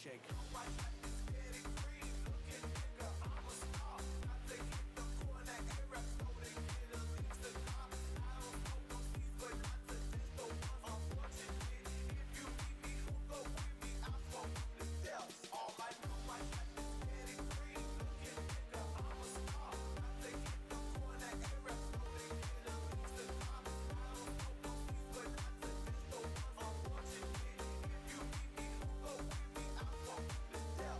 Shake. Yeah.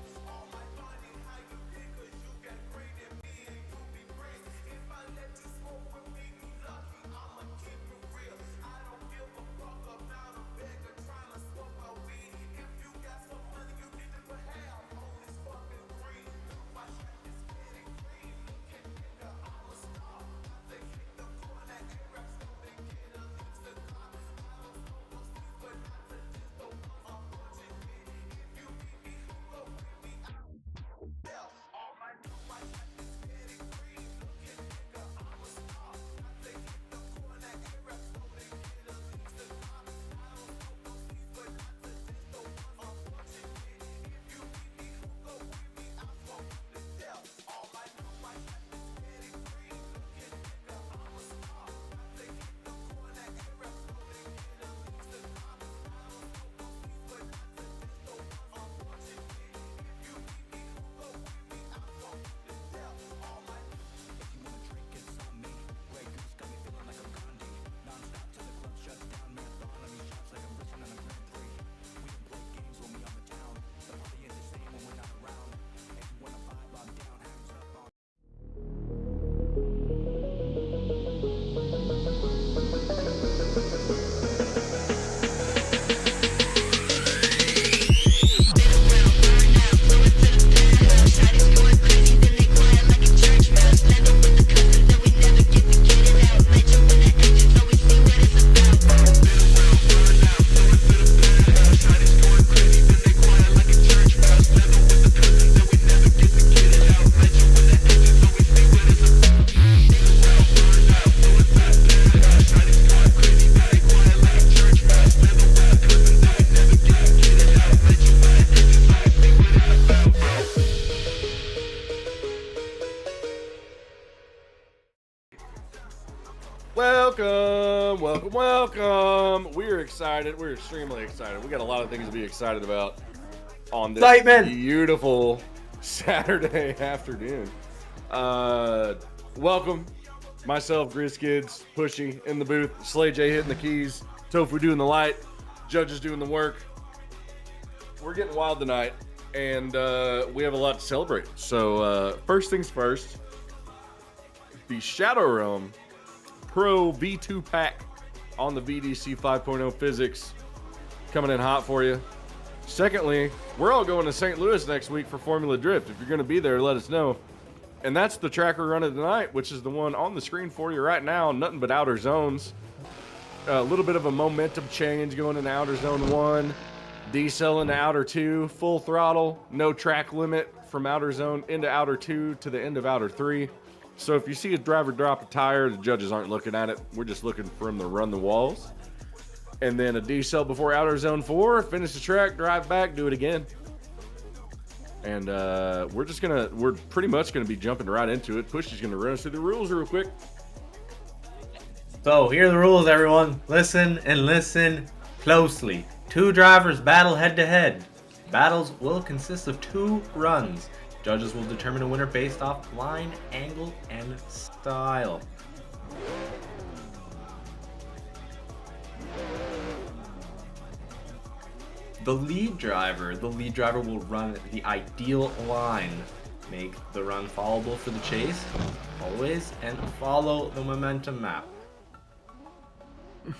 Welcome, welcome, welcome. We're excited. We're extremely excited. We got a lot of things to be excited about on this beautiful Saturday afternoon. Welcome. Myself, Grizz Kids, Pushy in the booth, Slay J hitting the keys, Tofu doing the light, Judges doing the work. We're getting wild tonight, and we have a lot to celebrate. So first things first, the Shadowrealm Pro V2 pack on the VDC 5.0 physics coming in hot for you. Secondly, we're all going to St. Louis next week for Formula Drift. If you're going to be there, let us know. And that's the tracker run of the night, which is the one on the screen for you right now. Nothing but outer zones. A little bit of a momentum change going into outer zone 1. Decel into outer 2. Full throttle. No track limit from outer zone into outer 2 to the end of outer 3. So if you see a driver drop a tire, the judges aren't looking at it. We're just looking for him to run the walls. And then a decel before outer zone 4, finish the track, drive back, do it again. And we're pretty much gonna be jumping right into it. Pushy's gonna run us through the rules real quick. So here are the rules, everyone. Listen and listen closely. 2 drivers battle head to head. Battles will consist of 2 runs. Judges will determine a winner based off line, angle, and style. The lead driver will run the ideal line. Make the run followable for the chase, always, and follow the momentum map. And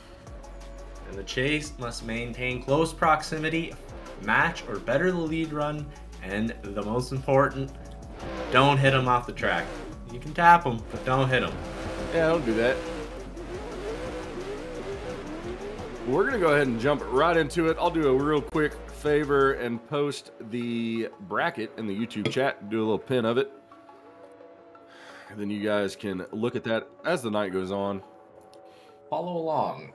the chase must maintain close proximity, match or better the lead run, and the most important, don't hit him off the track. You can tap him, but don't hit him. Yeah, don't do that. We're going to go ahead and jump right into it. I'll do a real quick favor and post the bracket in the YouTube chat, do a little pin of it. And then you guys can look at that as the night goes on. Follow along.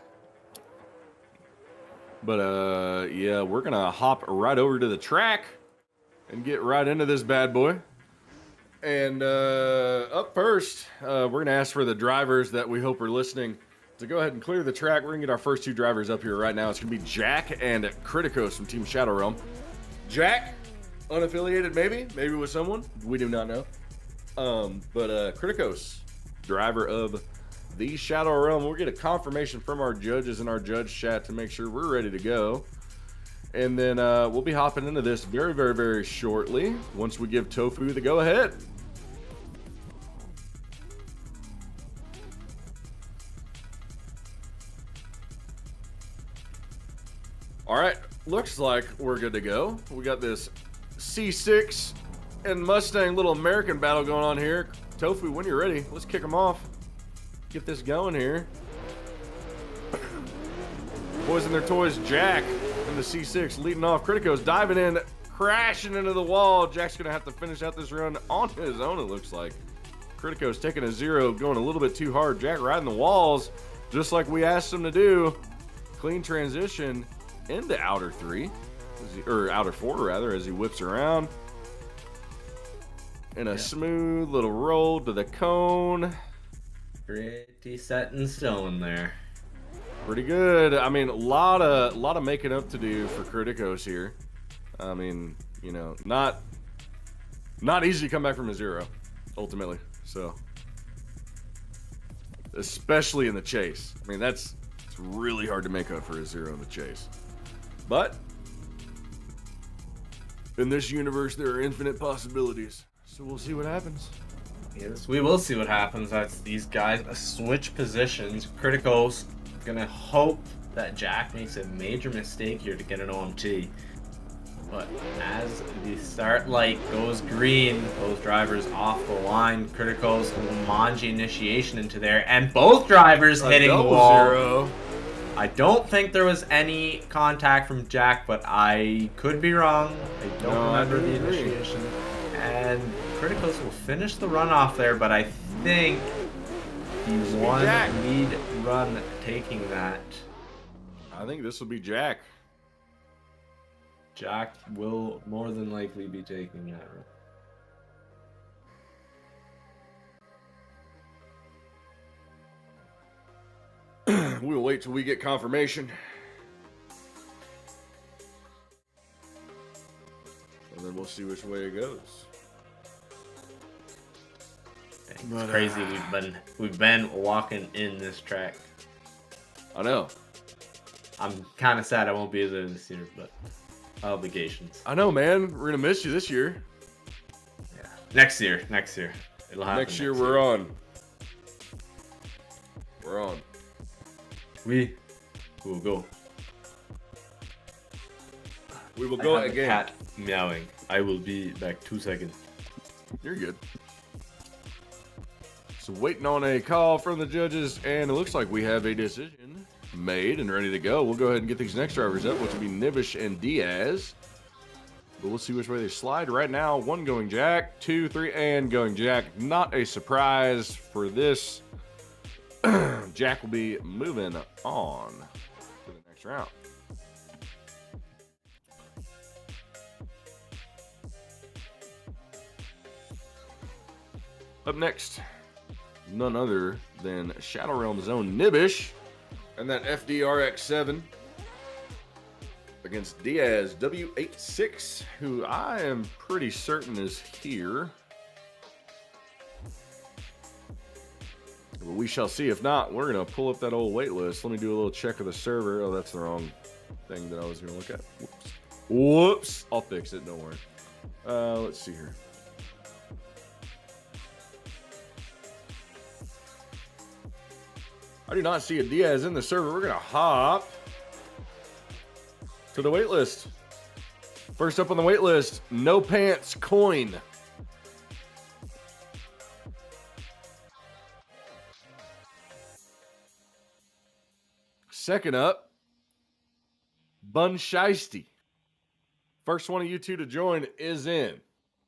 But yeah, we're going to hop right over to the track and get right into this bad boy. And up first, we're going to ask for the drivers that we hope are listening to go ahead and clear the track. We're going to get our first 2 drivers up here right now. It's going to be Jack and Criticos from Team Shadowrealm. Jack, unaffiliated maybe with someone. We do not know. But Criticos, driver of the Shadowrealm. We'll get a confirmation from our judges in our judge chat to make sure we're ready to go. And then we'll be hopping into this very, very, very shortly once we give Tofu the go-ahead. All right, looks like we're good to go. We got this C6 and Mustang little American battle going on here. Tofu, when you're ready, let's kick them off. Get this going here. Boys and their toys, Jack and the C6 leading off. Criticos diving in, crashing into the wall. Jack's going to have to finish out this run on his own, it looks like. Criticos taking a 0, going a little bit too hard. Jack riding the walls, just like we asked him to do. Clean transition into outer 3, or outer 4 rather, as he whips around. And a smooth little roll to the cone. Pretty set in stone there. Pretty good. I mean, a lot of making up to do for Criticos here. I mean, you know, not easy to come back from a 0, ultimately. So, especially in the chase. I mean, it's really hard to make up for a 0 in the chase. But in this universe, there are infinite possibilities. So we'll see what happens. Yes, we will see what happens. That's these guys switch positions. Criticos gonna hope that Jack makes a major mistake here to get an OMT. But as the start light goes green, those drivers off the line. Criticos Manji initiation into there, and both drivers hitting the wall. 0. I don't think there was any contact from Jack, but I could be wrong. I don't remember the initiation. And Criticos will finish the runoff there, but I think the one lead run taking that. I think this will be Jack. Jack will more than likely be taking that run. We'll wait till we get confirmation. And then we'll see which way it goes. It's crazy. We've been walking in this track. I know. I'm kind of sad I won't be there this year, but obligations. I know, man. We're gonna miss you this year. Yeah. Next year. It'll happen. Next year we're on. We're on. We will go. We will go I have again. A cat meowing. I will be back 2 seconds. You're good. So waiting on a call from the judges, and it looks like we have a decision made and ready to go. We'll go ahead and get these next drivers up, which will be Nibbish and Diaz. But we'll see which way they slide. Right now, 1 going Jack, 2, 3, and going Jack. Not a surprise for this. Jack will be moving on to the next round. Up next, none other than Shadowrealm's own Nibbish and that FDRX7 against Diaz W86, who I am pretty certain is here. But we shall see. If not, we're going to pull up that old wait list. Let me do a little check of the server. Oh, that's the wrong thing that I was going to look at. Whoops. Whoops. I'll fix it. Don't worry. Let's see here. I do not see a Diaz in the server. We're going to hop to the wait list. First up on the wait list, No Pants Coin. Second up, Bun Shy. First one of you two to join is in.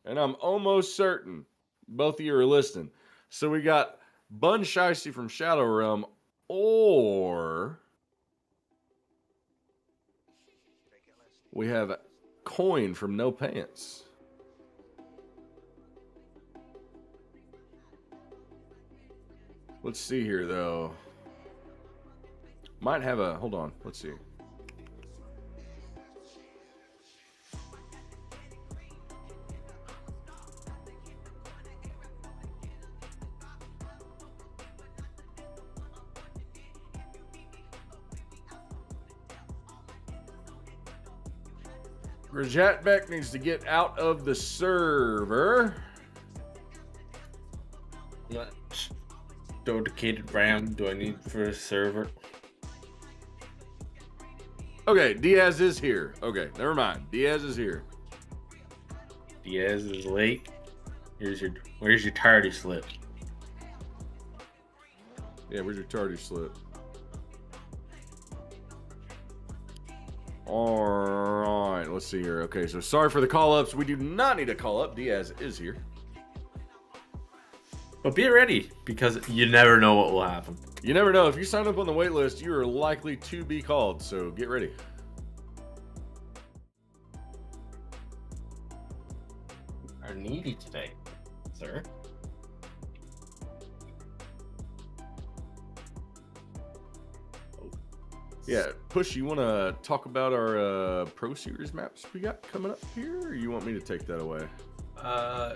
And I'm almost certain both of you are listening. So we got Bun Shy from Shadowrealm, or we have Coin from No Pants. Let's see here, though. Might have a... Hold on. Let's see. Beck needs to get out of the server. What dedicated RAM do I need for a server? Okay, Diaz is here. Okay, never mind. Diaz is here. Diaz is late. Where's your tardy slip? Yeah, where's your tardy slip? Alright, let's see here. Okay, so sorry for the call-ups. We do not need a call-up. Diaz is here. But be ready, because you never know what will happen. You never know. If you sign up on the wait list, you are likely to be called, so get ready. Are needy today, sir. Yeah, Push, you want to talk about our Pro Series maps we got coming up here, or you want me to take that away? I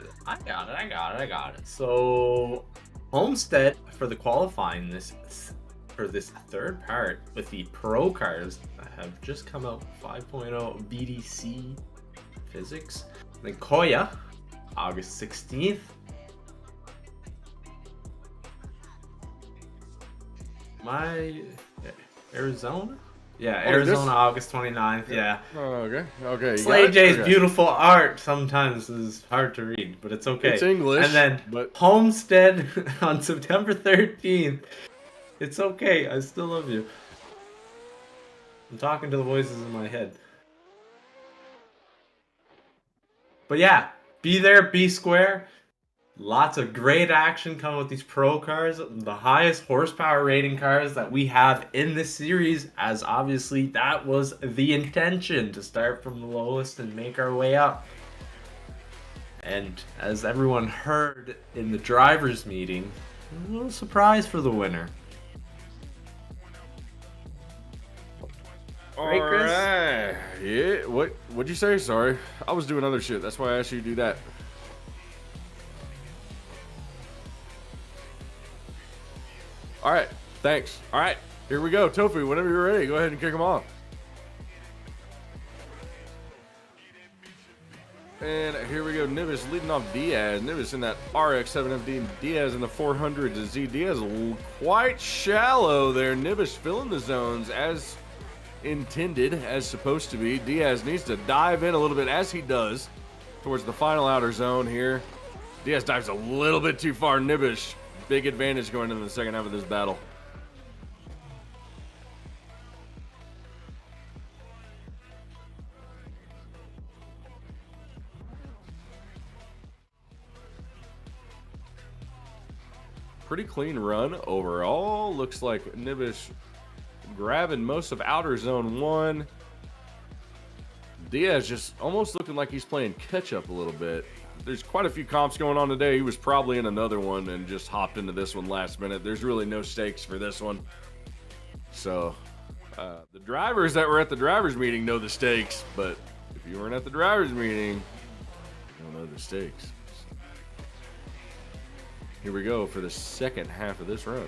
got it. So, Homestead for the qualifying for this third part with the Pro cars that have just come out 5.0 BDC physics. Then Koya, August 16th. Arizona? Yeah, Arizona, August 29th. Yeah. Oh, okay. Slay J's beautiful art sometimes is hard to read, but it's okay. It's English. And then Homestead on September 13th. It's okay. I still love you. I'm talking to the voices in my head. But yeah, be there, be square. Lots of great action coming with these pro cars. The highest horsepower rating cars that we have in this series, as obviously that was the intention, to start from the lowest and make our way up. And as everyone heard in the drivers meeting, a little surprise for the winner. Right, Chris? Alright. Yeah, what'd you say? Sorry. I was doing other shit. That's why I asked you to do that. Alright, thanks. Alright, here we go. Tofu, whenever you're ready, go ahead and kick them off. And here we go. Nibbish leading off Diaz. Nibbish in that RX-7FD. Diaz in the 400 to Z. Diaz quite shallow there. Nibbish filling the zones as intended, as supposed to be. Diaz needs to dive in a little bit, as he does, towards the final outer zone here. Diaz dives a little bit too far. Nibbish, big advantage going into the second half of this battle. Pretty clean run overall. Looks like Nibbish grabbing most of outer zone 1. Diaz just almost looking like he's playing catch up a little bit. There's quite a few comps going on today. He was probably in another one and just hopped into this one last minute. There's really no stakes for this one. So the drivers that were at the drivers meeting know the stakes, but if you weren't at the drivers meeting, you don't know the stakes. Here we go for the second half of this run.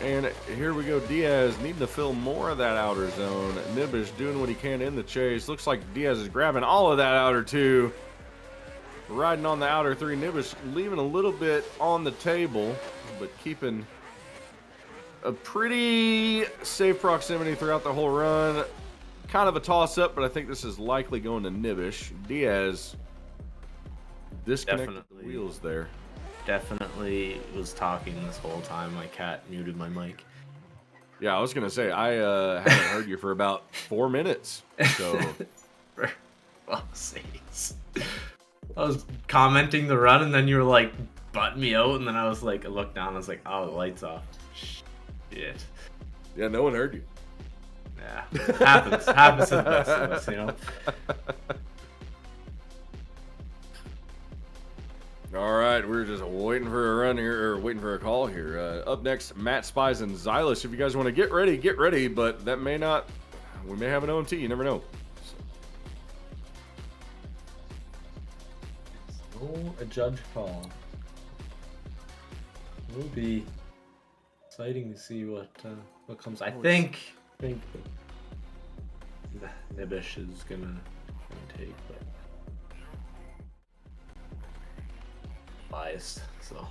And here we go. Diaz needing to fill more of that outer zone. Nibbish doing what he can in the chase. Looks like Diaz is grabbing all of that outer 2. Riding on the outer 3. Nibbish leaving a little bit on the table, but keeping a pretty safe proximity throughout the whole run. Kind of a toss-up, but I think this is likely going to Nibbish. Diaz disconnected the wheels there. Definitely was talking this whole time. My cat muted my mic. Yeah, I was going to say, I haven't heard you for about 4 minutes. So, for fuck's sakes. I was commenting the run, and then you were like, butting me out, and then I was like, I looked down, I was like, oh, the light's off. Shit. Yeah, no one heard you. Yeah, happens to the best of us, you know. All right, we're just waiting for a run here, or waiting for a call here. Up next, Matt, Spies, and Zylus. If you guys want to get ready, but that may not, we may have an OMT, you never know. So, a judge call. It will be exciting to see what comes. I think Nibbish is gonna take, but biased, so.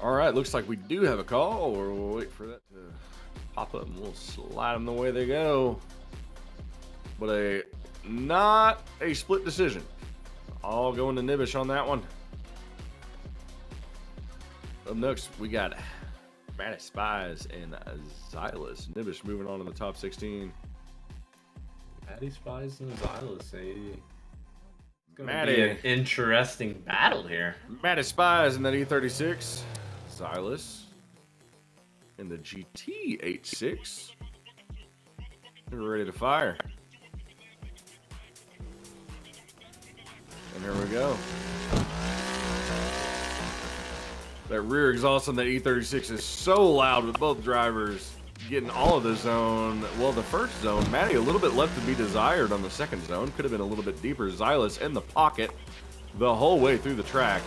All right, looks like we do have a call, or we'll wait for that to pop up and we'll slide them the way they go. But not a split decision. All going to Nibbish on that one. Up next, we got Matty, Spies, and Zylus. Nibbish moving on to the top 16. Matty, Spies, and Zylus. It's gonna Matty, be an interesting battle here. Matty, Spies, and that E36. Zylus in the GT86. We're ready to fire. And here we go. That rear exhaust on that E36 is so loud with both drivers getting all of the zone. Well, the first zone, Matty a little bit left to be desired on the second zone. Could have been a little bit deeper. Zylus in the pocket the whole way through the track.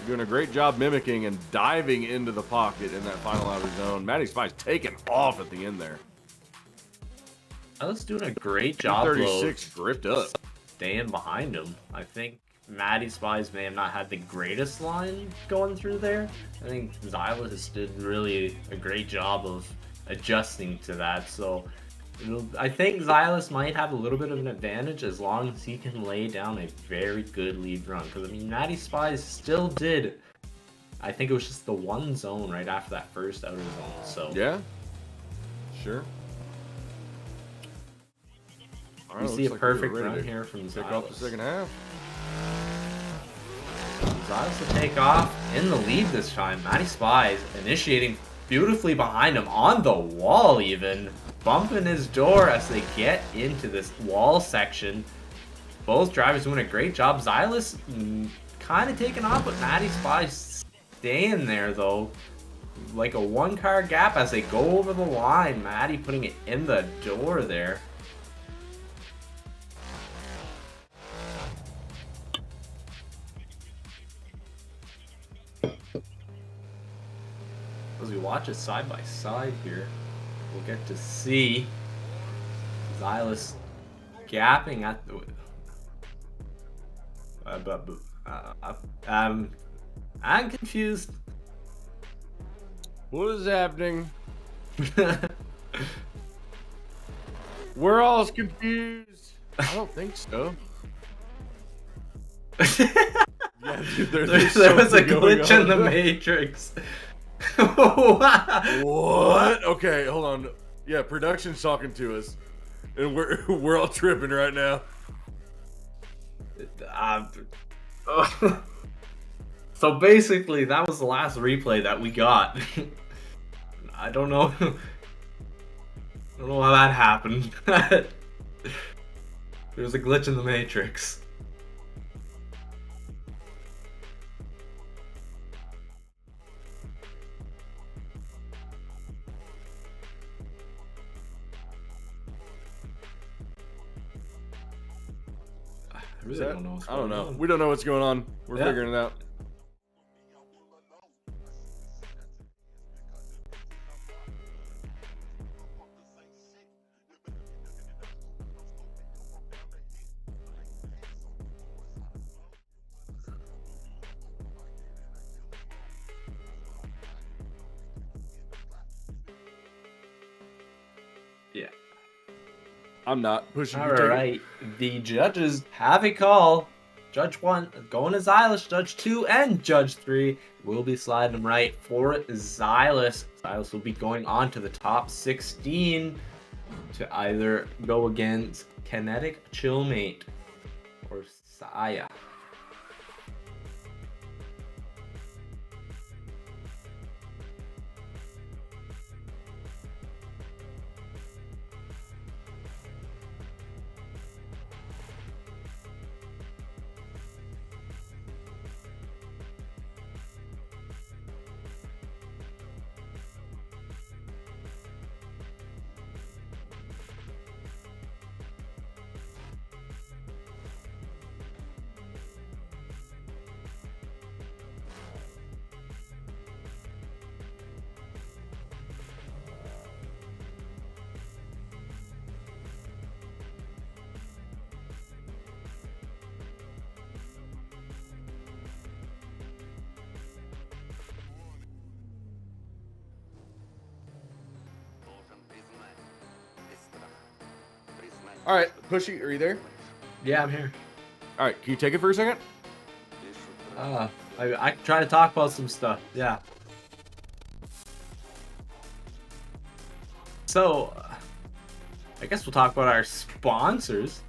Doing a great job mimicking and diving into the pocket in that final outer zone. Matty Spies taking off at the end there. Zylus doing a great job, 36 drift up. Staying behind him. I think Matty Spies may have not had the greatest line going through there. I think Zylus did really a great job of adjusting to that. So I think Zylus might have a little bit of an advantage as long as he can lay down a very good lead run. Because, I mean, Matty Spies still did, I think it was just the one zone right after that first outer zone. So yeah, sure. All right, you see a perfect run here from Zylus. Take off the second half. Zylus to take off in the lead this time. Matty Spies initiating beautifully behind him on the wall even. Bumping his door as they get into this wall section. Both drivers doing a great job. Zylus kind of taking off, but Matty Spies staying there though. Like a one-car gap as they go over the line. Matty putting it in the door there. As we watch it side by side here, we'll get to see Zylus gapping at the... I'm confused. What is happening? We're all confused. I don't think so. Yeah, dude, there was a glitch in the Matrix. What? Okay, hold on. Yeah, production's talking to us, and we're all tripping right now. So basically, that was the last replay that we got. I don't know. I don't know how that happened. There was a glitch in the Matrix. I really don't know what's going on. I don't know. We don't know what's going on. We're figuring it out. Yeah. I'm not pushing. All right. The judges have a call. Judge 1 going to Zylus. Judge 2 and Judge 3 will be sliding them right for Zylus. Zylus will be going on to the top 16 to either go against Kinetic, Chillmate, or Saya. All right, Pushy, are you there? Yeah, I'm here. All right, can you take it for a second? I can try to talk about some stuff. Yeah. So, I guess we'll talk about our sponsors.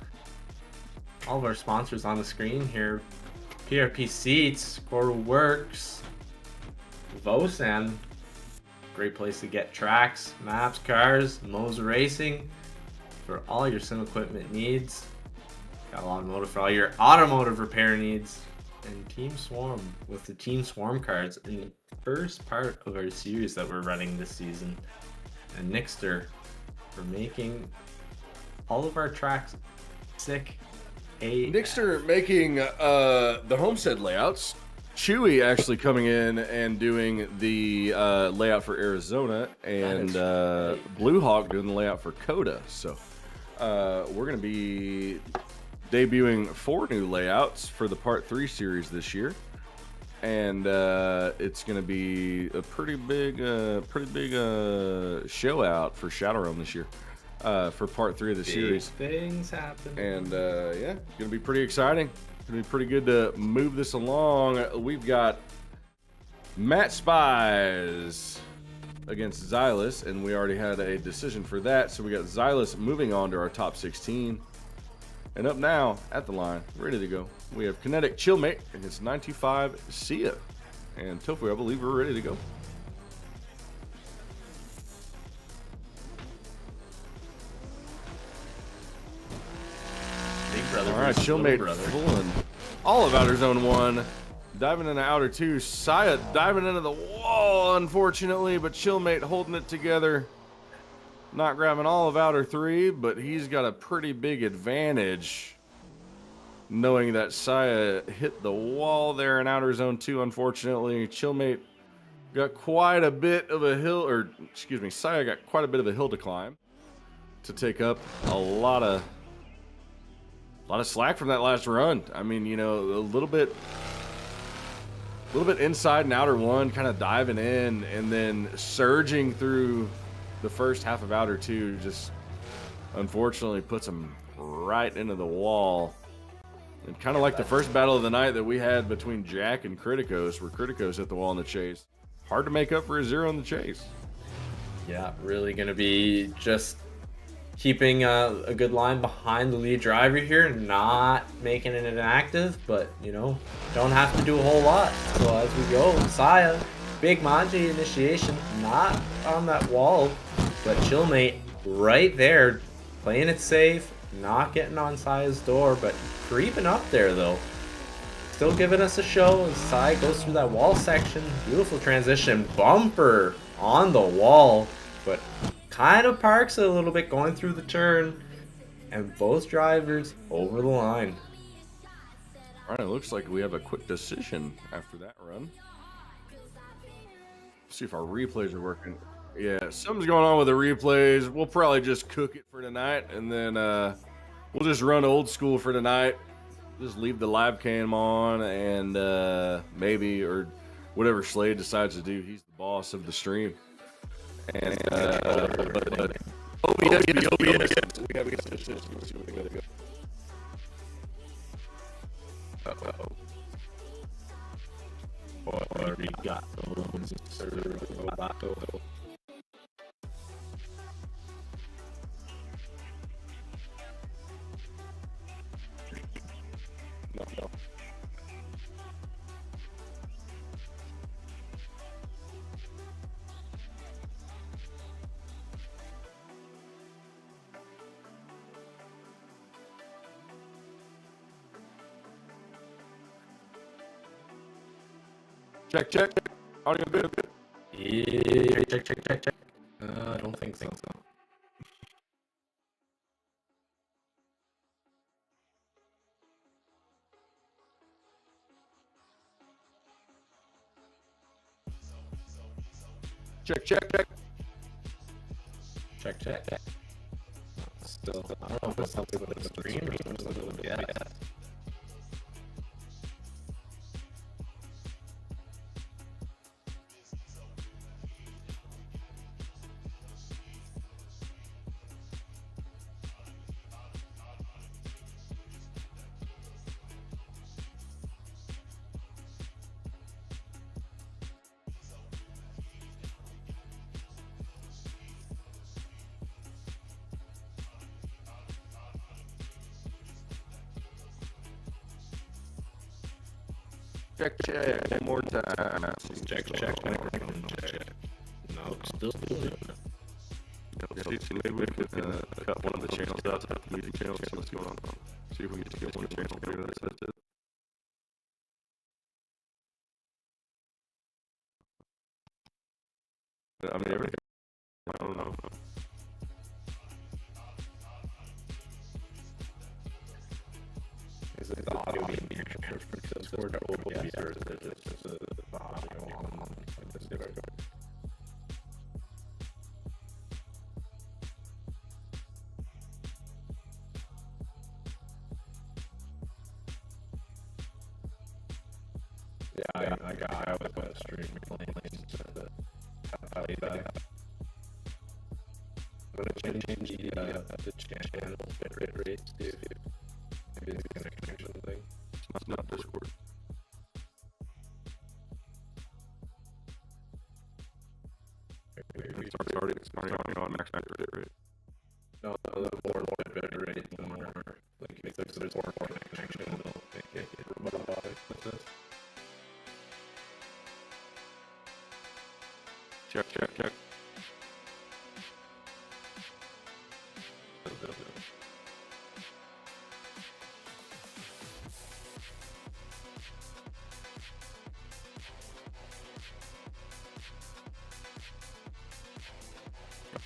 All of our sponsors on the screen here. PRP Seats, Core Works, Vosan. Great place to get tracks, maps, cars, Mo's Racing. For all your sim equipment needs. Got automotive for all your automotive repair needs. And Team Swarm with the Team Swarm cards in the first part of our series that we're running this season. And Nixter for making all of our tracks sick. Nixter making the homestead layouts. Chewy actually coming in and doing the layout for Arizona, and Blue Hawk doing the layout for Coda. So we're going to be debuting 4 new layouts for the Part 3 series this year, and it's going to be a pretty big show out for Shadowrealm this year for Part 3 of the series. Things happen, and yeah, it's going to be pretty exciting. It's going to be pretty good to move this along. We've got Matt Spies against Zylus, and we already had a decision for that, so we got Zylus moving on to our top 16. And up now at the line, ready to go, we have Kinetic Chillmate against 95 Sia. And Tofu, I believe we're ready to go. right, his little Chillmate brother. fooling all of outer zone 1. Diving into outer 2. Saya diving into the wall, unfortunately, but Chillmate holding it together. Not grabbing all of outer 3, but he's got a pretty big advantage. Knowing that Saya hit the wall there in outer zone 2, unfortunately. Chillmate got quite a bit of a hill, or excuse me, Saya got quite a bit of a hill to climb to take up a lot of slack from that last run. I mean, you know, a little bit inside and outer 1, kind of diving in, and then surging through the first half of outer 2. Just unfortunately puts him right into the wall. And kind of like the first battle of the night that we had between Jack and Criticos, where Criticos hit the wall in the chase. Hard to make up for a 0 in the chase. Yeah, really going to be just keeping a good line behind the lead driver here, not making it inactive, but, you know, don't have to do a whole lot. So as we go, Saya, big Manji initiation, not on that wall, but Chillmate right there, playing it safe, not getting on Saya's door, but creeping up there though. Still giving us a show as Saya goes through that wall section. Beautiful transition, bumper on the wall, but kind of parks it a little bit going through the turn, and both drivers over the line. All right, it looks like we have a quick decision after that run. See if our replays are working. Yeah, something's going on with the replays. We'll probably just cook it for tonight, and then we'll just run old school for tonight. Just leave the live cam on, and maybe, or whatever Slade decides to do, he's the boss of the stream. And but OBS. We gotta get this. Let's see what we gotta go. Uh-oh. What we got? No. Check. Audio good. Yeah, check. I don't think so. Check. Still, I don't know if it's something with the screen or something with the gas. Check. One more time. Check. No, still doing it. See, maybe we could cut one of the channels out to the music channel. See what's going on. See if we can get one of the channels. Maybe that's it. I mean, everything. I don't know. Is it the audio being here for Discord or OBS, or is it just the audio on this device? Yeah, I was going to stream playing to play that. I'm going to change the channel bit rate, see if maybe it's a connection thing. It's not Discord. It's already on max bit rate. No, the more bit rate, the more like if there's more connection, it'll make it robotic like this. Check.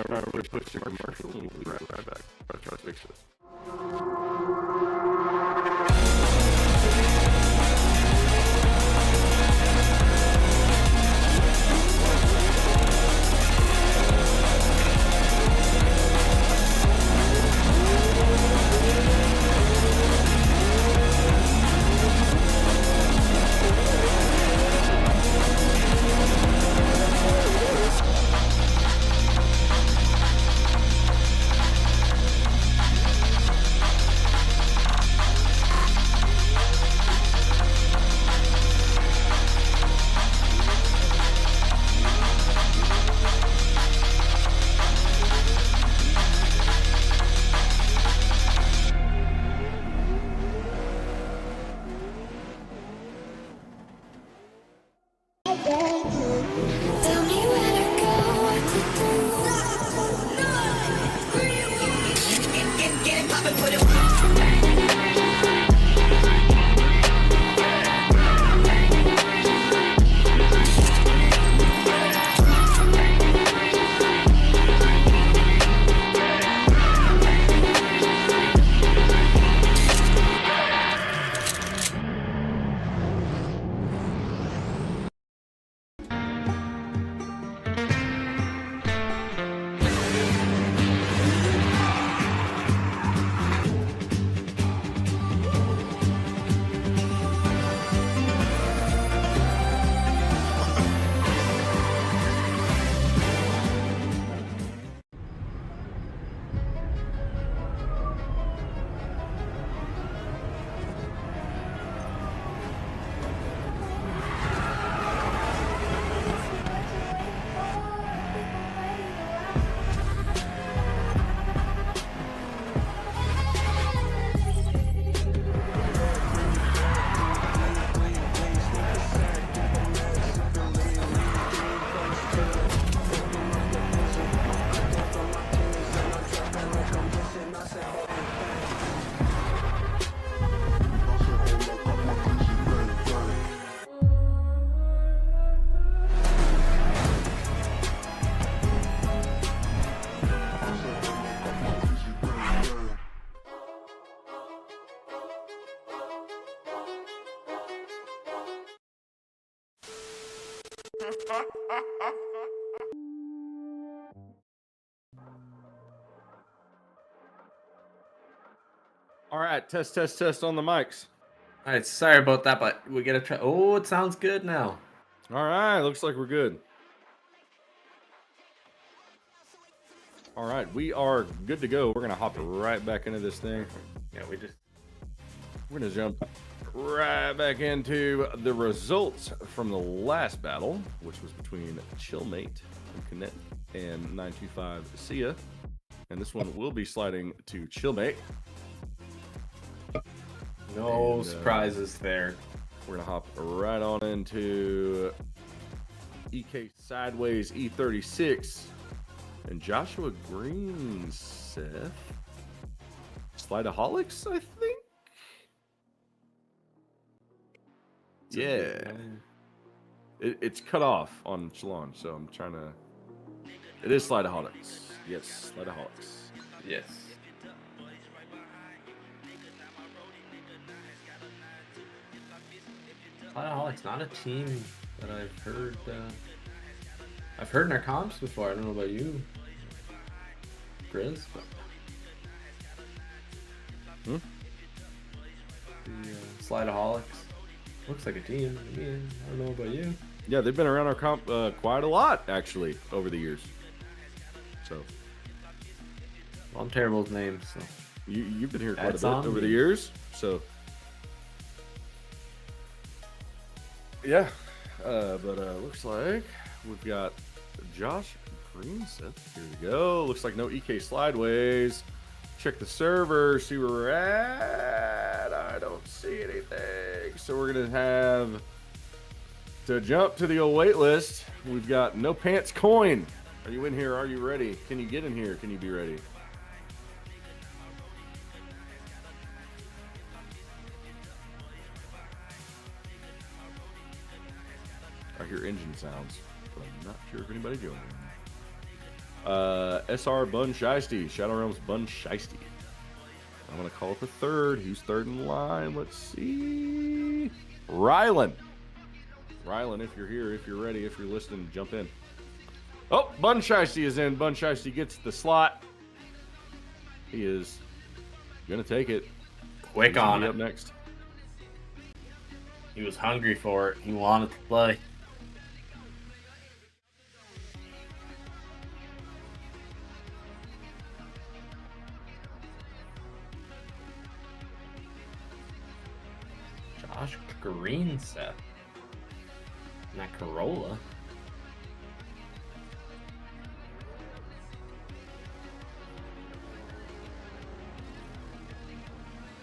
I'm not really pushing commercial. We'll be right back. I'll try to fix it. All right, test on the mics. All right, sorry about that, but we gotta try. Oh, it sounds good now. All right, looks like we're good. All right, we are good to go. We're gonna hop right back into this thing. Yeah, We're gonna jump right back into the results from the last battle, which was between Chillmate and Kinetic and 925 Sia. And this one will be sliding to Chillmate. no surprises there. We're gonna hop right on into EK Sideways E36 and Joshua Green Seth. Slideaholics, I think. Yeah. It's cut off on Chalon, so I'm trying to. It is Slideaholics. Yes, Slideaholics. Yes. Slideaholics, not a team that I've heard. I've heard in our comps before. I don't know about you, Grizz. But... The Slideaholics looks like a team. I mean, I don't know about you. Yeah, they've been around our comp quite a lot actually over the years. So. Well, I'm terrible with names, so. You've been here quite That's a bit over the years, so. Yeah, but looks like we've got Josh Greenseth. Here we go. Looks like no EK Slideways. Check the server, see where we're at. I don't see anything. So we're gonna have to jump to the old wait list. We've got no pants coin. Are you in here? Are you ready? Can you get in here? Can you be ready? I hear engine sounds, but I'm not sure if anybody joined. SR Bun Shy, Shadowrealm's Bun Shy. I'm gonna call it the third. Who's third in line? Let's see. Rylan, if you're here, if you're ready, if you're listening, jump in. Oh, Bun Shy is in. Bun Shy gets the slot. He is gonna take it. Quick on it. Up next. He was hungry for it. He wanted to play. Josh Green set. And that Corolla.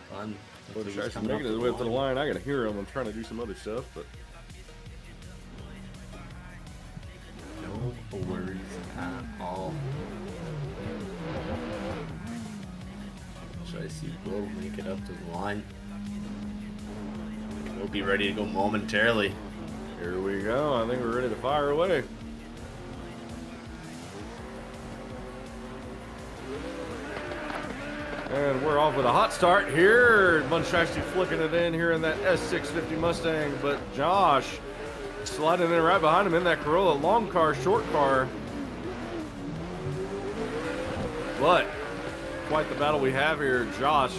Fun. Making his way up to the line. I gotta hear him. I'm trying to do some other stuff, but no worries at all. Should I see Will make it up to the line? We'll be ready to go momentarily. Here we go. I think we're ready to fire away. And we're off with a hot start here. Bun Shy flicking it in here in that S650 Mustang, but Josh sliding in right behind him in that Corolla. Long car, short car. But quite the battle we have here. Josh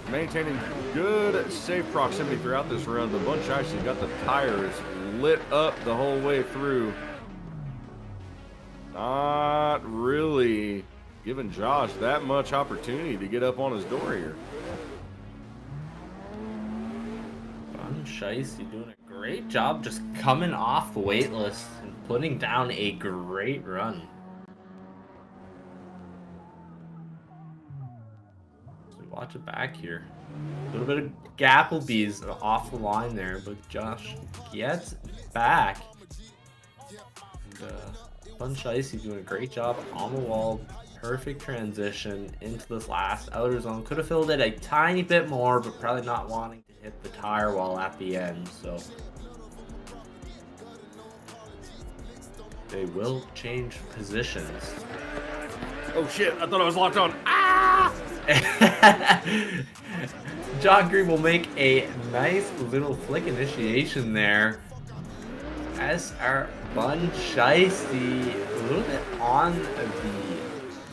maintaining good, safe proximity throughout this run. But Bun Shy got the tires lit up the whole way through. Not really giving Josh that much opportunity to get up on his door here. Bun Shy doing a great job just coming off the wait list and putting down a great run. So we watch it back here. A little bit of Gapplebees off the line there, but Josh gets back. And Bun Shy doing a great job on the wall. Perfect transition into this last outer zone. Could have filled it a tiny bit more, but probably not wanting to hit the tire wall at the end. So they will change positions. Oh shit, I thought I was locked on. Ah! John Green will make a nice little flick initiation there. SR Bun Shy a little bit on the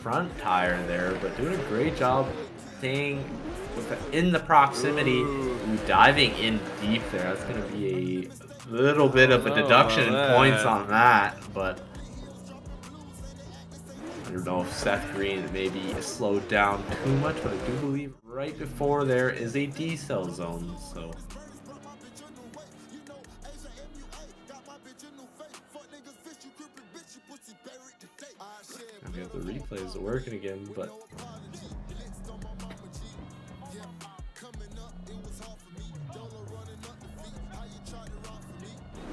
front tire there, but doing a great job staying in the proximity. Ooh, diving in deep there. That's going to be a little bit of a deduction in points on that, but I don't know if Seth Green maybe slowed down too much, but I do believe right before there is a D-cell zone, so we have the replays working again, but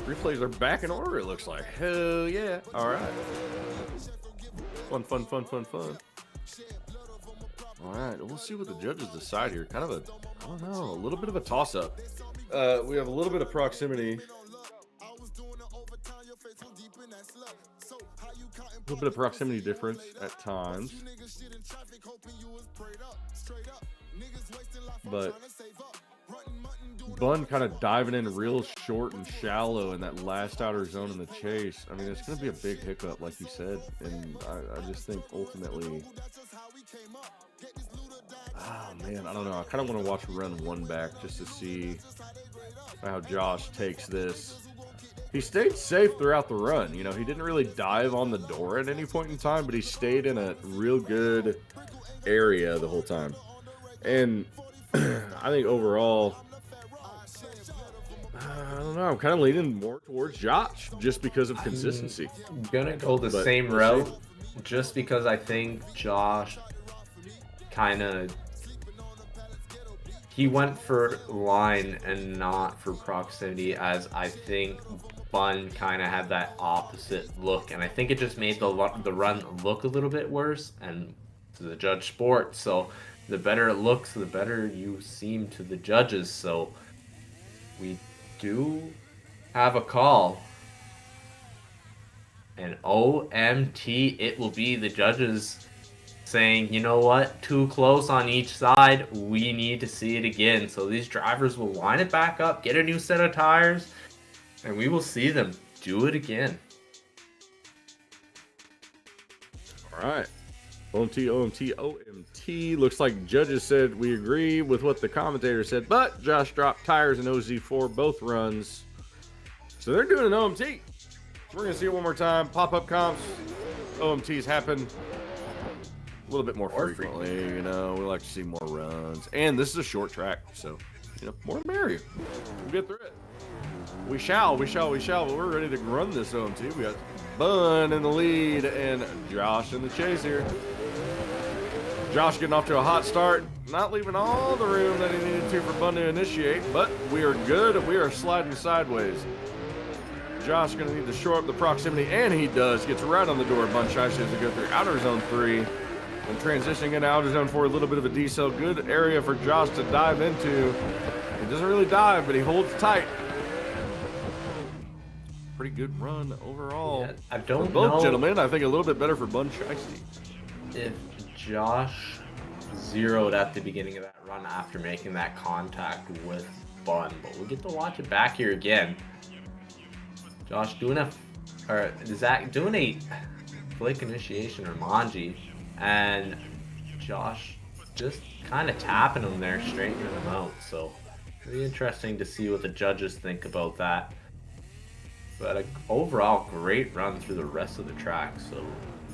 replays are back in order, it looks like. Hell yeah. All right. Fun. All right, we'll see what the judges decide here. Kind of a, I don't know, a little bit of a toss-up. We have a little bit of proximity. A little bit of proximity difference at times. But Bun kind of diving in real short and shallow in that last outer zone in the chase. I mean, it's going to be a big hiccup, like you said. And I just think ultimately, oh man, I don't know. I kind of want to watch run one back just to see how Josh takes this. He stayed safe throughout the run. You know, he didn't really dive on the door at any point in time, but he stayed in a real good area the whole time. And I think overall, I don't know, I'm kind of leaning more towards Josh just because of consistency. I'm gonna go the same route just because I think Josh kind of, he went for line and not for proximity, as I think Bun kind of had that opposite look, and I think it just made the run look a little bit worse, and to the judge sport, so the better it looks, the better you seem to the judges. So we do have a call. And OMT, it will be the judges saying, you know what, too close on each side, we need to see it again. So these drivers will line it back up, get a new set of tires, and we will see them do it again. All right. OMT, OMT, OMT. Looks like judges said we agree with what the commentator said, but Josh dropped tires in OZ4 both runs. So they're doing an OMT. So we're going to see it one more time. Pop-up comps. OMTs happen a little bit more frequently, you know. We like to see more runs. And this is a short track, so, you know, more the merrier. We'll get through it. We shall, but we're ready to run this OMT. We got Bun in the lead and Josh in the chase here. Josh getting off to a hot start, not leaving all the room that he needed to for Bun to initiate, but we are good. We are sliding sideways. Josh going to need to shore up the proximity, and he does. Gets right on the door. Bun Shy as to go through outer zone 3 and transitioning into outer zone 4. A little bit of a decel. Good area for Josh to dive into. He doesn't really dive, but he holds tight. Pretty good run overall. Yeah, I don't for both know, gentlemen. I think a little bit better for Bun Shy. If Josh zeroed at the beginning of that run after making that contact with Bun, but we'll get to watch it back here again. Josh doing a flick initiation or Manji, and Josh just kind of tapping him there, straightening him out. So really interesting to see what the judges think about that. But an overall great run through the rest of the track, so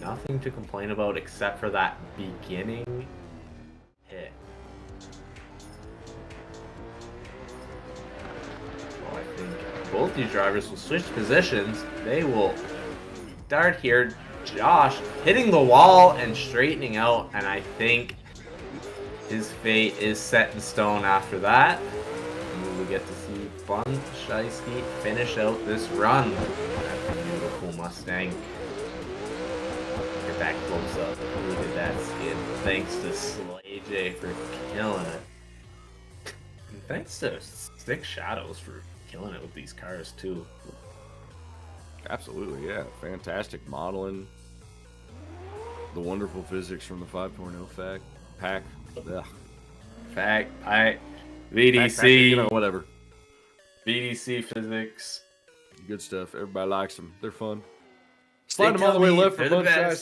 nothing to complain about except for that beginning hit. So I think both these drivers will switch positions. They will start here. Josh hitting the wall and straightening out, and I think his fate is set in stone after that. And we will get to see Bun Shy finish out this run. That's a beautiful Mustang. Get that close up. Look at that skin. Thanks to SLJ for killing it. And thanks to Six Shadows for killing it with these cars too. Absolutely, yeah. Fantastic modeling. The wonderful physics from the 5.0 pack. Ugh. VDC. Pack, you know, whatever. VDC physics. Good stuff. Everybody likes them. They're fun. Slide them all the way left for Bun Shy.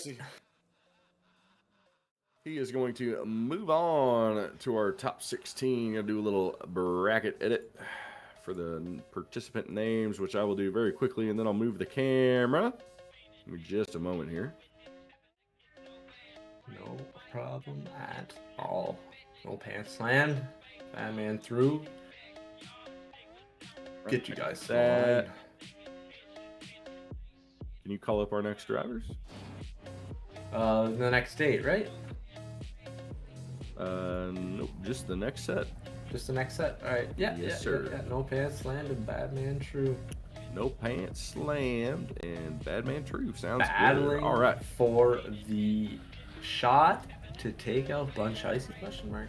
He is going to move on to our top 16. Gonna do a little bracket edit for the participant names, which I will do very quickly, and then I'll move the camera. Give me just a moment here. No problem at all. No pants land. Batman through. Get you guys that. Can you call up our next drivers? The next date, right? Nope, just the next set. Just the next set. All right. Yeah. Yes, sir. Yeah. No pants landed. Batman true. No pants slammed and Badman true. Sounds battling good. All right. For the shot to take out Bun Shy? Question mark.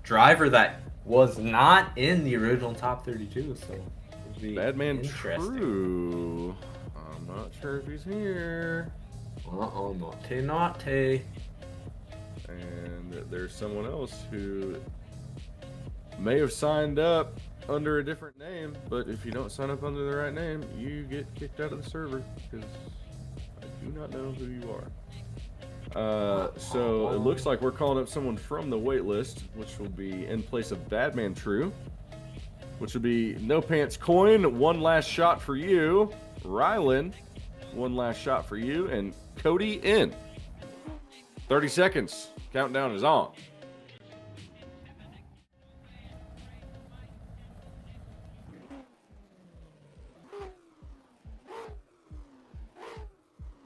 Driver that was not in the original top 32, so it'd be Badman true. I'm not sure if he's here. Naughty. And there's someone else who may have signed up under a different name, but if you don't sign up under the right name, you get kicked out of the server because I do not know who you are. So it looks like we're calling up someone from the wait list, which will be in place of Badman True, which will be No Pants Coin, one last shot for you. Rylan, one last shot for you. And Cody in. 30 seconds. Countdown is on.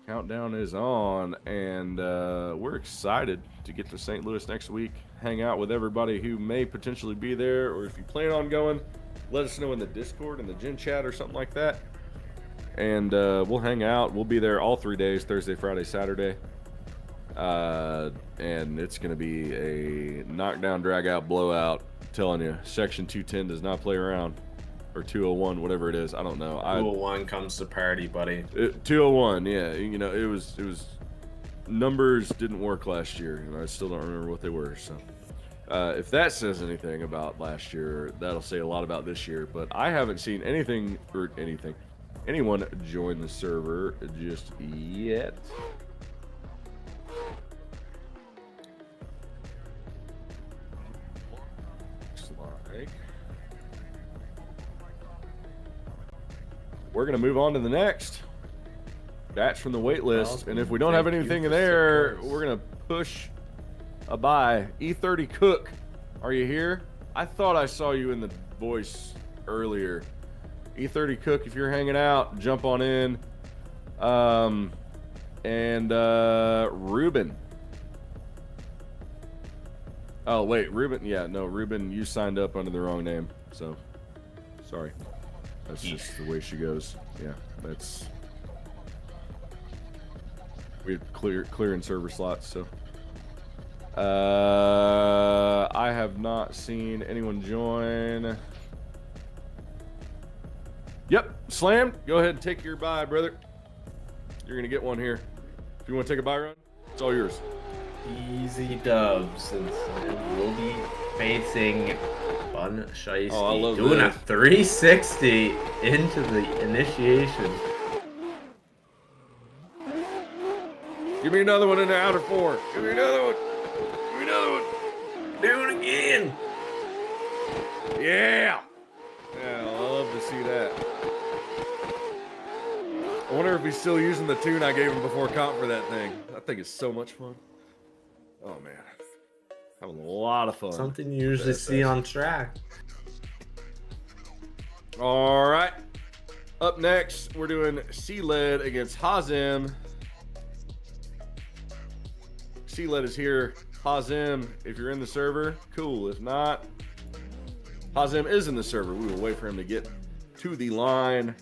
Countdown is on, and we're excited to get to St. Louis next week, hang out with everybody who may potentially be there, or if you plan on going, let us know in the Discord, in the Gen Chat, or something like that. And we'll hang out. We'll be there all 3 days, Thursday, Friday, Saturday. And it's going to be a knockdown, drag-out, blowout. I'm telling you, Section 210 does not play around. or 201, whatever it is. I don't know. 201 comes to party, buddy. 201, yeah. You know, it was numbers didn't work last year, and I still don't remember what they were. So, if that says anything about last year, that'll say a lot about this year. But I haven't seen anything anyone join the server just yet. Looks like we're gonna move on to the next batch from the wait list, and if we don't have anything in there, we're gonna push a buy. E30 Cook, are you here? I thought I saw you in the voice earlier. E30 Cook, if you're hanging out, jump on in. And Ruben. Oh wait, Ruben. Yeah, no, Ruben, you signed up under the wrong name. So, sorry. That's just the way she goes. Yeah, that's. We had clearing server slots, so. I have not seen anyone join. Yep, Slam, go ahead and take your buy, brother. You're gonna get one here. If you want to take a buy run, it's all yours. Easy dubs, and we'll be facing Bun Shy. Oh, I love doing this. a 360 into the initiation. Give me another one in the outer four. Give me another one. Give me another one. Do it again. Yeah. Yeah, I love to see that. I wonder if he's still using the tune I gave him before comp for that thing. That thing is so much fun. Oh man, having a lot of fun. Something you usually see on track. All right. Up next, we're doing CLED against Hazim. CLED is here. Hazim, if you're in the server, cool. If not, Hazim is in the server. We will wait for him to get to the line.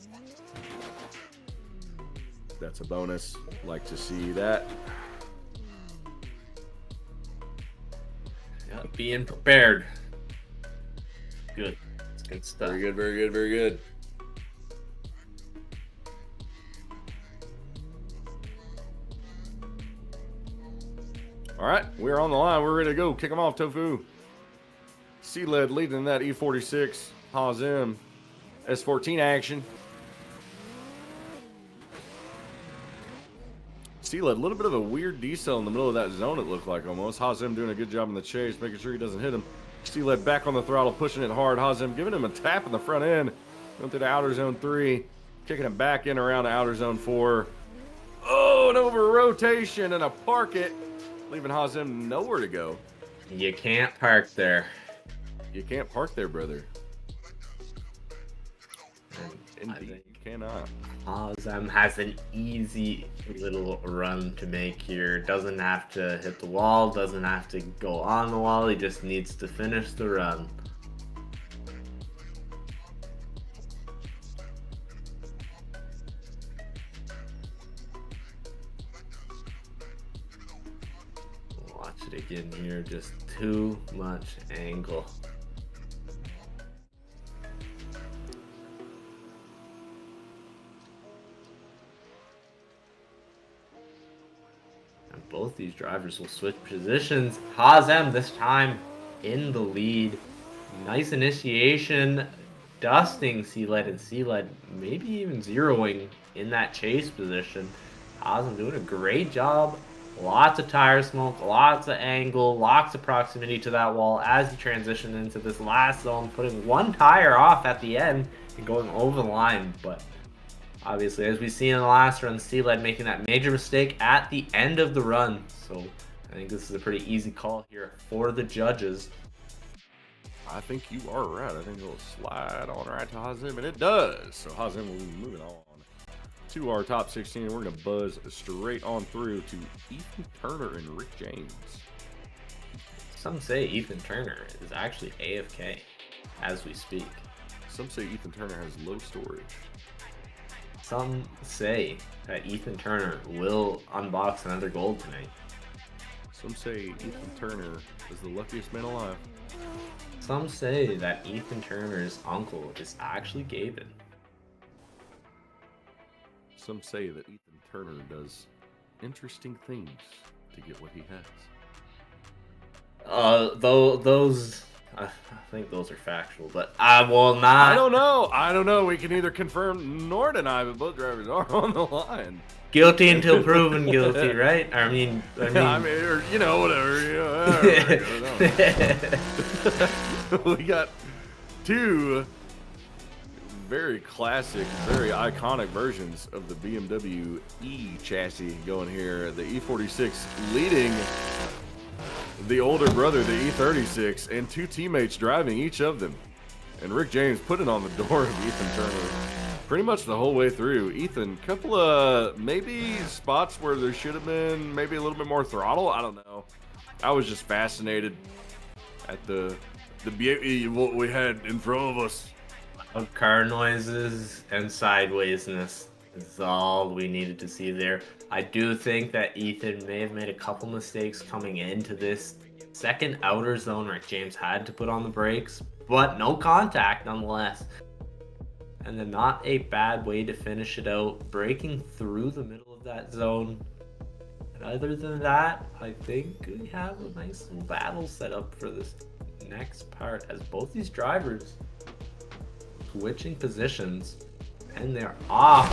That's a bonus. Like to see that. Yeah, being prepared. Good. It's good stuff. Very good, very good, very good. All right, we're on the line. We're ready to go. Kick them off, Tofu. CLED leading that E46. Hazim. S14 action. CLED, a little bit of a weird decel in the middle of that zone, it looked like almost. Hazim doing a good job in the chase, making sure he doesn't hit him. CLED back on the throttle, pushing it hard. Hazim giving him a tap in the front end. Going through the outer zone 3. Kicking him back in around the outer zone 4. Oh, an over rotation and a park it. Leaving Hazim nowhere to go. You can't park there. You can't park there, brother. Indeed, you cannot. Hazim has an easy little run to make here. Doesn't have to hit the wall, doesn't have to go on the wall. He just needs to finish the run. Watch it again here, just too much angle. Both these drivers will switch positions. Hazim this time in the lead. Nice initiation, dusting CLED, and CLED maybe even zeroing in that chase position. Hazim doing a great job. Lots of tire smoke, lots of angle, lots of proximity to that wall as he transitioned into this last zone, putting one tire off at the end and going over the line. But obviously, as we've seen in the last run, CLED making that major mistake at the end of the run. So I think this is a pretty easy call here for the judges. I think you are right. I think it'll slide on right to Hazim, and it does. So Hazim will be moving on to our top 16. We're going to buzz straight on through to Ethan Turner and Rick James. Some say Ethan Turner is actually AFK as we speak. Some say Ethan Turner has low storage. Some say that Ethan Turner will unbox another gold tonight. Some say Ethan Turner is the luckiest man alive. Some say that Ethan Turner's uncle is actually Gavin. Some say that Ethan Turner does interesting things to get what he has. Those I think those are factual, but I will not. I don't know. We can neither confirm nor deny, but both drivers are on the line. Guilty until proven guilty, right? I mean, or, you know, whatever. We got two very classic, very iconic versions of the BMW E chassis going here. The E46 leading the older brother, the E36, and two teammates driving each of them. And Rick James put it on the door of Ethan Turner pretty much the whole way through. Ethan, couple of maybe spots where there should have been maybe a little bit more throttle. I don't know. I was just fascinated at the beauty of what we had in front of us. Of car noises and sidewaysness is all we needed to see there. I do think that Ethan may have made a couple mistakes coming into this second outer zone. Rick James had to put on the brakes, but no contact nonetheless. And then not a bad way to finish it out, breaking through the middle of that zone. And other than that, I think we have a nice little battle set up for this next part, as both these drivers switching positions, and they're off.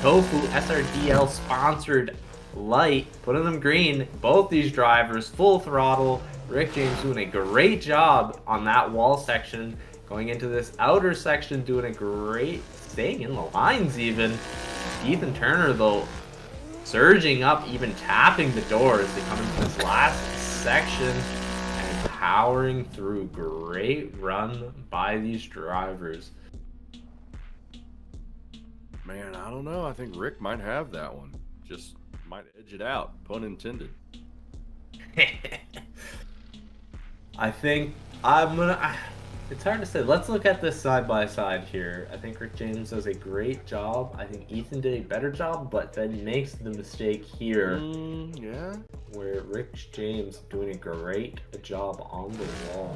Tofu SRDL sponsored light, putting them green. Both these drivers full throttle. Rick James doing a great job on that wall section. Going into this outer section, doing a great, staying in the lines even. Ethan Turner though, surging up, even tapping the door as they come into this last section and powering through. Great run by these drivers. Man, I don't know. I think Rick might have that one. Just might edge it out, pun intended. I think it's hard to say. Let's look at this side by side here. I think Rick James does a great job. I think Ethan did a better job, but then makes the mistake here. Yeah. Where Rick James doing a great job on the wall.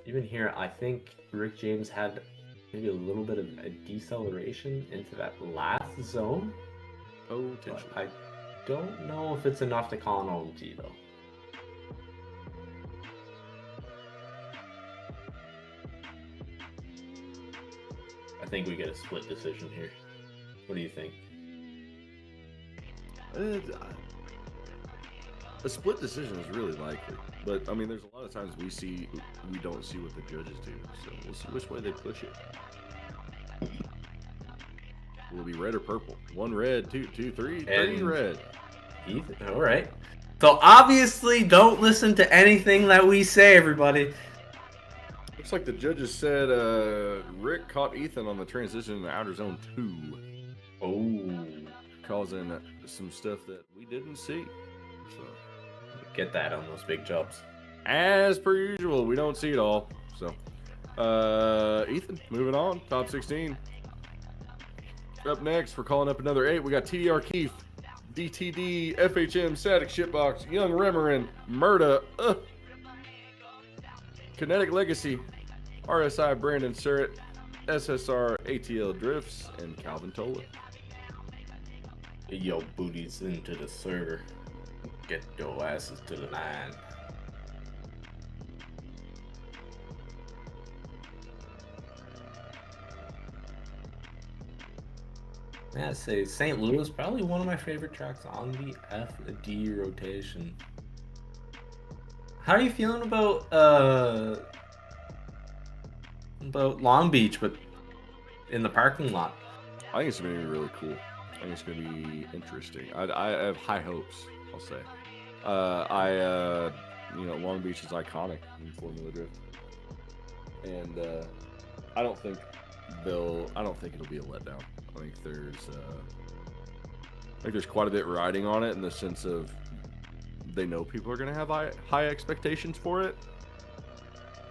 Even here, I think Rick James had maybe a little bit of a deceleration into that last zone. Oh, I don't know if it's enough to call an OMG though. I think we get a split decision here. What do you think? A split decision is really likely, but I mean, there's a lot of times we don't see what the judges do, so we'll see which way they push it. Will it be red or purple? One red, two, three red. Ethan, all right. So obviously, don't listen to anything that we say, everybody. Looks like the judges said Rick caught Ethan on the transition in the outer zone 2. Oh, causing some stuff that we didn't see. So get that on those big jumps. As per usual, we don't see it all. So, Ethan, moving on, top 16. Up next, we're calling up another 8. We got TDR Keefe, DTD, FHM, Static Shitbox, Young Rimeran, Murda, Kinetic Legacy, RSI Brandon Surratt, SSR ATL Drifts, and Calvin Tollet. Get your booties into the server. Get your asses to the line. Yeah, I'd say St. Louis, probably one of my favorite tracks on the FD rotation. How are you feeling about Long Beach, but in the parking lot? I think it's gonna be really cool. I think it's gonna be interesting. I have high hopes, I'll say. Long Beach is iconic in Formula Drift, and I don't think it'll be a letdown. I think there's quite a bit riding on it in the sense of they know people are gonna have high expectations for it,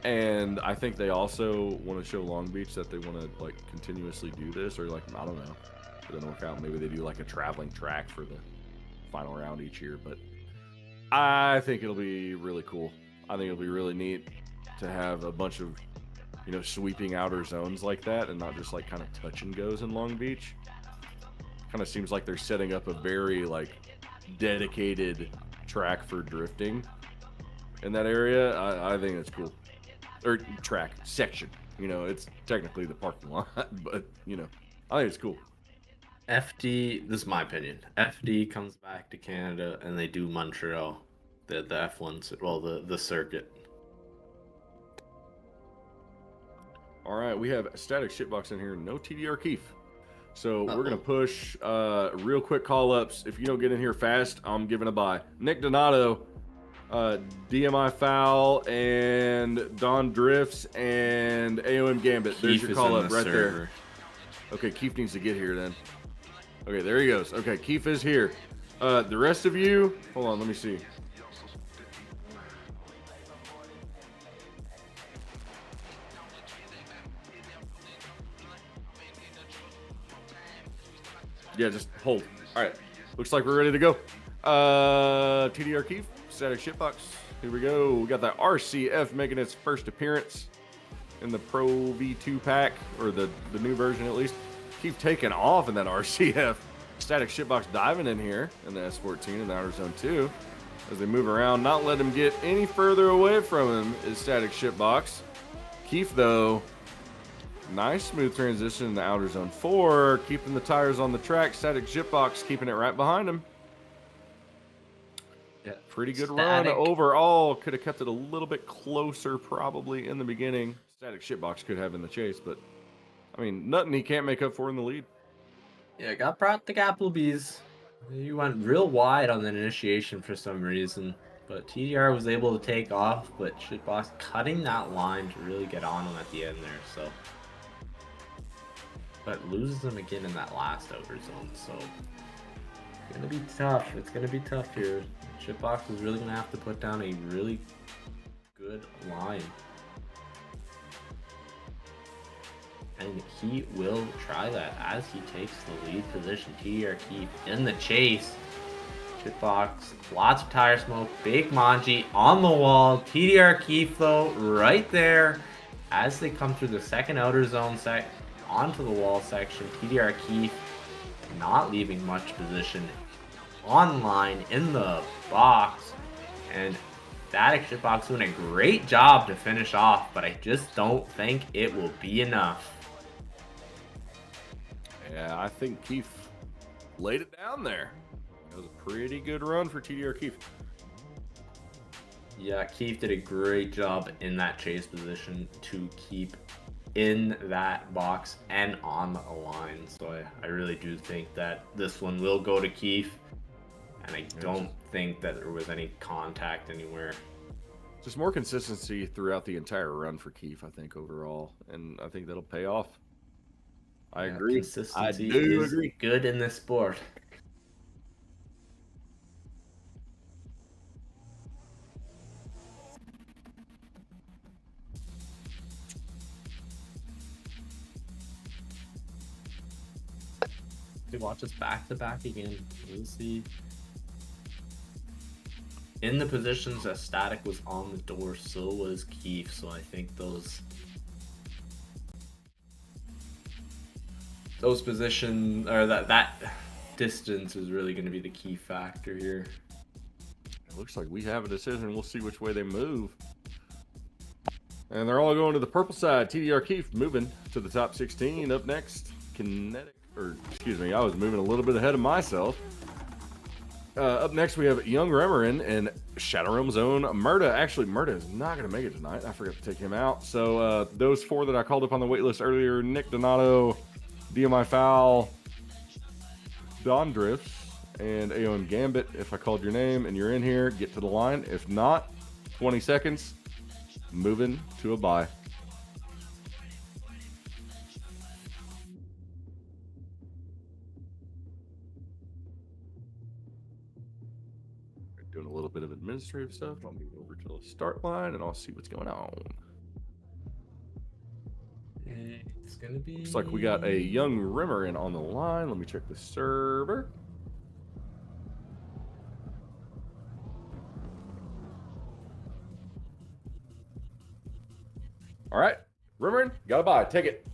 and I think they also want to show Long Beach that they want to like continuously do this, or like I don't know, if it doesn't work out, maybe they do like a traveling track for the final round each year. But I think it'll be really cool. I think it'll be really neat to have a bunch of, you know, sweeping outer zones like that and not just like kind of touch and goes in Long Beach. Kind of seems like they're setting up a very like dedicated track for drifting in that area. I think it's cool. Or track section. You know, it's technically the parking lot, but you know, I think it's cool. FD, this is my opinion. FD comes back to Canada and they do Montreal, the F1, well, the circuit. All right, we have static shitbox in here, no TDR Keefe. So we're gonna push real quick call ups. If you don't get in here fast, I'm giving a bye. Nick Donato, DMI Foul, and Don Drifts, and AOM Gambit. There's Keefe your call up right server. there. Okay, Keefe needs to get here then. Okay, there he goes. Okay, Keefe is here. The rest of you, hold on, let me see. Yeah, just hold. All right, looks like we're ready to go. TDR Keefe, static shitbox. Here we go. We got the RCF making its first appearance in the Pro V2 pack, or the new version at least. Keefe taking off in that RCF. Static shitbox diving in here in the S14 in the outer zone 2 as they move around, not letting him get any further away from him is static shitbox. Keefe though, nice smooth transition in the outer zone 4, keeping the tires on the track. Static shitbox keeping it right behind him. Yeah, pretty good run overall. Could have kept it a little bit closer probably in the beginning. Static shitbox could have in the chase, but I mean, nothing he can't make up for in the lead. Yeah, got brought the Applebee's. He went real wide on the initiation for some reason, but TDR was able to take off, but Shitbox cutting that line to really get on him at the end there, so. But loses him again in that last outer zone, so. It's gonna be tough. It's gonna be tough here. Shitbox is really gonna have to put down a really good line. And he will try that as he takes the lead position. TDR Keefe in the chase. Shitbox, lots of tire smoke. Big Manji on the wall. TDR Keefe though, right there. As they come through the second outer zone onto the wall section. TDR Keefe not leaving much position online in the box. And Static Shitbox doing a great job to finish off, but I just don't think it will be enough. Yeah, I think Keefe laid it down there. That was a pretty good run for TDR Keefe. Yeah, Keefe did a great job in that chase position to keep in that box and on the line. So I really do think that this one will go to Keefe. And I don't think that there was any contact anywhere. Just more consistency throughout the entire run for Keefe, I think, overall. And I think that'll pay off. I agree. Consistency I do is agree. good in this sport. To watch us back to back again. We'll see. In the positions that Static was on the door, so was Keefe. So I think those positions, or that distance is really going to be the key factor here. It looks like we have a decision. We'll see which way they move. And they're all going to the purple side. TDR Keefe moving to the top 16. Up next, Kinetic, or excuse me, I was moving a little bit ahead of myself. Up next, we have Young Rimeran and Shadowrealm's own Murda. Actually, Murda is not going to make it tonight. I forgot to take him out. So those four that I called up on the wait list earlier, Nick Donato, DMI Foul, Don Drifts, and AOM Gambit. If I called your name and you're in here, get to the line. If not, 20 seconds, moving to a bye. Doing a little bit of administrative stuff. I'll move over to the start line and I'll see what's going on. It's gonna be. Looks like we got a Young Rimeran on the line. Let me check the server. All right, Rimeran, got a buy. Take it.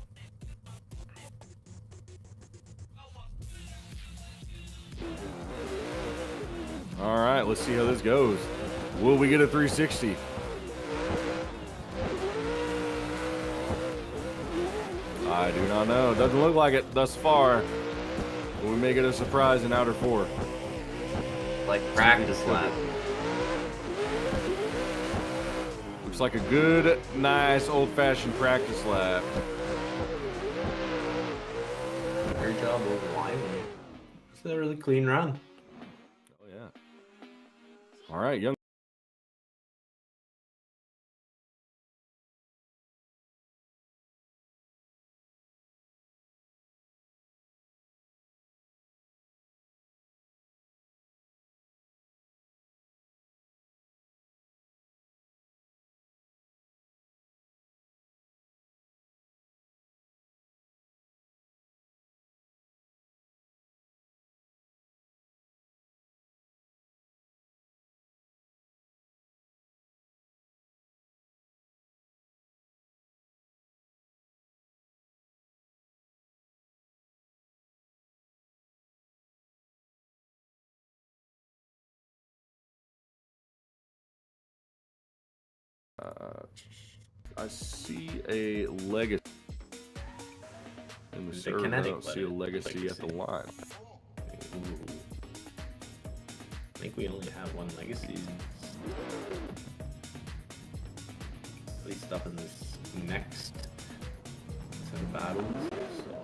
All right, let's see how this goes. Will we get a 360? I do not know. Doesn't look like it thus far. But we may get a surprise in Outer 4. Like practice lap. Looks like a good, nice, old-fashioned practice lap. Great job over line. It's a really clean run. Oh, yeah. All right, young. I see a legacy in the server. I don't see a legacy at the line. Ooh. I think we only have one legacy. At least up in this next set of battles. So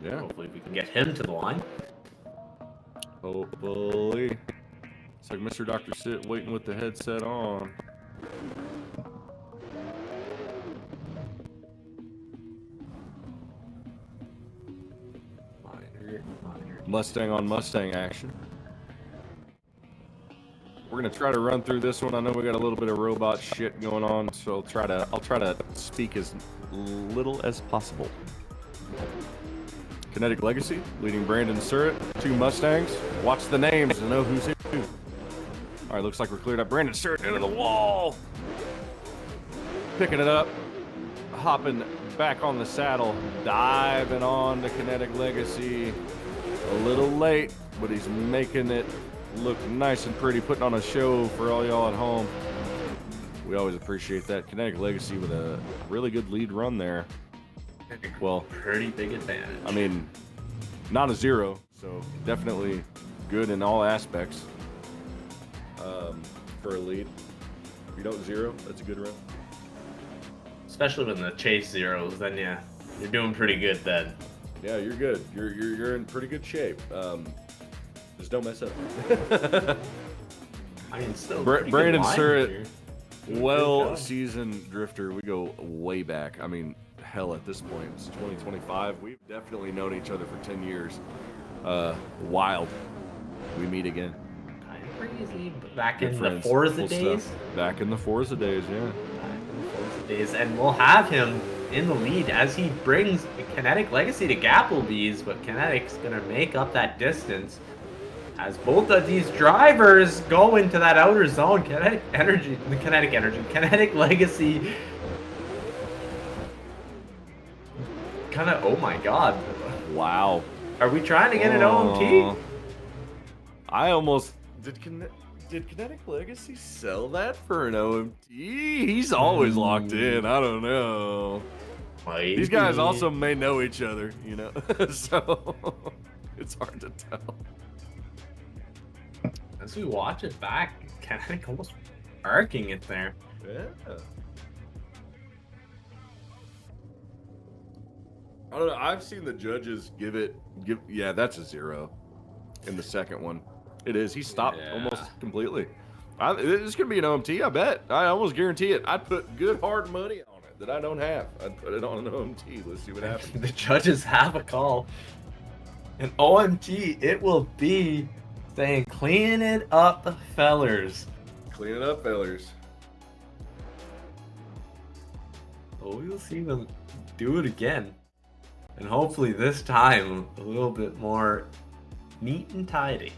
Yeah. hopefully we can get him to the line. Hopefully. It's like Mr. Dr. Sit waiting with the headset on. Mustang on Mustang action. We're gonna try to run through this one. I know we got a little bit of robot shit going on, so I'll try to speak as little as possible. Kinetic Legacy, leading Brandon Surratt, 2 Mustangs. Watch the names to know who's who. All right, looks like we're cleared up. Brandon Surratt into the wall. Picking it up, hopping back on the saddle, diving on to Kinetic Legacy. A little late, but he's making it look nice and pretty, putting on a show for all y'all at home. We always appreciate that. Kinetic Legacy with a really good lead run there. Well, Pretty big advantage. I mean, not a 0, so definitely good in all aspects for a lead. If you don't 0, that's a good run. Especially when the chase zeros, then yeah, you're doing pretty good then. Yeah, you're good. You're in pretty good shape. Just don't mess up. I mean, still Brandon Surratt, well-seasoned drifter. We go way back. I mean, hell, at this point, it's 2025. We've definitely known each other for 10 years. Wild. We meet again. Kind of crazy. Back Good in friends, the Forza cool days. stuff. Back in the Forza days, yeah. Back in the Forza days, and we'll have him in the lead as he brings the Kinetic Legacy to Gapplebees, but Kinetic's gonna make up that distance as both of these drivers go into that outer zone. Kinetic Legacy. Kind of, oh my god. Wow. Are we trying to get an OMT? I almost did Kinetic Legacy sell that for an OMT? He's always locked in. I don't know. Maybe. These guys also may know each other, you know, so it's hard to tell. As we watch it back, Kinetic almost arcing it there. Yeah. I don't know. I've seen the judges yeah, that's a 0 in the second one. It is. He stopped almost completely. This could be an OMT, I bet. I almost guarantee it. I'd put good hard money on it that I don't have. I'd put it on an OMT. Let's see what happens. The judges have a call. An OMT, it will be saying, clean it up, fellers. Clean it up, fellers. Oh, we'll see them do it again. And hopefully this time, a little bit more neat and tidy.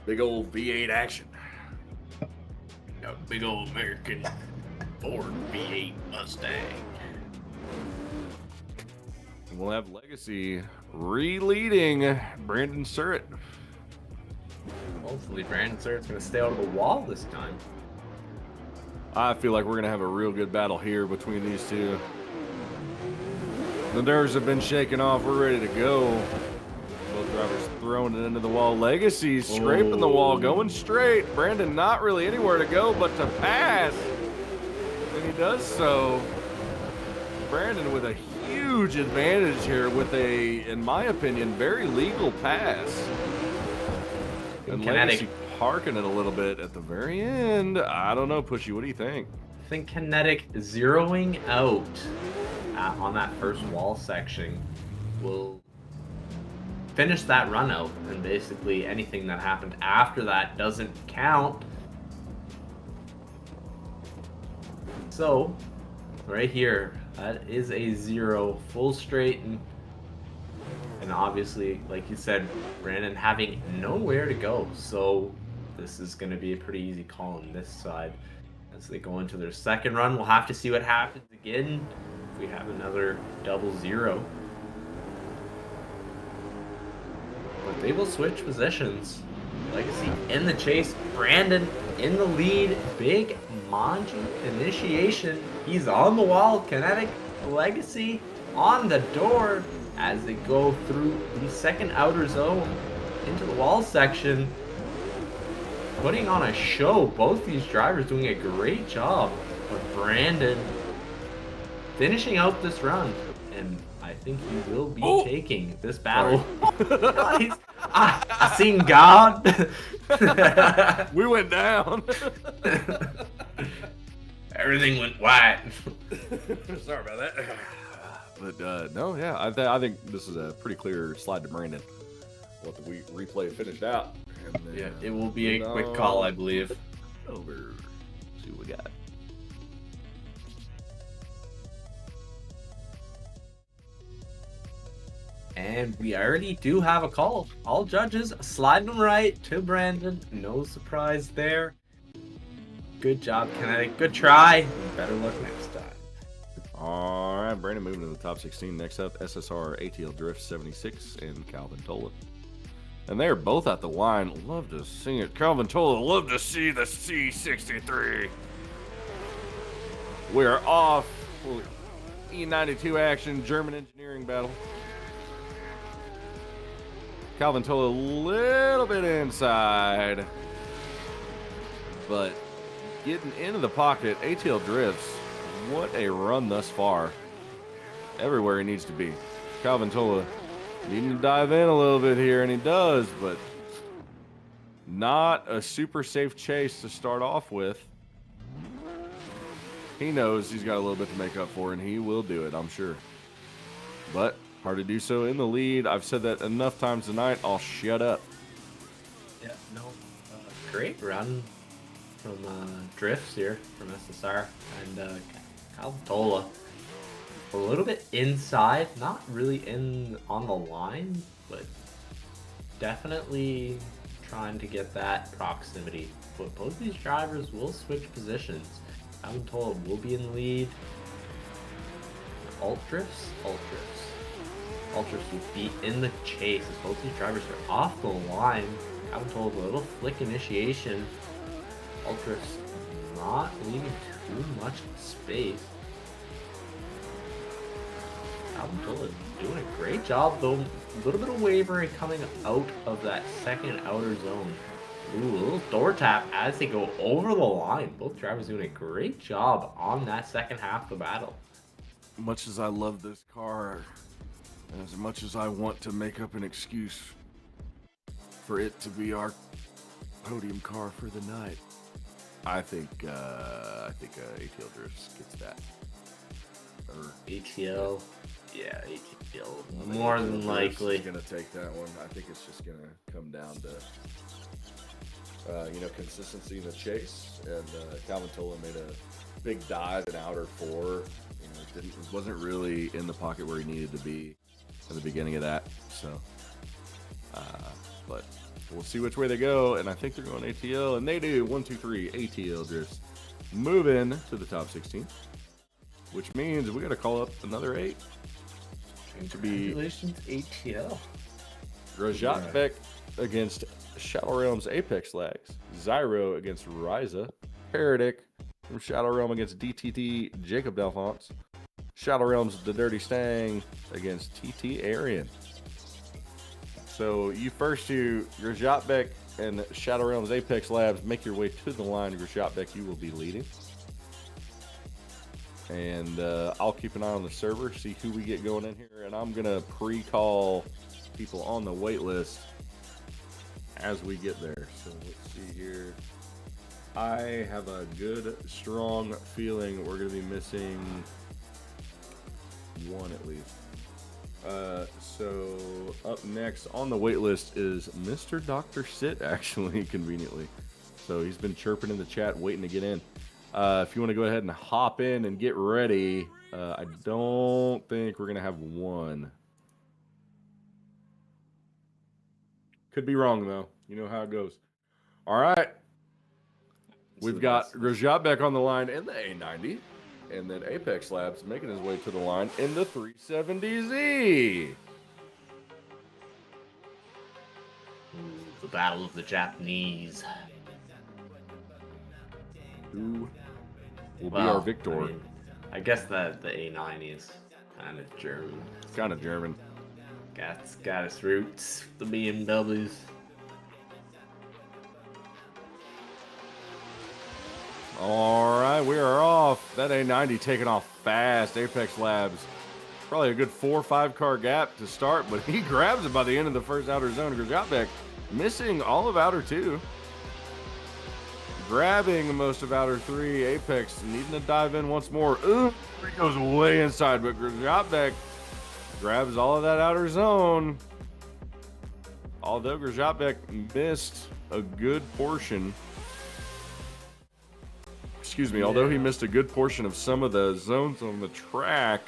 Big old V8 action. A big old American Ford V8 Mustang. We'll have Legacy re-leading Brandon Surratt. Hopefully Brandon Surratt's going to stay out of the wall this time. I feel like we're going to have a real good battle here between these two. The nerves have been shaken off. We're ready to go. Both drivers throwing it into the wall. Legacy scraping the wall, going straight. Brandon not really anywhere to go but to pass. And he does so. Brandon with a huge advantage here with a, in my opinion, very legal pass. And Kinetic Legacy parking it a little bit at the very end. I don't know, Pushy, what do you think? I think Kinetic zeroing out on that first wall section will finish that run out, and basically anything that happened after that doesn't count. So, right here, that is a 0 full straight, and obviously, like you said, Brandon having nowhere to go. So this is going to be a pretty easy call on this side. As they go into their second run, we'll have to see what happens again if we have another double 0. But they will switch positions. Legacy in the chase, Brandon in the lead, big Manji initiation. He's on the wall, Kinetic, Legacy on the door as they go through the second outer zone into the wall section. Putting on a show, both these drivers doing a great job, but Brandon finishing out this run, and I think he will be taking this battle. Guys, I seen God. We went down. Everything went white. Sorry about that. But no, yeah, I think this is a pretty clear slide to Brandon. Let the replay finished out. And then, Yeah, it will be a quick call, I believe. Over. See what we got. And we already do have a call. All judges sliding them right to Brandon. No surprise there. Good job, Kinetic. Good try. Better luck next time. All right, Brandon moving to the top 16. Next up, SSR ATL Drifts 76 and Calvin Tollet. And they're both at the line. Love to see it. Calvin Tollet, love to see the C63. We are off. E92 action, German engineering battle. Calvin Tollet a little bit inside. But getting into the pocket, ATL Drifts. What a run thus far. Everywhere he needs to be. Calvin Tollet needing to dive in a little bit here, and he does, but not a super safe chase to start off with. He knows he's got a little bit to make up for, and he will do it, I'm sure. But hard to do so in the lead. I've said that enough times tonight. I'll shut up. Yeah, no. Great run from Drifts here from SSR. And Calvin Tollet a little bit inside, not really on the line, but definitely trying to get that proximity. But both these drivers will switch positions. Calvin Tollet will be in the lead. Alt Drifts will be in the chase as both these drivers are off the line. Calvin Tollet a little flick initiation. Alt Drifts not leaving too much space. Calvin Tollet doing a great job though. A little bit of wavering coming out of that second outer zone. Ooh, a little door tap as they go over the line. Both drivers doing a great job on that second half of the battle. Much as I love this car, and as much as I want to make up an excuse for it to be our podium car for the night, I think ATL Drifts gets that. Or ATL, yeah, ATL more than likely gonna take that one. I think it's just gonna come down to consistency in the chase. And Calvin Tollet made a big dive in outer 4. Wasn't really in the pocket where he needed to be at the beginning of that. So, but We'll see which way they go, and I think they're going ATL, and they do. 1, 2, 3, ATL Drifts. Moving to the top 16, which means we got to call up another 8. To be Congratulations, ATL. Rajat Beck against Shadowrealm's Apex Lags. Zyro against Risa. Heretic from Shadowrealm against DTT Jacob Delance. Shadowrealm's The Dirty Stang against TT Aren. So you first two, Rajat Beck and Shadowrealm's Apex Labs, make your way to the line. Rajat Beck, you will be leading. And I'll keep an eye on the server, see who we get going in here, and I'm gonna pre-call people on the wait list as we get there. So let's see here. I have a good, strong feeling we're gonna be missing one at least. So up next on the wait list is Mr. Dr. Sit, actually, conveniently. So he's been chirping in the chat, waiting to get in. If you want to go ahead and hop in and get ready, I don't think we're going to have one. Could be wrong, though. You know how it goes. All right. We've got Rajat Beck on the line in the A90. And then Apex Labs making his way to the line in the 370Z. The Battle of the Japanese. Who will be our victor? I guess that the A90 is kind of German. It's kind of German. Got its roots, the BMWs. All right, we are off. That A90 taking off fast. Apex Labs, probably a good 4 or 5 car gap to start, but he grabs it by the end of the first outer zone. Rajat Beck missing all of outer 2. Grabbing most of outer 3. Apex needing to dive in once more. Ooh, he goes way inside, but Rajat Beck grabs all of that outer zone. Although Rajat Beck missed a good portion. Excuse me, although he missed a good portion of some of the zones on the track,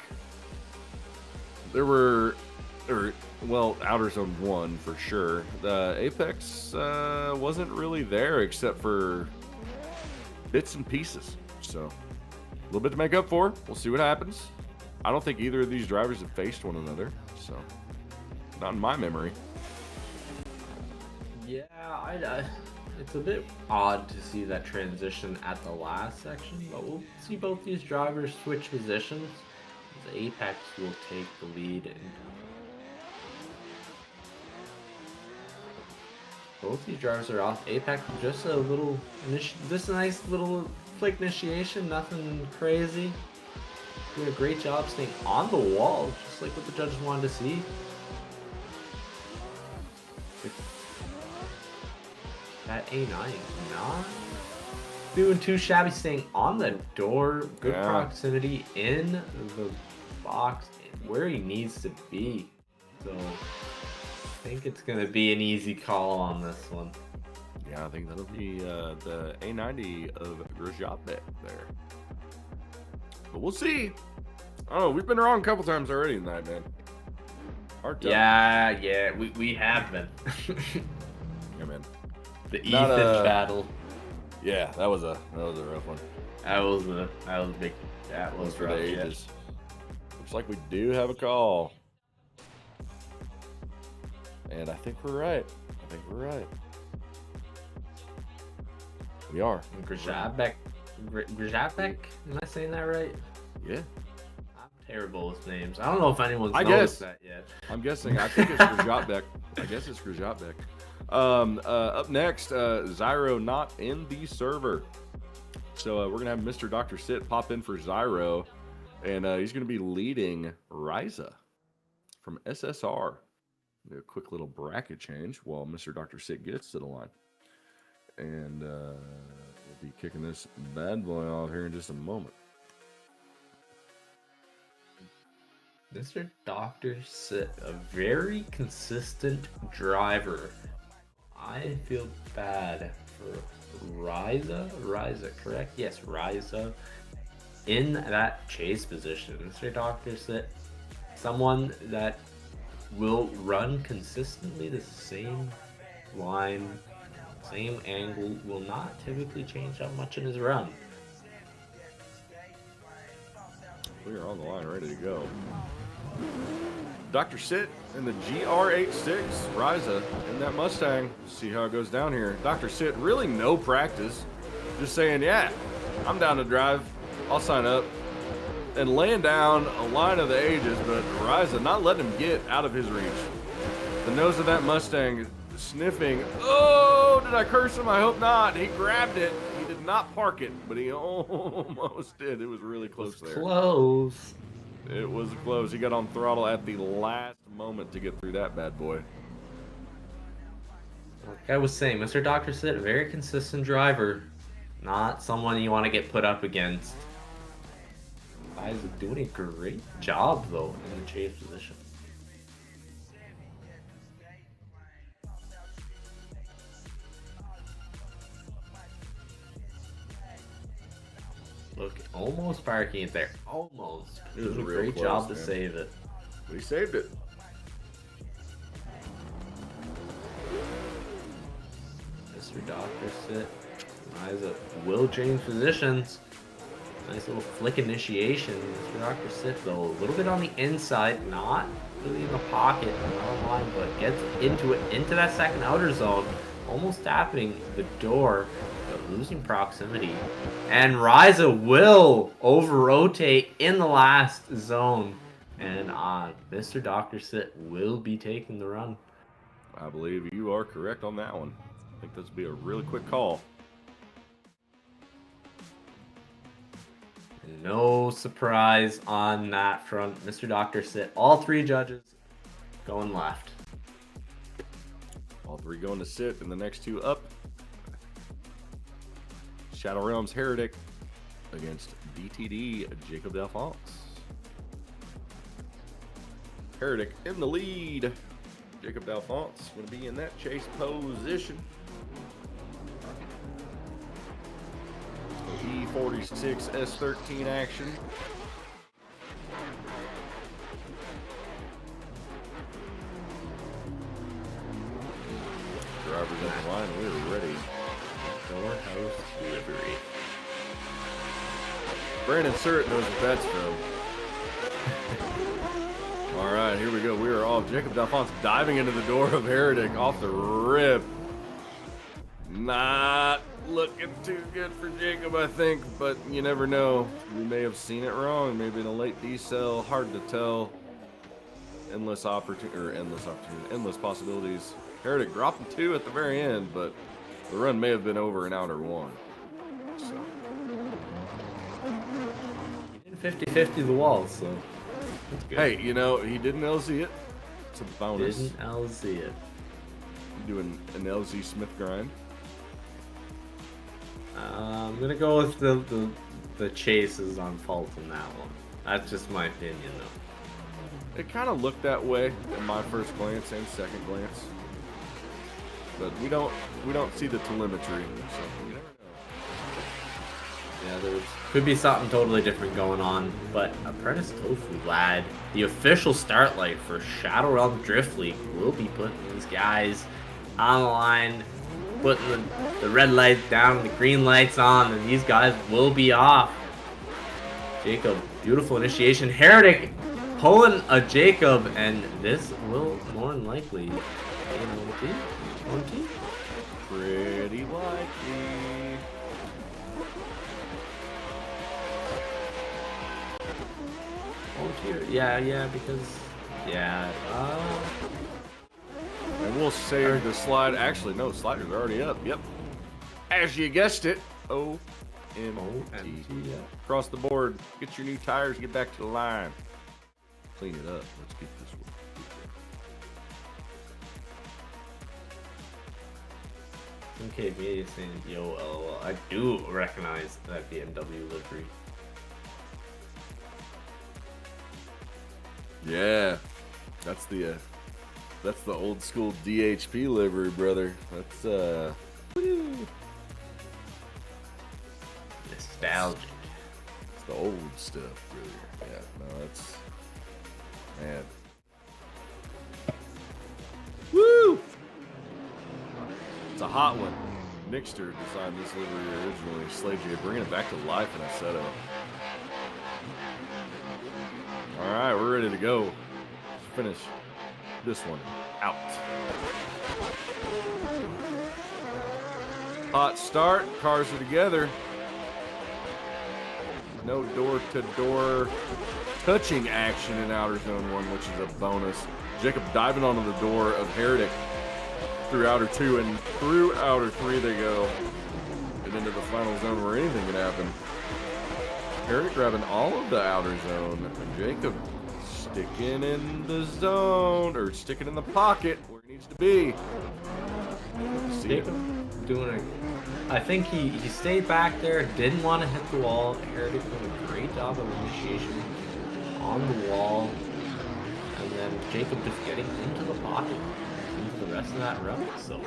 there were, well, outer zone 1 for sure. The Apex wasn't really there except for bits and pieces. So, a little bit to make up for. We'll see what happens. I don't think either of these drivers have faced one another, so not in my memory. Yeah, it's a bit odd to see that transition at the last section, but we'll see both these drivers switch positions. The Apex will take the lead, and both these drivers are off. Apex just a little, just a nice little quick initiation, nothing crazy. Doing a great job staying on the wall, just like what the judges wanted to see. That A9 not doing too shabby, staying on the door, good proximity in the box, where he needs to be. So I think it's going to be an easy call on this one. Yeah, I think that'll be the A90 of Rajat Beck there. But we'll see. Oh, we've been wrong a couple times already tonight, man. Yeah, we have been. Yeah, man. The Ethan battle. Yeah, that was a rough one. That was big. That was for rough. the ages. Looks like we do have a call. And I think we're right. We are. Rajat Beck. Am I saying that right? Yeah. I'm terrible with names. I don't know if anyone's noticed that yet. I'm guessing. I think it's Rajat Beck. I guess it's Rajat Beck. Up next, Zyro not in the server. So we're going to have Mr. Dr. Sit pop in for Zyro. And he's going to be leading Risa from SSR. Do a quick little bracket change while Mr. Dr. Sit gets to the line. And we'll be kicking this bad boy off here in just a moment. Mr. Dr. Sit, a very consistent driver. I feel bad for Risa, correct? Yes, Risa, in that chase position. Mr. Dr. Sit, someone that will run consistently the same line, same angle will not typically change that much in his run. We are on the line, ready to go. Dr. Sit in the GR86, Risa in that Mustang. See how it goes down here. Dr. Sit, really no practice. Just saying, yeah, I'm down to drive. I'll sign up. And laying down a line of the ages, but Risa not letting him get out of his reach. The nose of that Mustang sniffing. Oh, did I curse him? I hope not. He grabbed it. He did not park it, but he almost did. It was really close there. Close. It was close. He got on throttle at the last moment to get through that bad boy. Like I was saying, Mr. Dr. Sit, a very consistent driver. Not someone you want to get put up against. Guys are doing a great job, though, in the chase position. Look, almost parking it there. Almost. It was a real great close, job to man. save it. We saved it. Mr. Dr. Sit. Risa will change positions. Nice little flick initiation. Mr. Dr. Sit, though, a little bit on the inside, not really in the pocket, not on line, but gets into it, into that second outer zone, almost tapping the door, but losing proximity. And Risa will over-rotate in the last zone, and Mr. Dr. Sit will be taking the run. I believe you are correct on that one. I think this would be a really quick call. No surprise on that front. Mr. Dr. Sit, all three judges going left. All three going to Sit, and the next two up. Shadowrealm's Heretic against DTD Jacob Delance. Heretic in the lead. Jacob Delance going to be in that chase position. E46 S13 action. Drivers at the line, we're ready. Storehouse delivery. Brandon Surratt knows what that's from. All right, here we go. We are off. Jacob Delance diving into the door of Heretic off the rip. Not looking too good for Jacob, I think, but you never know. We may have seen it wrong. Maybe in a late decel. Hard to tell. Endless possibilities. Heretic dropping two at the very end, but the run may have been over in outer one. So. He did 50-50 the walls, so that's good. Hey, you know, he didn't LZ it. It's a bonus. Didn't LZ it. Doing an LZ Smith grind. I'm gonna go with the chases on fault in that one. That's just my opinion, though. It kind of looked that way in my first glance and second glance, but we don't see the telemetry, so you never know. Yeah, there could be something totally different going on, but Apprentice Tofu Lad, the official start light for Shadowrealm Drift League, will be putting these guys on the line, putting the red lights down, the green lights on, and these guys will be off. Jacob, beautiful initiation. Heretic pulling a Jacob, and this will more than likely be an OT. Pretty likely. OT, yeah, because And we'll save the slide. Actually, no, sliders are already up. Yep. As you guessed it. OMT. yeah. Across the board. Get your new tires. Get back to the line. Clean it up. Let's get this one. Okay, me saying, yo, LOL. I do recognize that BMW livery. Yeah. That's the old school DHP livery, brother. That's woo. Nostalgic. It's the old stuff, really. Yeah, no, that's man. Woo! It's a hot one. Nixter designed this livery originally. Slade J bringing it back to life in a setup. All right, we're ready to go. Let's finish this one out. Hot start. Cars are together. No door-to-door touching action in Outer Zone 1, which is a bonus. Jacob diving onto the door of Heretic through Outer 2, and through Outer 3 they go. And into the final zone where anything can happen. Heretic grabbing all of the Outer Zone. Jacob sticking in the zone, or sticking in the pocket where he needs to be. Jacob doing I think he stayed back there, didn't want to hit the wall. Heretic doing a great job of initiation on the wall. And then Jacob just getting into the pocket, into the rest of that run. So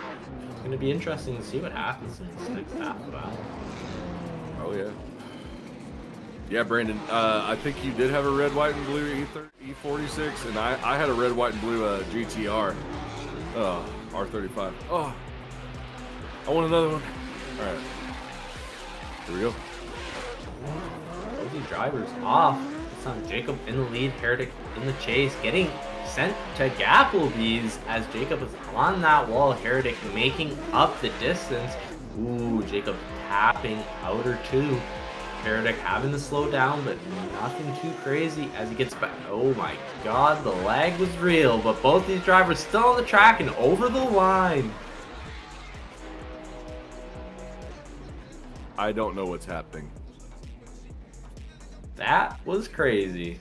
it's going to be interesting to see what happens in this next half of the battle. Oh, yeah. Yeah, Brandon, I think you did have a red, white, and blue E46, and I had a red, white, and blue GTR. R35. Oh, I want another one. All right. Here we go. Those drivers off. This time Jacob in the lead, Heretic in the chase, getting sent to Gapplebees as Jacob is on that wall. Heretic making up the distance. Ooh, Jacob tapping Outer 2. Heretic having to slow down, but nothing too crazy as he gets back. Oh my god, the lag was real, but both these drivers still on the track and over the line. I don't know what's happening. That was crazy.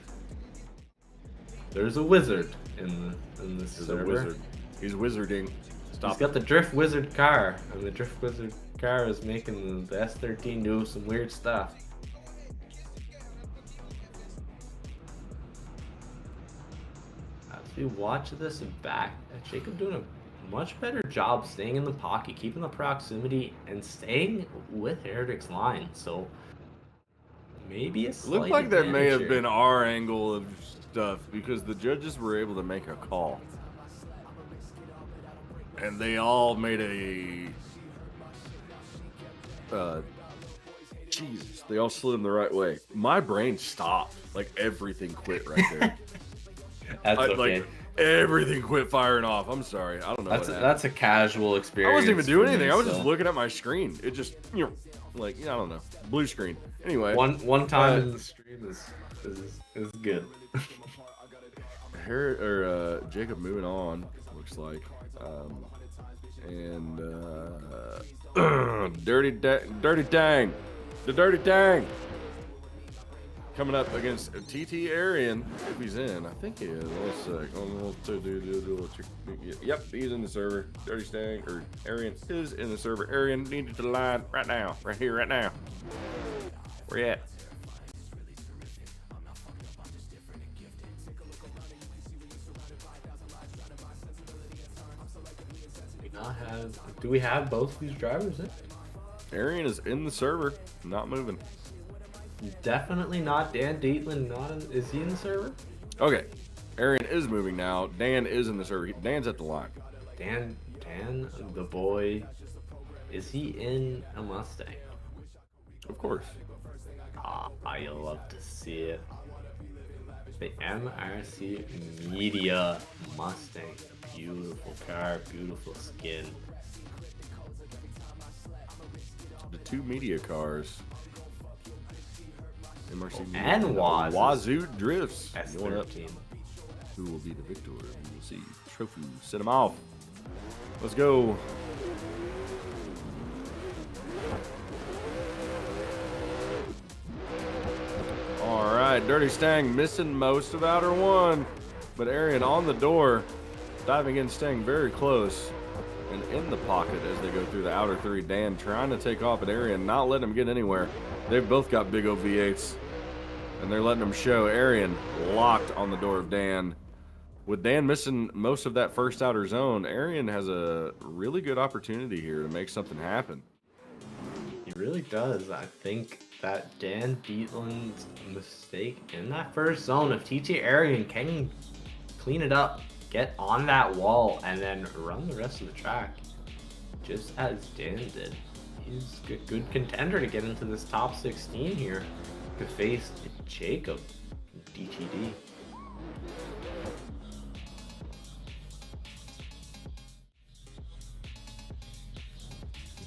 There's a wizard in this server. A wizard. He's wizarding. Stop. He's got the Drift Wizard car, and the Drift Wizard car is making the S13 do some weird stuff. As we watch this back, Jacob doing a much better job staying in the pocket, keeping the proximity, and staying with Heretic's line. So maybe a slight Looked like that may have advantage been our angle of stuff because the judges were able to make a call. And they all made Jesus, they all slid him the right way. My brain stopped. Like everything quit right there. That's okay. Like everything quit firing off. I'm sorry. I don't know. That's a casual experience. I wasn't even doing anything. I was so. just looking at my screen. It just, like, I don't know. Blue screen. Anyway. One time in the stream is good. Jacob moving on, looks like. Dirty Dang. The Dirty Dang. Coming up against TT Aren, if he's in. I think he is. Yep, he's in the server. Dirty Stang, or Aren is in the server. Aren needed to line right now. Right here, right now. Where you at? Do we have both these drivers in? Aren is in the server, not moving. Definitely not Dan Dietland. Is he in the server? Okay, Aren is moving now. Dan is in the server. Dan's at the line. Dan, the boy, is he in a Mustang? Of course. I love to see it. The MRC Media Mustang. Beautiful car, beautiful skin. The two media cars. MRC Media. And Wazoo Drifts. S13. Who will be the victor? We will see. Trophy. Set him off. Let's go. All right, Dirty Stang missing most of Outer 1, but Aren on the door, diving in. Stang very close and in the pocket as they go through the Outer 3. Dan trying to take off at Aren, not letting him get anywhere. They've both got big OV8s, and they're letting them show. Aren locked on the door of Dan. With Dan missing most of that first Outer Zone, Aren has a really good opportunity here to make something happen. He really does. I think that Dan Dietland's mistake in that first zone, if TT Aren can clean it up, get on that wall, and then run the rest of the track, just as Dan did. He's a good contender to get into this top 16 here to face Jacob DTD.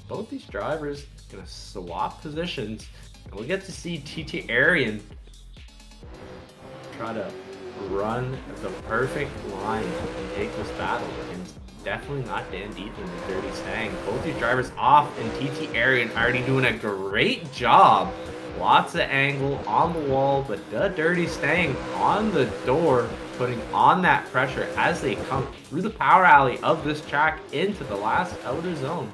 Both these drivers gonna swap positions, and we get to see TT Aren try to run the perfect line and take this battle. And definitely not Dan Deep and the Dirty Stang. Both these drivers off, and TT Aren already doing a great job. Lots of angle on the wall, but the Dirty Stang on the door, putting on that pressure as they come through the power alley of this track into the last outer zone.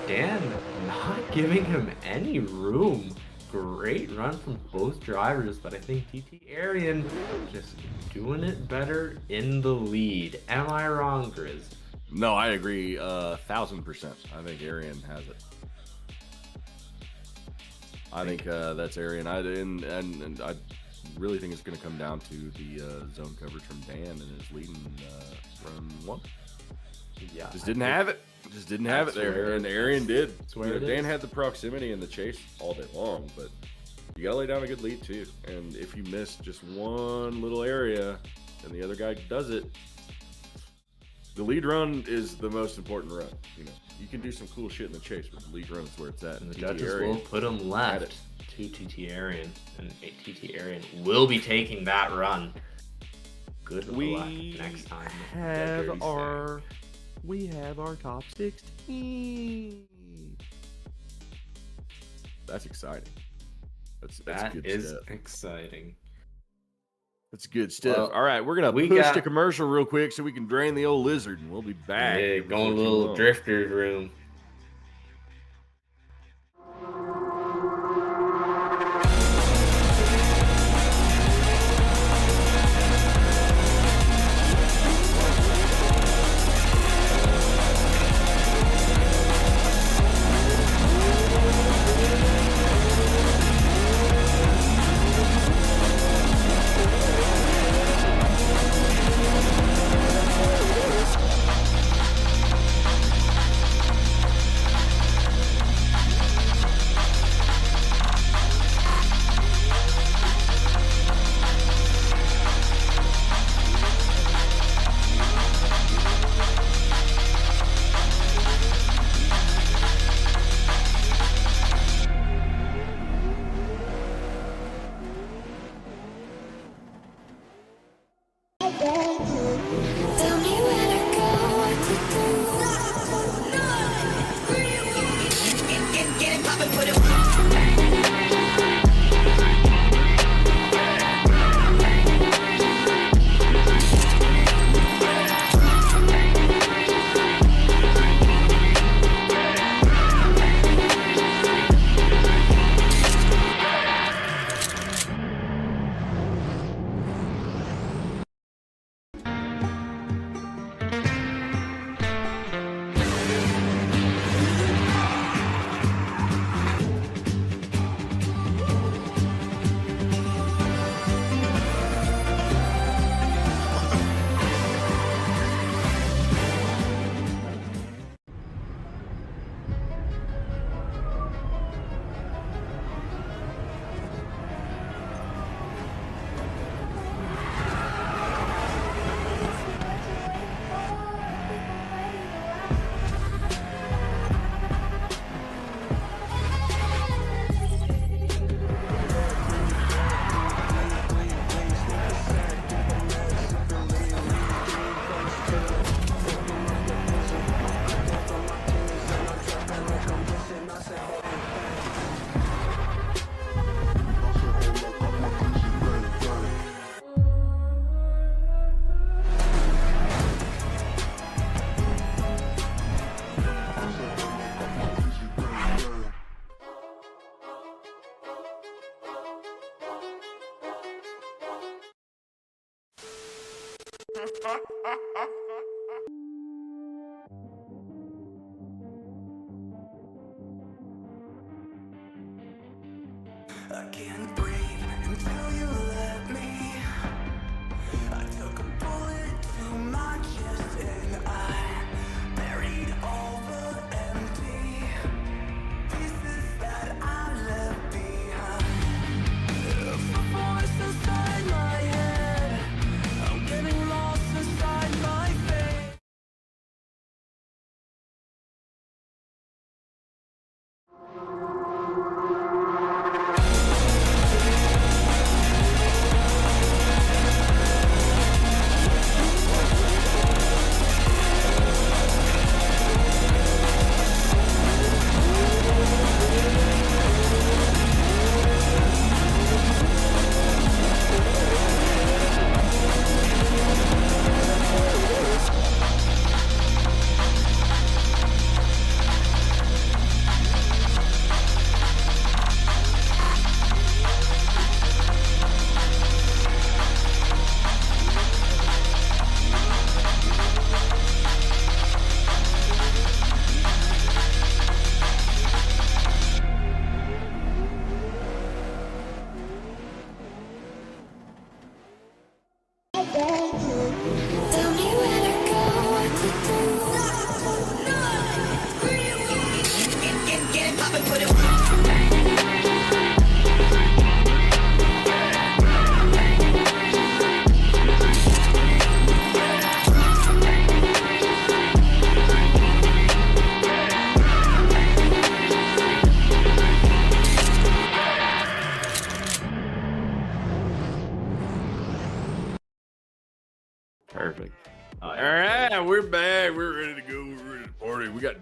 Dan not giving him any room. Great run from both drivers, but I think TT Aren just doing it better in the lead. Am I wrong, Grizz? No, I agree 1000%. I think Aren has it. I think that's Aren. And I really think it's going to come down to the zone coverage from Dan and his leading run one. Yeah, just didn't have it. Just didn't have it there, and Aren did. Dan had the proximity and the chase all day long, but you gotta lay down a good lead too. And if you miss just one little area, and the other guy does it, the lead run is the most important run. You know, you can do some cool shit in the chase, but the lead run is where it's at. And the judges will put him left to TT Aren, and TT Aren will be taking that run. Good luck next time. We have our top 16. That's exciting. That's good is stuff. Exciting. That's good stuff. Well, all right, we're gonna push to commercial real quick so we can drain the old lizard, and we'll be back. Yeah, going to a little drifter's room. I can't breathe until you let me. I took a bullet to my chest and I buried all the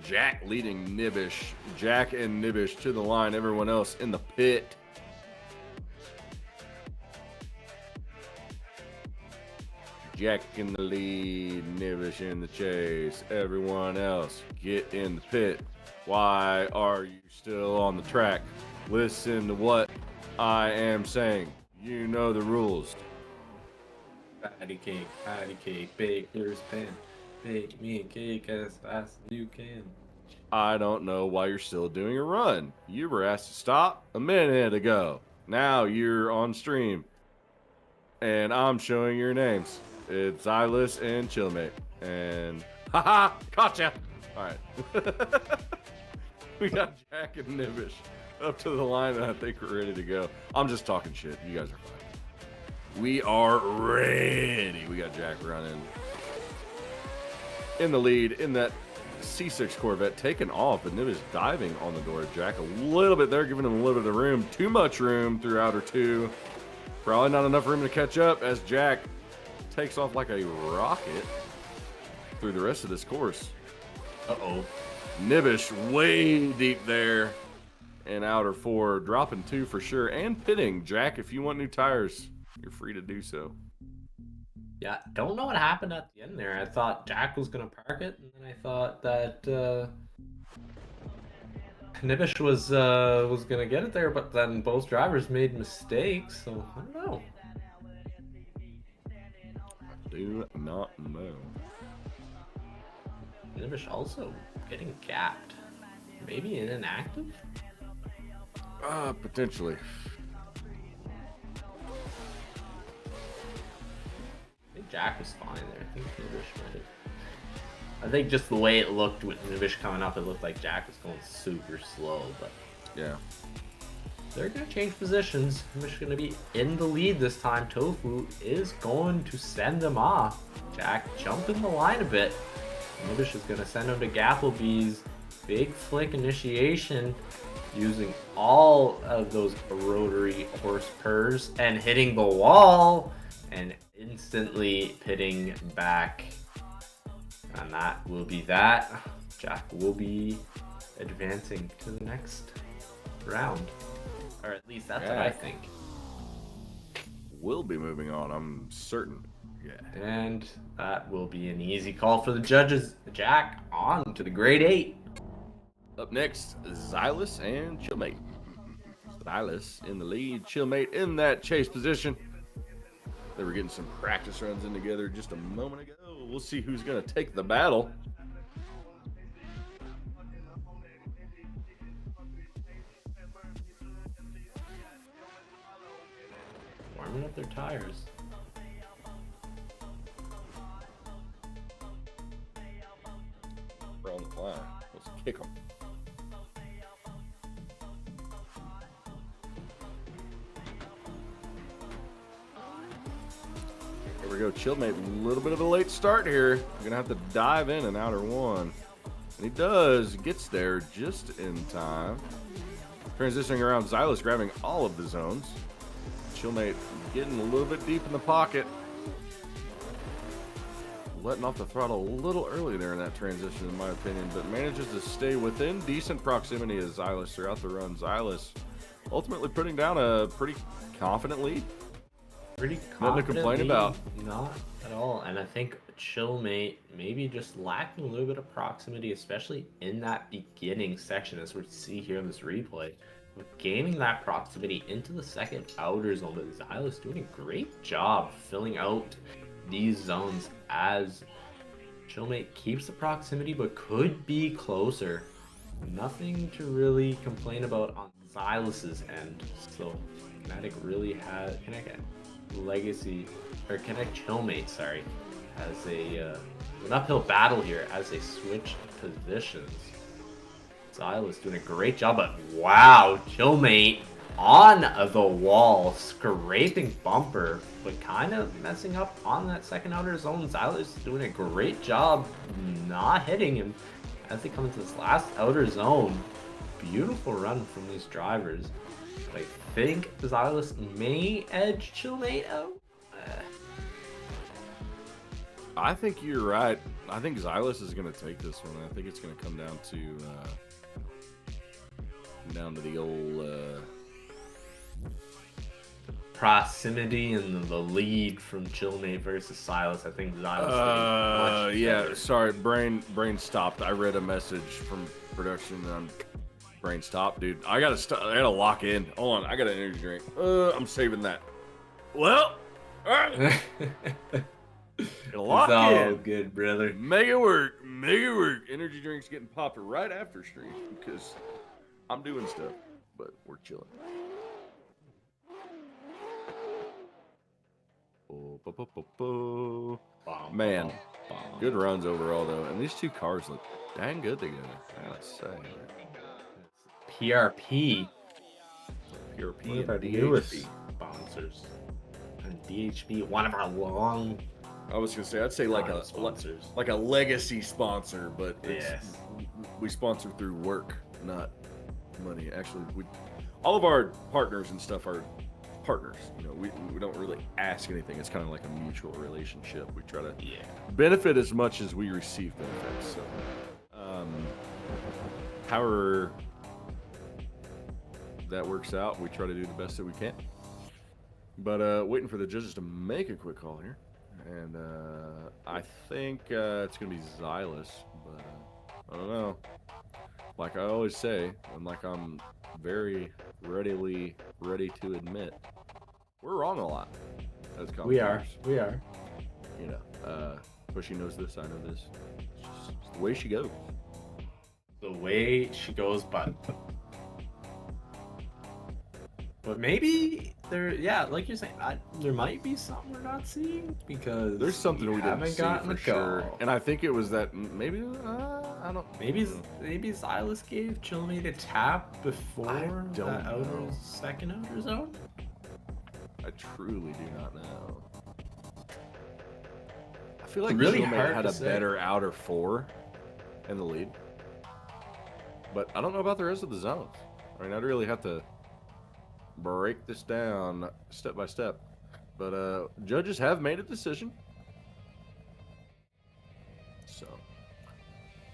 Jack leading Nibbish. Jack and Nibbish to the line. Everyone else in the pit. Jack in the lead, Nibbish in the chase. Everyone else, get in the pit. Why are you still on the track? Listen to what I am saying. You know the rules. Patty cake, baker's pen. Bake me a cake as fast as you can. I don't know why you're still doing a run. You were asked to stop a minute ago. Now you're on stream. And I'm showing your names. It's Zylus and Chillmate. And haha, gotcha. Alright. We got Jack and Nibbish up to the line, and I think we're ready to go. I'm just talking shit. You guys are fine. We are ready. We got Jack running in the lead in that C6 Corvette, taking off, but Nibbish diving on the door. Jack a little bit there, giving him a little bit of room. Too much room through outer two. Probably not enough room to catch up as Jack takes off like a rocket through the rest of this course. Uh-oh. Nibbish way deep there in outer four, dropping two for sure, and pitting. Jack, if you want new tires, you're free to do so. Yeah, don't know what happened at the end there. I thought Jack was going to park it, and then I thought that Nibbish was going to get it there, but then both drivers made mistakes, so I don't know. Do not know. Nibbish also getting gapped. Maybe in inactive? Potentially. I think Jack was fine there. I think Nibbish might have. I think just the way it looked with Nibbish coming up, it looked like Jack was going super slow, but Yeah. they're going to change positions. Nibbish is going to be in the lead this time. Tofu is going to send him off. Jack jumping the line a bit. Nibbish is going to send him to Gapplebee's big flick initiation, using all of those rotary horse purrs and hitting the wall and instantly pitting back. And that will be that. Jack will be advancing to the next round. Or at least that's what I think. We'll be moving on, I'm certain. Yeah. And that will be an easy call for the judges. Jack on to the grade 8. Up next, Zylus and Chillmate. Zylus in the lead, Chillmate in that chase position. They were getting some practice runs in together just a moment ago. We'll see who's going to take the battle. Warming up their tires. We're on the fly. Let's kick them. Here we go, Chillmate. A little bit of a late start here. We're gonna have to dive in outer one. And he does, gets there just in time. Transitioning around, Zylus grabbing all of the zones. Chillmate getting a little bit deep in the pocket. Letting off the throttle a little early there in that transition, in my opinion, but manages to stay within decent proximity of Zylus throughout the run. Zylus ultimately putting down a pretty confident lead. Pretty Nothing to complain confidently, about. Not at all. And I think Chillmate maybe just lacking a little bit of proximity, especially in that beginning section, as we see here in this replay. With gaining that proximity into the second outer zone, but Zylus doing a great job filling out these zones as Chillmate keeps the proximity but could be closer. Nothing to really complain about on Zylus's end. So Kinetic really has Kinetic Chillmate, sorry, has an uphill battle here as they switch positions. Zylus doing a great job, but wow, Chillmate on the wall, scraping bumper, but kind of messing up on that second outer zone. Zylus doing a great job not hitting him as they come into this last outer zone. Beautiful run from these drivers. But I think Zylus may edge Chillmate out. I think you're right. I think Zylus is going to take this one. I think it's going to come down to the old proximity and the lead from Chillmate versus Zylus. I think Zylus. Yeah, sorry, brain stopped. I read a message from production and brain stopped, dude. I gotta lock in. Hold on, I got an energy drink. I'm saving that. Well, all right. Lock all in. good, brother. Make it work. Make it work. Energy drinks getting popped right after stream because I'm doing stuff, but we're chilling. Man, good runs overall though, and these two cars look dang good together. I gotta say. PRP. PRP One of our and newest DHP. sponsors. And DHB, one of our long I was gonna say I'd say like a sponsors. like a legacy sponsor, but Yes. we sponsor through work, not money. Actually, all of our partners and stuff are partners. You know, we don't really ask anything. It's kind of like a mutual relationship. We try to benefit as much as we receive benefits. So, however that works out, we try to do the best that we can. But waiting for the judges to make a quick call here, and I think it's gonna be Zylus, but I don't know. Like I always say, and like I'm very ready to admit, we're wrong a lot. As We are. commentators. You know, Pushy knows this. I know this. It's just the way she goes. The way she goes, but maybe like you're saying, there might be something we're not seeing because There's something we didn't haven't see gotten for a sure, call. and I think it was that maybe I don't. Maybe Zylus gave Chillmate a tap before don't that know. second outer zone. I truly do not know. I feel like Really Chillmate hard had to a say. better outer four in the lead, but I don't know about the rest of the zones. I mean, I'd really have to break this down step by step. But judges have made a decision, so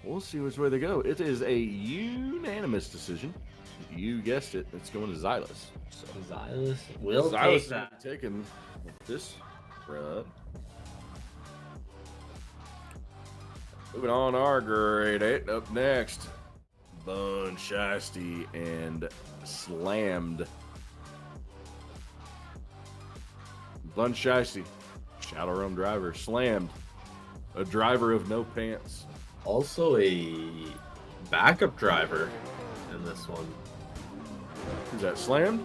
we'll see which way they go. It is a unanimous decision. You guessed it. It's going to Zylus. So Zylus will Zylus take that. is taking this rub. Moving on, our grade 8 up next. Bun Shy and Slammed. Bun Shy, Shadowrealm driver, Slammed. A driver of no pants. Also a backup driver in this one. Who's that? Slammed?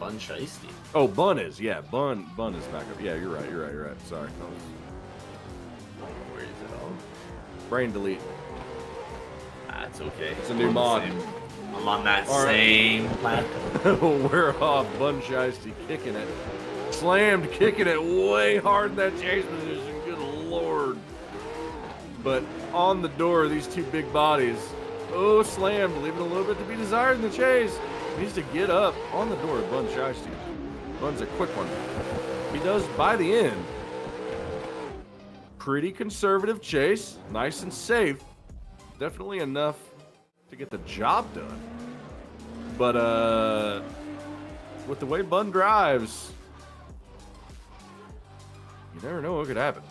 Bun Shy. Oh, Bun is. Yeah, Bun is backup. Yeah, you're right. Sorry. Where is it all? Brain delete. That's okay. It's a new mod. I'm on that All right. same platform. We're off. Bun Shy kicking it. Slammed, kicking it way hard in that chase position. Good lord. But on the door, these two big bodies. Oh, Slammed, leaving a little bit to be desired in the chase. Needs to get up on the door. Bun Shy. Bun's a quick one. He does by the end. Pretty conservative chase. Nice and safe. Definitely enough to get the job done. But with the way Bun drives, you never know what could happen.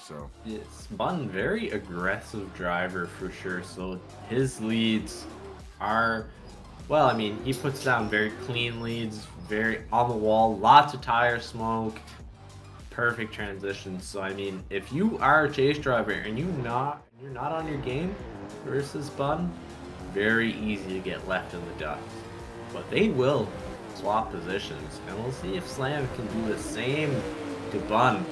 So Yes, Bun, very aggressive driver for sure. So his leads are, well, I mean, he puts down very clean leads, very on the wall, lots of tire smoke, perfect transitions. So I mean, if you are a chase driver and you're not on your game versus Bun, very easy to get left in the dust. But they will swap positions, and we'll see if Slam can do the same to Bun.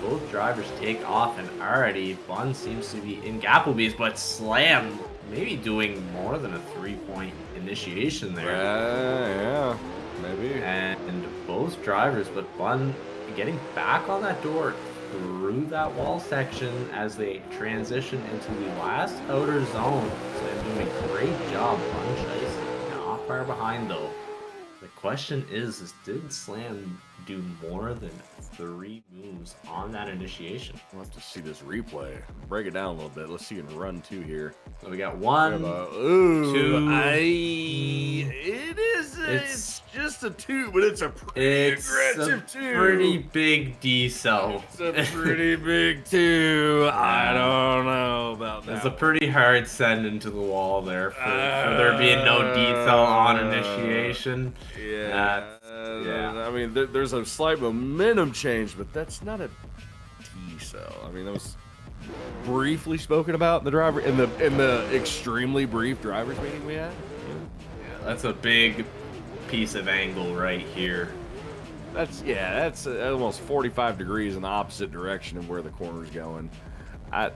Both drivers take off, and already Bun seems to be in Gapplebee's, but Slam maybe doing more than a 3-point initiation there. yeah, maybe. And both drivers, but Bun getting back on that door through that wall section as they transition into the last outer zone. Slam doing a great job. Bun Chase not far behind though. The question is did Slam do more than 3 moves on that initiation? We'll have to see this replay. Break it down a little bit. Let's see in run 2 here. So we got We 1, have a- ooh, 2. it's just a 2, but it's a pretty aggressive 2. Pretty big decel. It's a pretty big 2. I don't know about that. It's a pretty hard send into the wall there for there being no decel on initiation. Yeah. I mean, there's a slight momentum change, but that's not a decel. I mean, that was briefly spoken about in the driver in the extremely brief drivers meeting we had. That's a big piece of angle right here. That's almost 45 degrees in the opposite direction of where the corner's going. I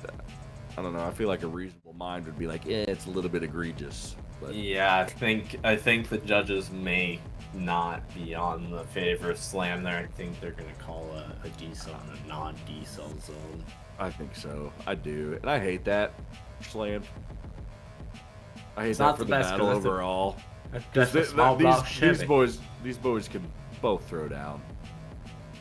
don't know. I feel like a reasonable mind would be like, yeah, it's a little bit egregious. But Yeah, I think the judges may not be on the favor of Slam there. I think they're gonna call a decel and a non-decel zone. I think so. I do, and I hate that Slam. I hate It's that not for the the best, battle 'cause that's a- overall. That's a small block These Chevy. boys can both throw down,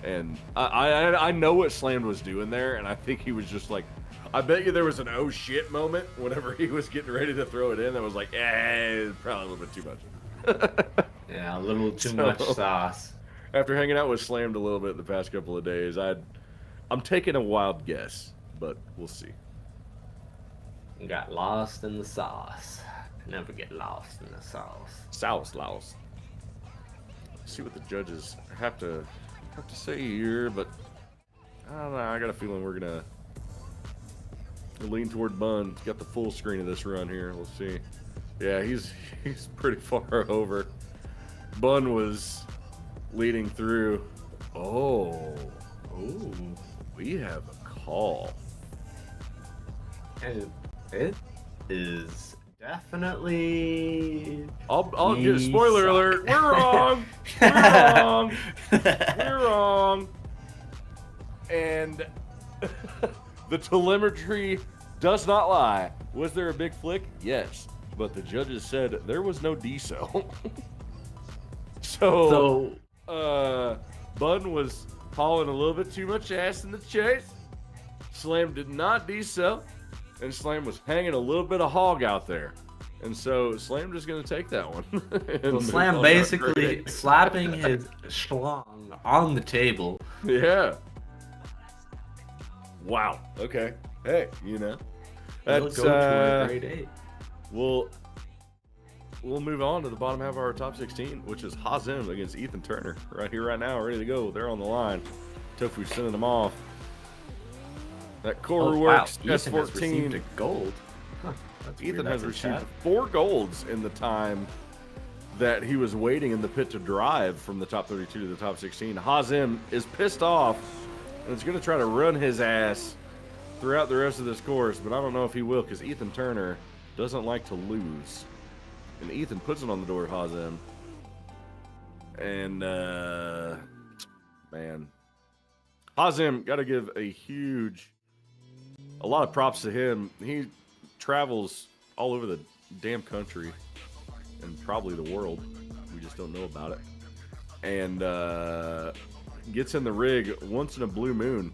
and I know what Slammed was doing there, and I think he was just like, I bet you there was an oh shit moment whenever he was getting ready to throw it in. That was like, probably a little bit too much. Yeah, a little too So- much sauce. After hanging out with Slammed a little bit the past couple of days, I'm taking a wild guess, but we'll see. Got lost in the sauce. Never get lost in the sauce. South Laos. See what the judges have to say here, but I don't know. I got a feeling we're gonna lean toward Bun. He's got the full screen of this run here. Let's see. Yeah, he's pretty far over. Bun was leading through. Oh, we have a call. And it is definitely. I'll get a We spoiler suck. alert. We're wrong. We're wrong. We're wrong. And the telemetry does not lie. Was there a big flick? Yes. But the judges said there was no decel. So, Bun was hauling a little bit too much ass in the chase. Slam did not decel. And Slam was hanging a little bit of hog out there. And so Slam just going to take that one. And Well, move Slam on basically great. slapping his schlong on the table. Yeah. Wow. Okay. Hey, you know. It'll That's go to a grade 8. we'll move on to the bottom half of our top 16, which is Hazim against Ethan Turner. Right here, right now, ready to go. They're on the line. Tofu's sending them off. That Koru works. Ethan has received S14. a gold. Huh, that's weird. Ethan That's has a received chat. 4 golds in the time that he was waiting in the pit to drive from the top 32 to the top 16. Hazim is pissed off and is going to try to run his ass throughout the rest of this course, but I don't know if he will because Ethan Turner doesn't like to lose. And Ethan puts it on the door of Hazim. And, man. Hazim, got to give a lot of props to him. He travels all over the damn country and probably the world. We just don't know about it. And gets in the rig once in a blue moon.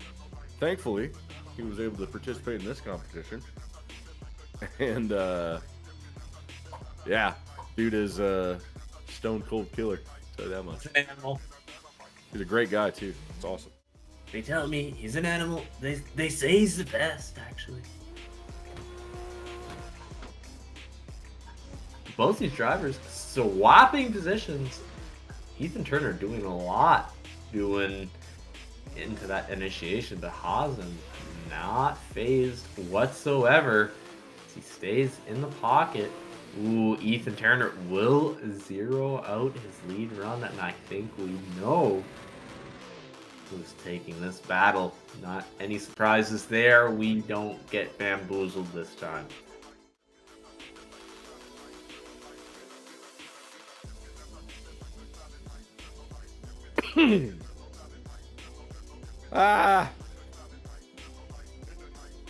Thankfully, he was able to participate in this competition. And yeah, dude is a stone cold killer. I'll tell you that much. An animal. He's a great guy too. It's awesome. They tell me he's an animal. They say he's the best, actually. Both these drivers swapping positions. Ethan Turner doing a lot, doing into that initiation, but Hazim not phased whatsoever. He stays in the pocket. Ooh, Ethan Turner will zero out his lead run, and I think we know who's taking this battle. Not any surprises there. We don't get bamboozled this time.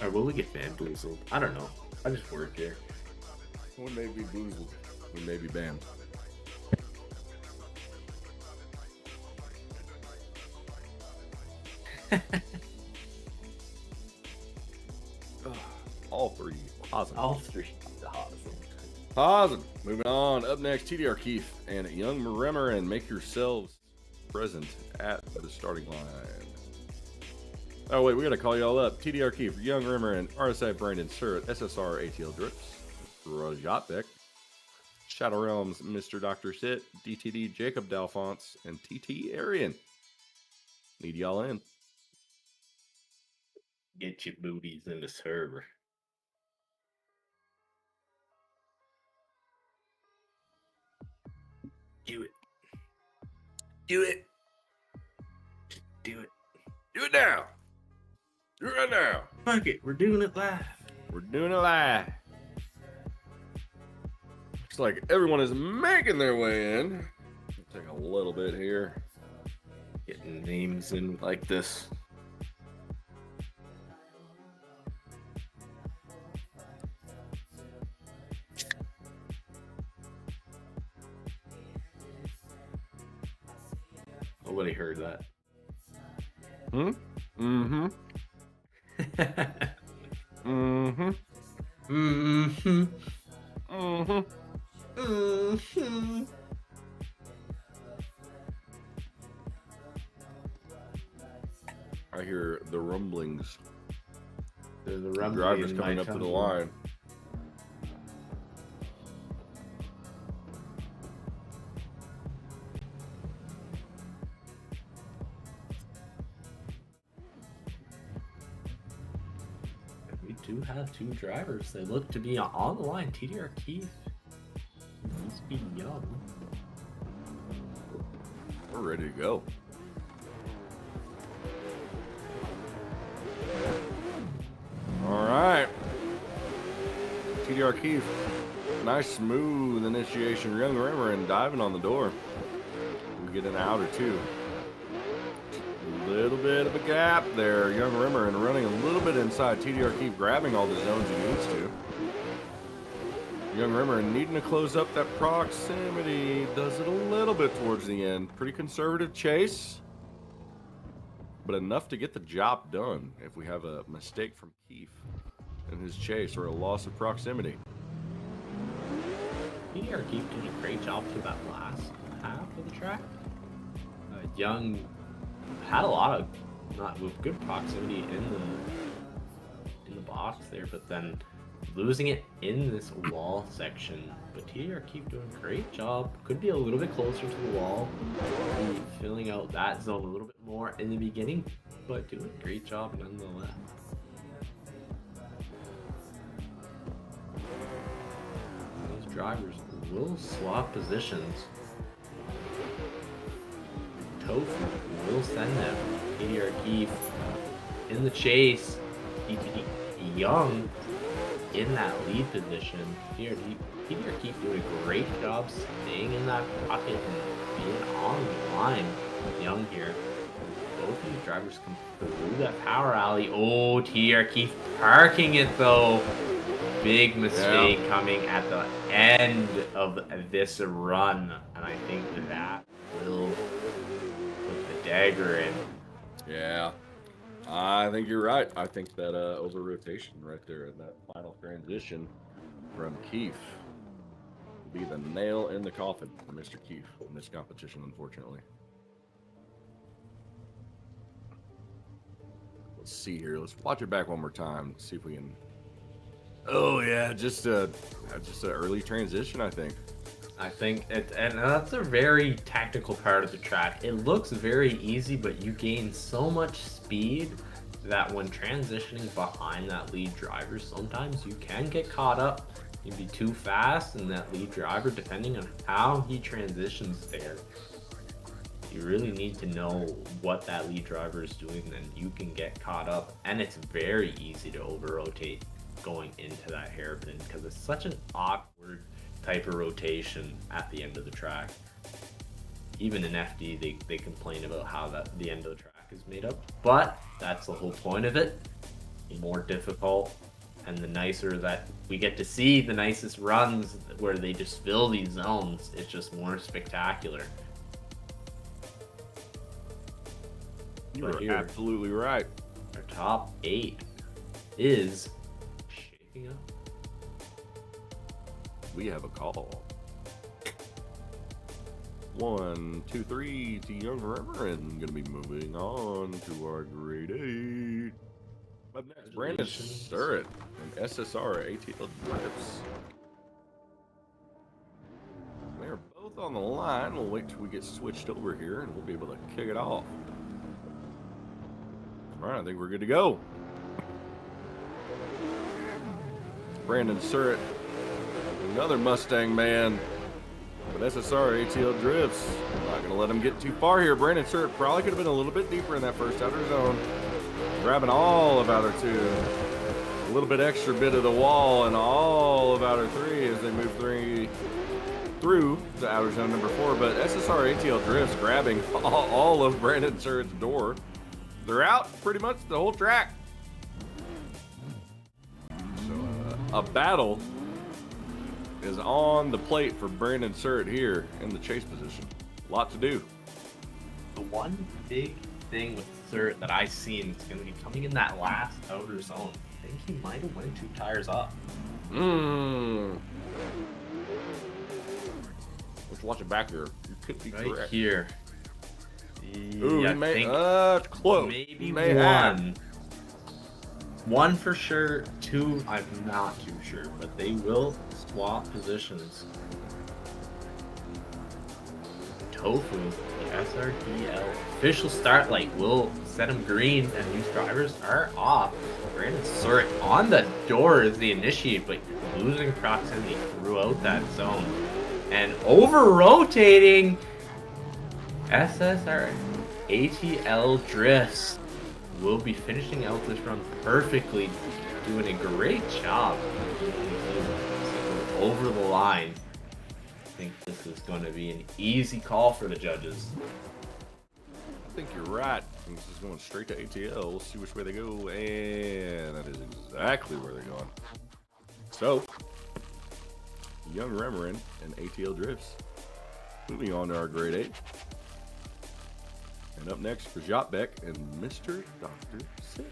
Or will we get bamboozled? I don't know. I just work here. We may be boozled. We may be banned. All three. Awesome. All three. Awesome. Moving on. Up next, TDR Keefe and young Rimeran. Make yourselves present at the starting line. Oh, wait, we got to call y'all up. TDR Keefe, young Rimeran, RSI Brandon Surratt, SSR ATL Drifts, Rajat Beck, Shadowrealm's Mr. Dr. Sit, DTD Jacob Dalphonse, and TT Aren. Need y'all in. Get your booties in the server. Do it. Do it. Just do it. Do it now. Do it right now. Fuck it. We're doing it live. We're doing it live. Looks like everyone is making their way in. Take a little bit here. Getting names in like this. Nobody heard that. Mm-hmm. Mm-hmm. Mm-hmm. Mm-hmm. Mm-hmm. I hear the rumblings. There's a The rumbling drivers in coming my up to the tongue. line. We do have two drivers. They look to be on the line. TDR Keefe. He's being young. We're ready to go. All right. TDR Keefe. Nice smooth initiation. Young Rimeran diving on the door. We get an out or two. A little bit of a gap there. Young Rimeran running a little bit inside. TDR Keefe grabbing all the zones he needs to. Young Rimeran needing to close up that proximity. Does it a little bit towards the end. Pretty conservative chase. But enough to get the job done if we have a mistake from Keefe in his chase or a loss of proximity. TDR Keefe did a great job through that last half of the track. Young had a lot of not with good proximity in the box there, but then losing it in this wall section. But TDR Keefe doing a great job. Could be a little bit closer to the wall, filling out that zone a little bit more in the beginning, but doing a great job nonetheless. Those drivers will swap positions. Tofu will send them. TDR Keefe in the chase. DTD Young in that lead position. TDR Keefe doing a great job staying in that pocket and being on the line with Young here. Both these drivers come through that power alley. Oh, TDR Keefe parking it though. Big mistake coming at the end of this run. And I think that will put the dagger in. Yeah, I think you're right. I think that over rotation right there in that final transition from Keefe will be the nail in the coffin for Mr. Keefe in this competition, unfortunately. Let's see here. Let's watch it back one more time. See if we can. Oh yeah, just an early transition, I think. I think and that's a very tactical part of the track. It looks very easy, but you gain so much speed that when transitioning behind that lead driver, sometimes you can get caught up. You'd be too fast, and that lead driver, depending on how he transitions there, you really need to know what that lead driver is doing, then you can get caught up. And it's very easy to over-rotate going into that hairpin because it's such an awkward type of rotation at the end of the track. Even in FD, they complain about how the end of the track is made up, but that's the whole point of it. The more difficult and the nicer that we get to see the nicest runs where they just fill these zones, it's just more spectacular. You But are here, absolutely right. our top 8 is shaping up. We have a call. 1, 2, 3 to Young Rimeran. Gonna be moving on to our grade 8. Up next, Brandon Congratulations. Surratt and SSR ATL Drifts. They're both on the line. We'll wait till we get switched over here and we'll be able to kick it off. Alright, I think we're good to go. Brandon Surratt, another Mustang man. But SSR ATL Drifts, not going to let him get too far here. Brandon Surratt probably could have been a little bit deeper in that first outer zone. Grabbing all of outer 2. A little bit extra bit of the wall and all of outer 3 as they move through the outer zone number 4. But SSR ATL Drifts grabbing all of Brandon Surratt's door. They're out pretty much the whole track. So a battle is on the plate for Brandon Surratt here in the chase position. A lot to do. The one big thing with Surratt that I seen is going to be coming in that last outer zone. I think he might have went 2 tires up. Let's watch it back here. You could be Right correct. here. Ooh, I he may, think close. maybe He may have. One for sure, 2 I'm not too sure, but they will swap positions. Tofu, the SRDL official start light will set him green and these drivers are off. Brandon Surratt on the door is the initiate, but losing proximity throughout that zone. And over rotating SSR ATL Drifts will be finishing out this run perfectly, doing a great job over the line. I think this is going to be an easy call for the judges. I think you're right. I think this is going straight to ATL. We'll see which way they go, and that is exactly where they're going. So, Young Rimeran and ATL Drifts. Moving on to our grade 8. And up next for Beck and Mr. Dr. Sid.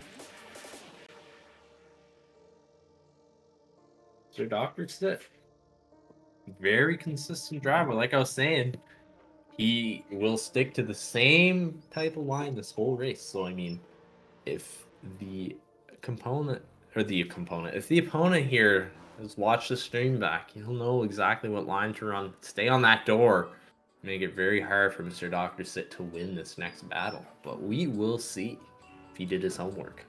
So Dr. Sit, very consistent driver. Like I was saying, he will stick to the same type of line this whole race. So I mean, if the opponent here has watched the stream back, he'll know exactly what line to run. Stay on that door. Make it very hard for Mr. Dr. Sit to win this next battle. But we will see if he did his homework.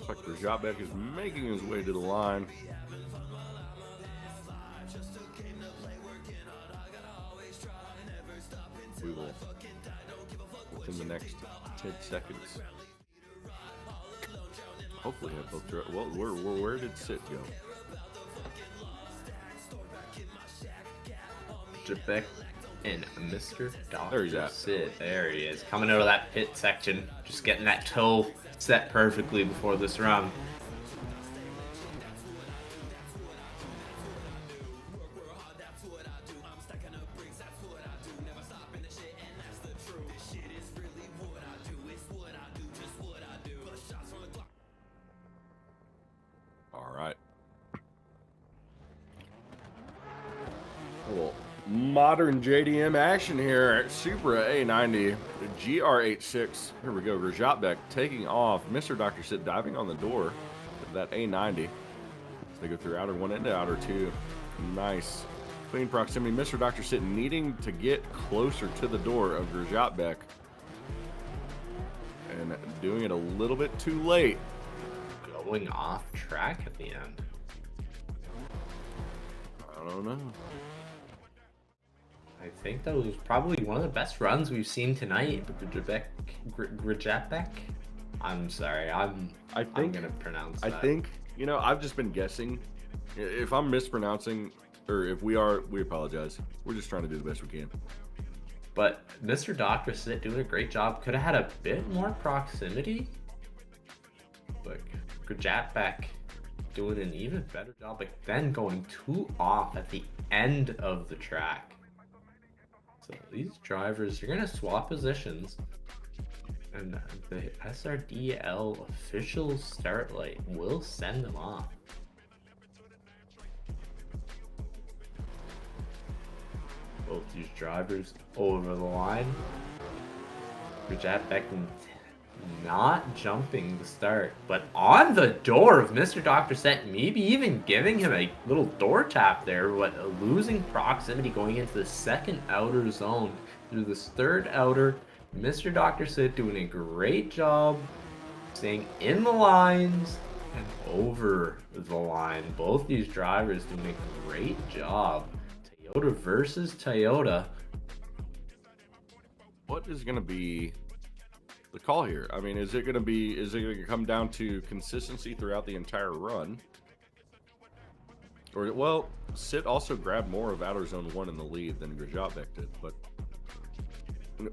Looks like Beck is making his way to the line. We will, within the next 10 seconds, hopefully have both drivers. Well, where did Sit go? Beck and Mr. There he's Dr. at. Sid. There he is. Coming out of that pit section. Just getting that toe set perfectly before this run. All right. Cool. Modern JDM action here at Supra A90, the GR86. Here we go. Beck taking off. Mr. Dr. Sit diving on the door of that A90. So they go through outer 1 into outer 2. Nice. Clean proximity. Mr. Dr. Sit needing to get closer to the door of Beck. And doing it a little bit too late. Going off track at the end. I don't know. I think that was probably one of the best runs we've seen tonight. Beck. I'm sorry. I'm gonna pronounce that. I think, you know, I've just been guessing. If I'm mispronouncing, or if we are, we apologize. We're just trying to do the best we can. But Mr. Dr. Sit doing a great job. Could have had a bit more proximity. But Beck doing an even better job, but then going 2 off at the end of the track. So these drivers, you're gonna swap positions, and the SRDL official start light will send them off. Both these drivers over the line. Beck not jumping the start, but on the door of Mr. Dr. Set, maybe even giving him a little door tap there, but losing proximity going into the second outer zone through this third outer. Mr. Dr. Set doing a great job staying in the lines and over the line. Both these drivers doing a great job. Toyota versus Toyota. What is going to be the call here? I mean, is it going to come down to consistency throughout the entire run? Or, well, Sit also grabbed more of outer zone 1 in the lead than Beck did, but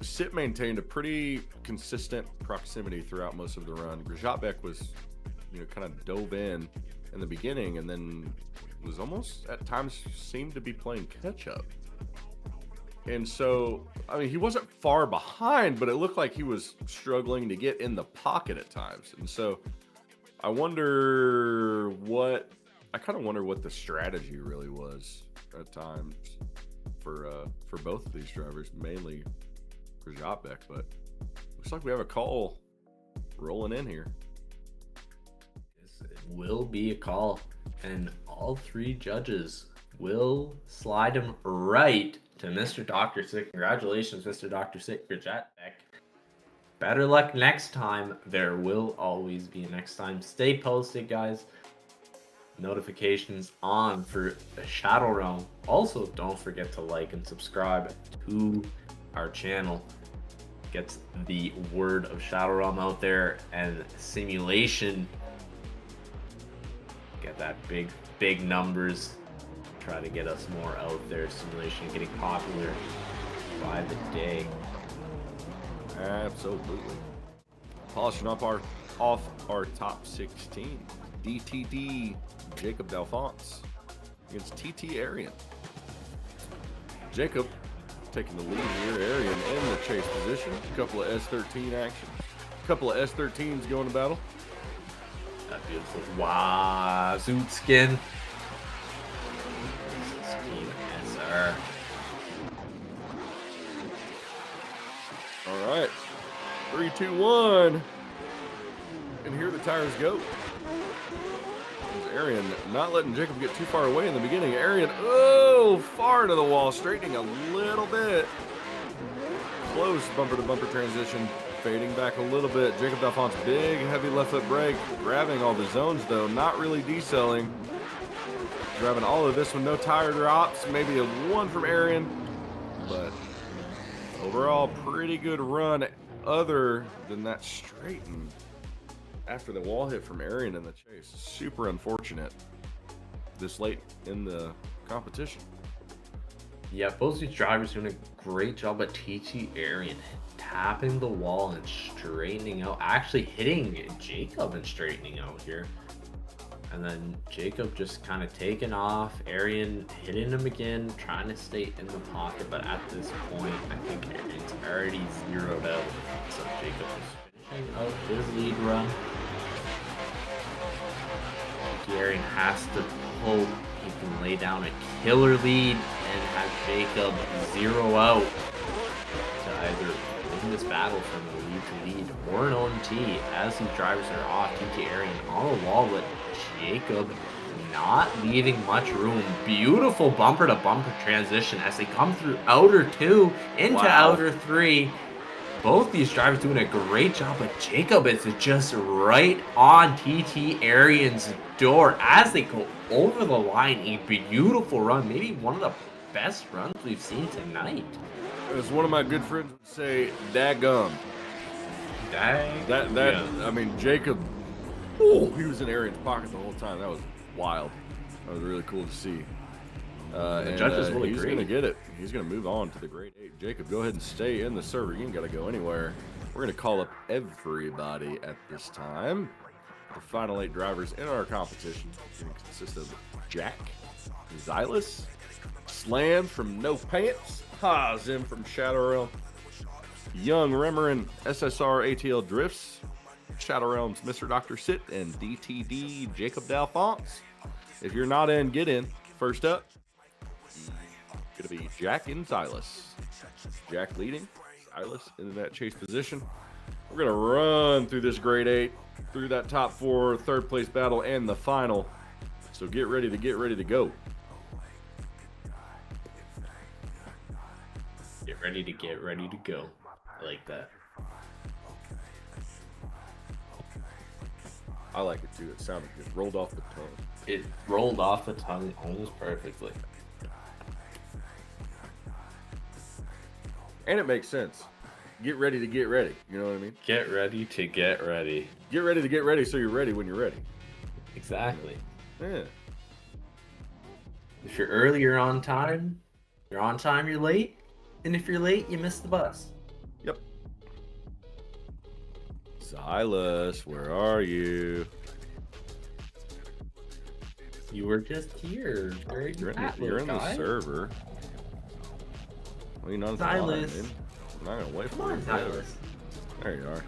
Sit maintained a pretty consistent proximity throughout most of the run. Beck was, kind of dove in the beginning and then was almost at times seemed to be playing catch up. And so, I mean, he wasn't far behind, but it looked like he was struggling to get in the pocket at times. And so I kind of wonder what the strategy really was at times for both of these drivers, mainly for Beck, but looks like we have a call rolling in here. It will be a call, and all 3 judges will slide him right to Mr. Dr. Sick. Congratulations, Mr. Dr. Sick, for Beck. Better luck next time. There will always be a next time. Stay posted, guys. Notifications on for Shadowrealm. Also, don't forget to like and subscribe to our channel. Gets the word of Shadowrealm out there, and simulation. Get that big numbers. Try to get us more out there. Simulation getting popular by the day. Absolutely. Polishing off our top 16. DTD Jacob Delance against TT Aren. Jacob taking the lead here. Aren in the chase position. A couple of S13 action. A couple of S13s going to battle. That beautiful. Wow, Zoot skin. SR. All right. 3, 2, 1. And here the tires go. Aren not letting Jacob get too far away in the beginning. Aren, far to the wall, straightening a little bit. Close bumper to bumper transition, fading back a little bit. Jacob Delance, big heavy left foot brake, grabbing all the zones though, not really decelling. Grabbing all of this with no tire drops, maybe a 1 from Aren, but overall pretty good run other than that straighten after the wall hit from Aren in the chase. Super unfortunate this late in the competition. Yeah, both these drivers doing a great job at TT Aren, tapping the wall and straightening out, actually hitting Jacob and straightening out here. And then Jacob just kind of taking off, Aren hitting him again, trying to stay in the pocket, but at this point, I think Aren's already zeroed out. So Jacob is finishing out his lead run. Aren has to hope he can lay down a killer lead and have Jacob zero out to either win this battle from lead to lead or an OMT as these drivers are off. TT Aren on the wall, but Jacob not leaving much room. Beautiful bumper to bumper transition as they come through outer 2 into outer 3. Both these drivers doing a great job, but Jacob is just right on TT Aren's door as they go over the line. A beautiful run, maybe one of the best runs we've seen tonight. As one of my good friends would say, daggum. Yeah. I mean, Jacob, he was in Aren's pocket the whole time. That was wild. That was really cool to see. The judges will he's agree. going to get it. He's going to move on to the grade 8. Jacob, go ahead and stay in the server. You ain't got to go anywhere. We're going to call up everybody at this time. The final 8 drivers in our competition consist of Jack, Zylus, Slam from No Pants, Hazim from Shadowrealm, Young Rimeran, SSR ATL Drifts, Shadowrealm's Mr. Dr. Sit, and DTD Jacob Dalphonse. If you're not in, get in. First up, gonna be Jack and Zylus. Jack leading, Zylus into that chase position. We're gonna run through this grade 8, through that top 4, third place battle, and the final. So get ready to go. Get ready to go. I like that. I like it too. It sounded good. Rolled off the tongue. It rolled off the tongue almost perfectly. And it makes sense. Get ready to get ready. You know what I mean? Get ready to get ready. Get ready to get ready so you're ready when you're ready. Exactly. Yeah. If you're early, you're on time. If you're on time, you're late. And if you're late, you miss the bus. Yep. Zylus, where are you? You were just here. You're in the server. Well, you know, Zylus. I'm not gonna wait Come for on, you. Zylus. There you are.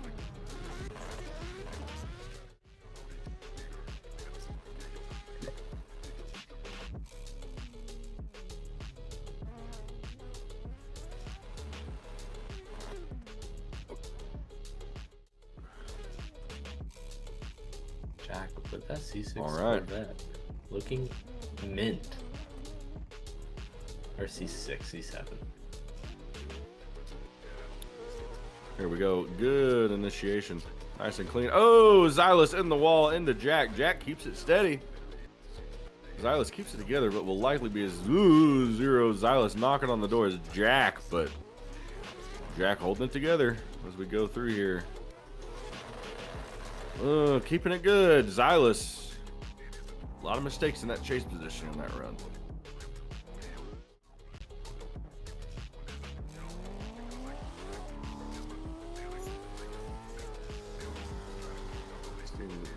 Jack with that C6 All right. Corvette. Looking mint. Or C6, C7. Here we go. Good initiation. Nice and clean. Oh, Zylus in the wall into Jack. Jack keeps it steady. Zylus keeps it together, but will likely be as Zyro. Zylus knocking on the door is Jack, but Jack holding it together as we go through here. Keeping it good. Zylus. A lot of mistakes in that chase position in that run.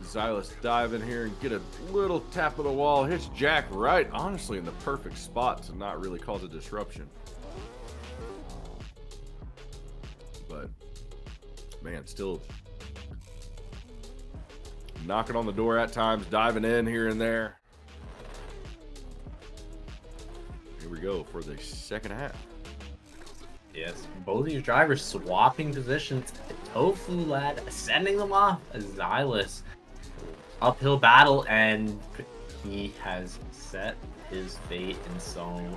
Zylus dive in here and get a little tap of the wall. Hits Jack right, honestly, in the perfect spot to not really cause a disruption. But, man, still knocking on the door at times, diving in here and there. Here we go for the second half. Yes, both of these drivers swapping positions. Tofu lad sending them off. Zylus uphill battle, and he has set his fate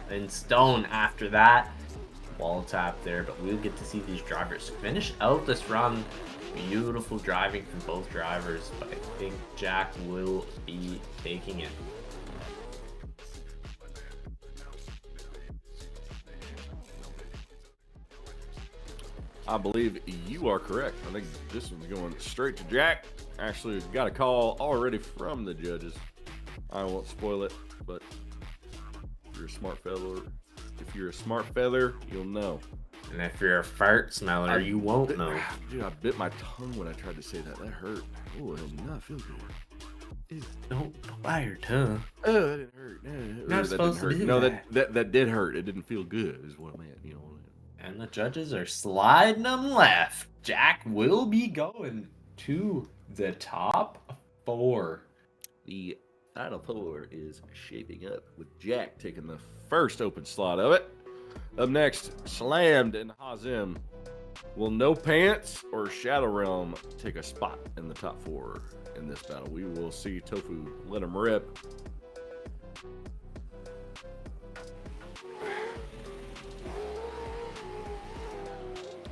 in stone after that wall tap there. But we'll get to see these drivers finish out this run. Beautiful driving from both drivers, but I think Jack will be taking it. I believe you are correct. I think this one's going straight to Jack. Actually, got a call already from the judges. I won't spoil it, but if you're a smart feather, you'll know. And if you're a fart smeller, you won't know. Dude, I bit my tongue when I tried to say that. That hurt. Oh, it did not feel good. Don't bite your tongue. Oh, that didn't hurt. Not That supposed didn't to hurt. do No, that. that did hurt. It didn't feel good, is what I meant. You know. And the judges are sliding them left. Jack will be going to the top 4. The final 4 is shaping up with Jack taking the first open slot of it. Up next, Slammed and Hazim. Will No Pants or Shadowrealm take a spot in the top 4 in this battle? We will see. Tofu let him rip.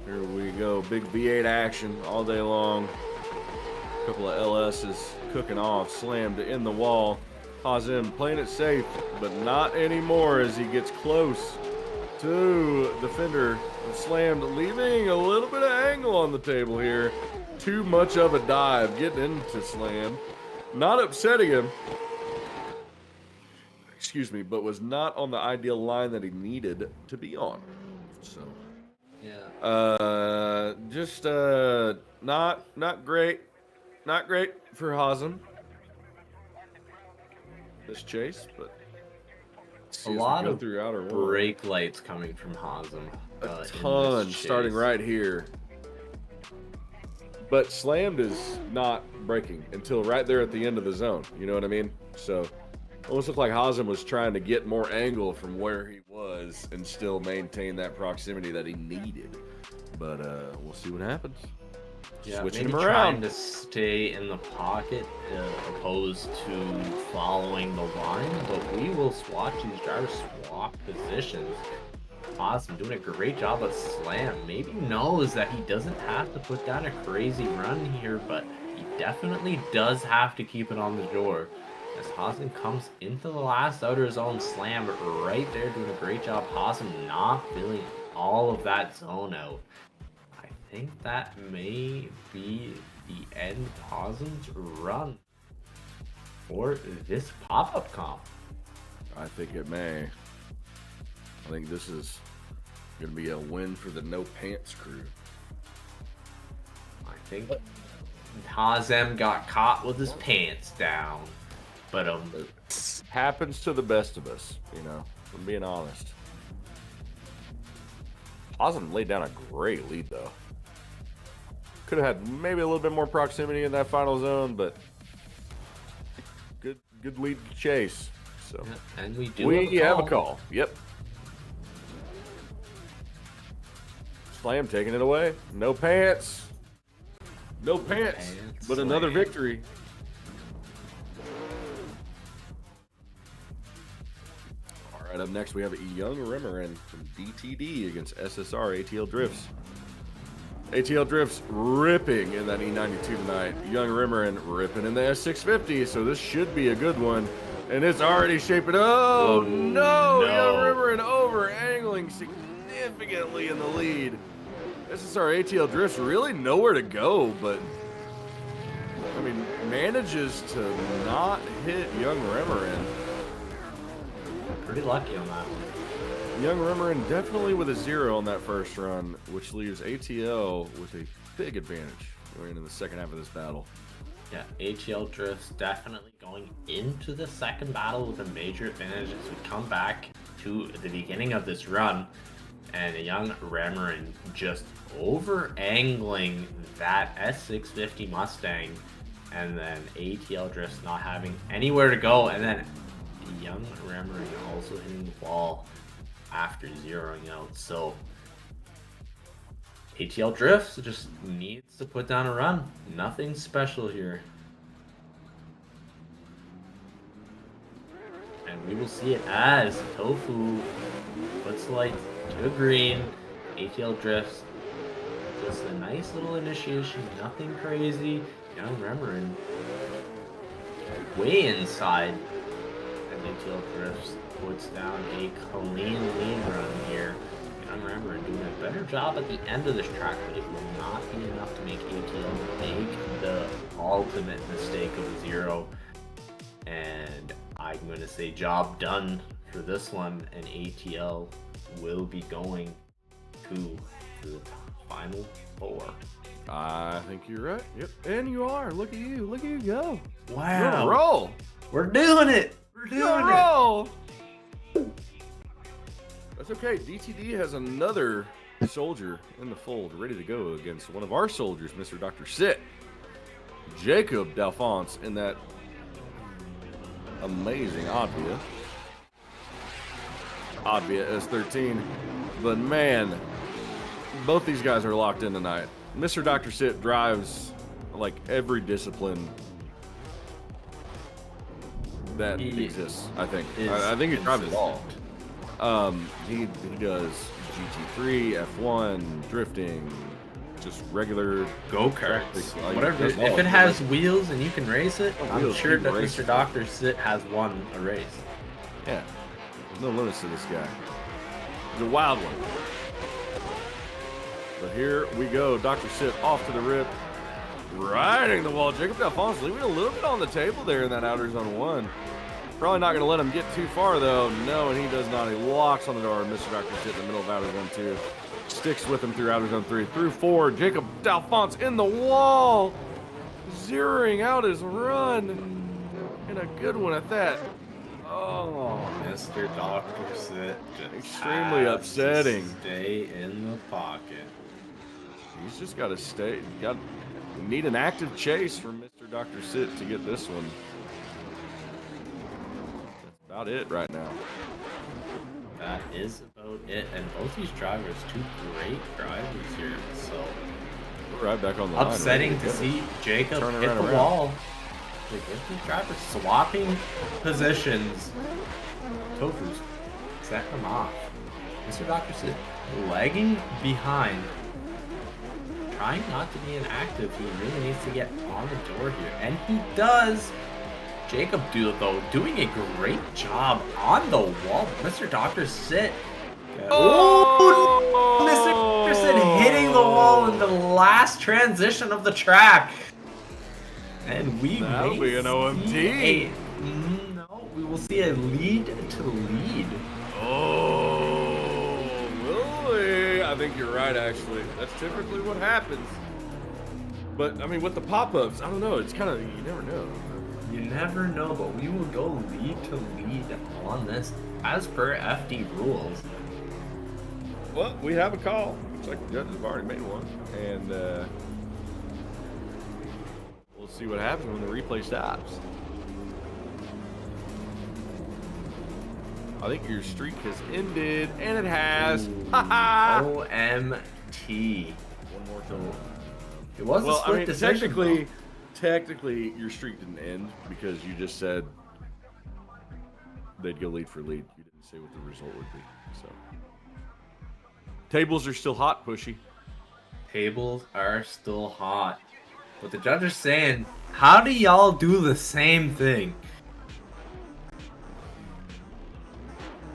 Here we go. Big V8 action all day long. A couple of LS's cooking off. Slammed in the wall. Hazim playing it safe, but not anymore as he gets close to defender. Slammed, leaving a little bit of angle on the table here. Too much of a dive getting into Slam. Not upsetting him. Excuse me, but was not on the ideal line that he needed to be on. So, Yeah. just not great. not great for Hazim. This chase, but A lot of through outer brake lights coming from Hazim. a ton in this starting chase. right here. But Slammed is not braking until right there at the end of the zone. You know what I mean? So it almost looked like Hazim was trying to get more angle from where he was and still maintain that proximity that he needed. But we'll see what happens. Yeah, Switching maybe him trying around. to stay in the pocket opposed to following the line, but we will watch these drivers swap positions. Awesome, doing a great job of Slam. Maybe knows that he doesn't have to put down a crazy run here, but he definitely does have to keep it on the door. As Hazim comes into the last outer zone, Slam right there doing a great job. Hazim not filling all of that zone out. I think that may be the end of Hazim's run for this pop-up comp. I think it may. I think this is going to be a win for the No Pants crew. I think Hazim got caught with his pants down, but It happens to the best of us, you know, if I'm being honest. Hazim laid down a great lead, though. Could have had maybe a little bit more proximity in that final zone, but good lead to chase. So and we do have a call. Yep. Slam taking it away. No pants. No pants. But another Slam. victory. All right, up next we have Young Rimeran from DTD against SSR ATL Drifts. ATL Drifts ripping in that E92 tonight. Young Rimeran ripping in the S650, so this should be a good one. And it's already shaping. Oh, no! Young Rimeran over angling significantly in the lead. SSR ATL Drifts really nowhere to go, but I mean, manages to not hit Young Rimeran. Pretty lucky on that one. Young Rimeran definitely with a 0 on that first run, which leaves ATL with a big advantage going into the second half of this battle. Yeah, ATL Drifts definitely going into the second battle with a major advantage as we come back to the beginning of this run, and a Young Rimeran just over angling that S650 Mustang, and then ATL Drifts not having anywhere to go, and then Young Rimeran also hitting the wall after zeroing out. So ATL Drifts just needs to put down a run. Nothing special here. And we will see it as Tofu puts light to green. ATL Drifts, just a nice little initiation, nothing crazy. Young Rimeran way inside. And ATL Drifts puts down a clean lead run here. Young Rimeran doing a better job at the end of this track, but it will not be enough to make ATL make the ultimate mistake of a 0. And I'm going to say job done for this one, and ATL will be going to the final 4. I think you're right. Yep, and you are. Look at you. Look at you go. Wow. You're on a roll. We're doing it. We're doing You're on a it. roll. That's okay. DTD has another soldier in the fold ready to go against one of our soldiers, Mr. Dr. Sit. Jacob Dalphonse in that amazing Advia. Advia S13. But man, both these guys are locked in tonight. Mr. Dr. Sit drives like every discipline that He exists, I think. is I think he drives it all. consistent. He does GT3, F1, drifting, just regular Go-karts. Like, Whatever. that's If all. it has wheels and you can race it, I'm Wheels, sure you can that race Mr. it. Dr. Sit has won a race. Yeah, no limits to this guy. He's a wild one. But here we go. Dr. Sit off to the rip. Riding the wall. Jacob Dalphonse leaving a little bit on the table there in that outer zone 1. Probably not going to let him get too far, though. No, and he does not. He locks on the door. Mr. Dr. Sit in the middle of outer zone 2. Sticks with him through outer zone 3. Through 4. Jacob Dalphonse in the wall. zeroing out his run. And a good one at that. Oh, Mr. Dr. Sit just Extremely has to upsetting. Stay in the pocket. he's just got to stay. We need an active chase from Mr. Dr. Sit to get this one. That's about it right now. That is about it. And both these drivers, two great drivers here. So We're right back on the line. upsetting ready to go. see Jacob Turn hit right the around. wall. Like, both these drivers swapping positions. Tofu's set him off. Mr. Dr. Sid lagging behind. Trying not to be inactive. He really needs to get on the door here. And he does. Jacob, though, doing a great job on the wall. Mr. Dr. Sit. Oh! Mr. Dr. Sit hitting the wall in the last transition of the track. And we That'll may be an OMT. see no, we will see a lead to lead. Oh, really? I think you're right, actually. That's typically what happens. But, I mean, with the pop-ups, I don't know. It's kind of, you never know. You never know, but we will go lead to lead on this as per FD rules. Well, we have a call. Looks like the judges have already made one. And, we'll see what happens when the replay stops. I think your streak has ended, and it has. Haha! OMT. One more time. It was a Well, split I mean, decision. technically, your streak didn't end because you just said they'd go lead for lead. You didn't say what the result would be. So, tables are still hot, Pushy. Tables are still hot. But the judge is saying, how do y'all do the same thing?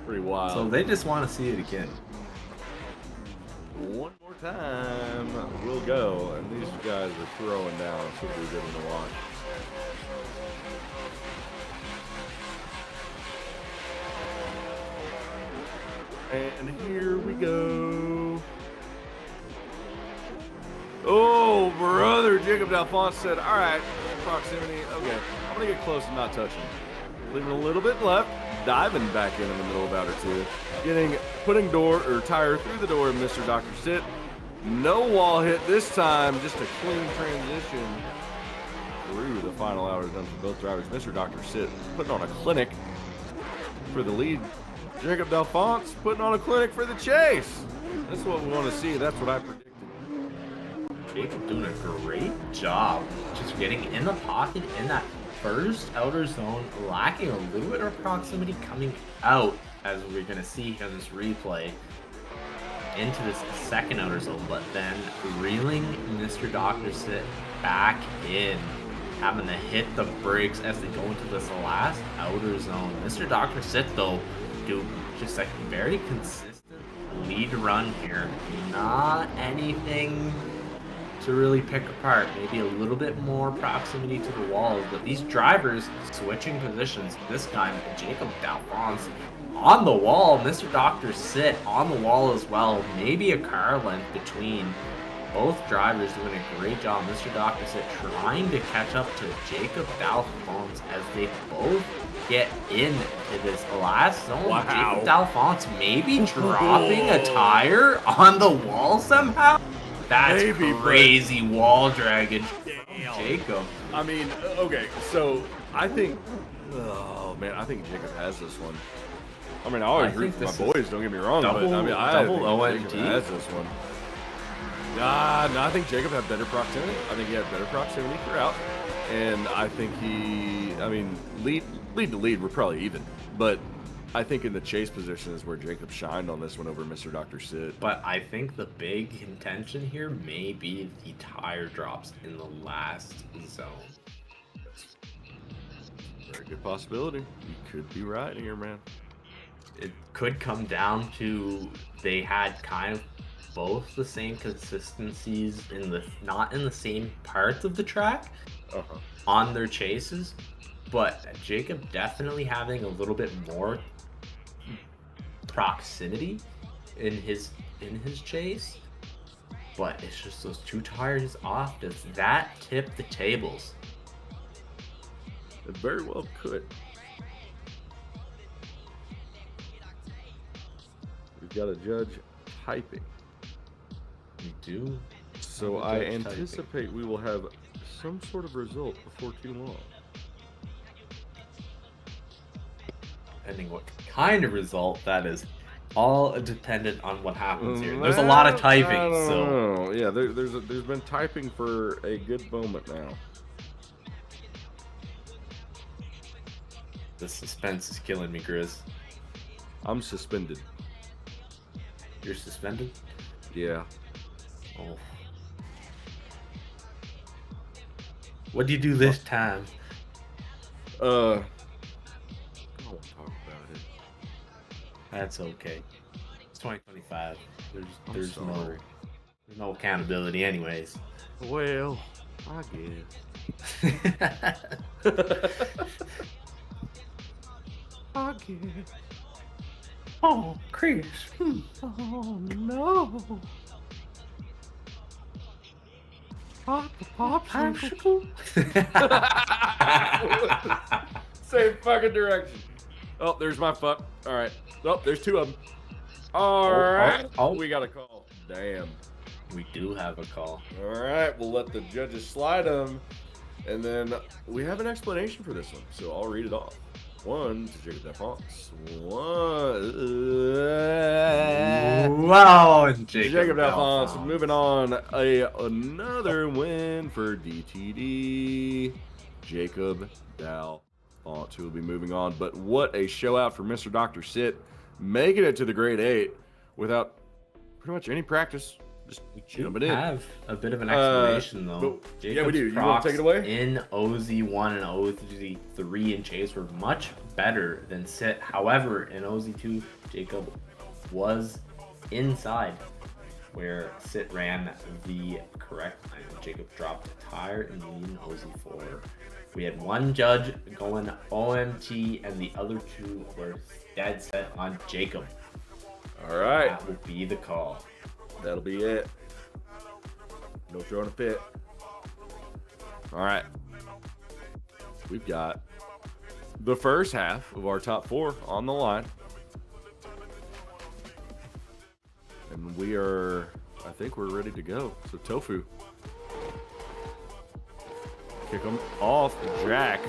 Pretty wild. So they just want to see it again. One more time, we'll go. And these guys are throwing down. It's going to be a good one to watch. And here we go. Oh, brother. Jacob Dalphonse said, all right, proximity. Okay, I'm going to get close and not touch him. Leaving a little bit left. Diving back in the middle of outer two. Putting tire through the door of Mr. Dr. Sit. No wall hit this time. Just a clean transition through the final outer done for both drivers. Mr. Dr. Sit putting on a clinic for the lead. Jacob Dalphonse putting on a clinic for the chase. That's what we want to see. That's what I predicted. Jacob doing a great job just getting in the pocket in that first outer zone, lacking a little bit of proximity coming out, as we're going to see in this replay, into this second outer zone, but then reeling Mr. Dr. Sit back in, having to hit the brakes as they go into this last outer zone. Mr. Dr. Sit, though, do just a very consistent lead run here. Not anything to really pick apart. Maybe a little bit more proximity to the walls, but these drivers switching positions. This time, Jacob Dalphonse on the wall. Mr. Dr. Sit on the wall as well. Maybe a car length between. Both drivers doing a great job. Mr. Dr. Sit trying to catch up to Jacob Dalphonse as they both get into this last zone. Wow. Jacob Dalphonse maybe dropping a tire on the wall somehow. That's Maybe, crazy wall draggage Damn. from Jacob. I mean, okay, so I think, oh man, I think Jacob has this one. I mean, I always I root think for my this boys, don't get me wrong, but double- I mean, I double think OMT. Jacob has this one. No, I think Jacob had better proximity. I think he had better proximity throughout. And I think lead to lead, we're probably even. But I think in the chase position is where Jacob shined on this one over Mr. Dr. Sit. But I think the big contention here may be the tire drops in the last zone. Very good possibility. You could be right here, man. It could come down to they had kind of both the same consistencies not in the same parts of the track on their chases, but Jacob definitely having a little bit more proximity in his chase. But it's just those 2 tires off. Does that tip the tables? It very well could. We've got a judge typing. We do. So have a I judge typing. anticipate we will have some sort of result before too long. Depending what kind of result, that is all dependent on what happens here. There's a lot of typing, so yeah, there's been typing for a good moment now. the suspense is killing me, Grizz. I'm suspended. You're suspended? Yeah. Oh. What do you do this time? I don't want to talk about it. That's okay. It's 2025. There's sorry. no accountability anyways. Well, I guess. I guess. Oh, Chris. Oh no. Pop the popsicle. Same fucking direction. Oh, there's my fuck. All right. Oh, there's two of them. All right. oh. We got a call. Damn. We do have a call. All right. We'll let the judges slide them. And then we have an explanation for this one. So I'll read it off. One, to Jacob Delance. Wow, Jacob Delance. Moving on. Another win for DTD. Jacob Delance, who will be moving on. But what a show out for Mr. Dr. Sit. Making it to the grade 8 without pretty much any practice. Just jumping in. Have a bit of an explanation though. Yeah, we do. You want to take it away? In OZ1 and OZ3 and Chase were much better than Sit. However, in OZ2, Jacob was inside where Sit ran the correct line. Jacob dropped a tire in the lead in OZ4. We had one judge going OMT and the other two were dead set on Jacob. All right. That will be the call. That'll be it. No throwing a fit. All right. We've got the first half of our top 4 on the line. And we are, I think we're ready to go. So Tofu. Kick him off Jack.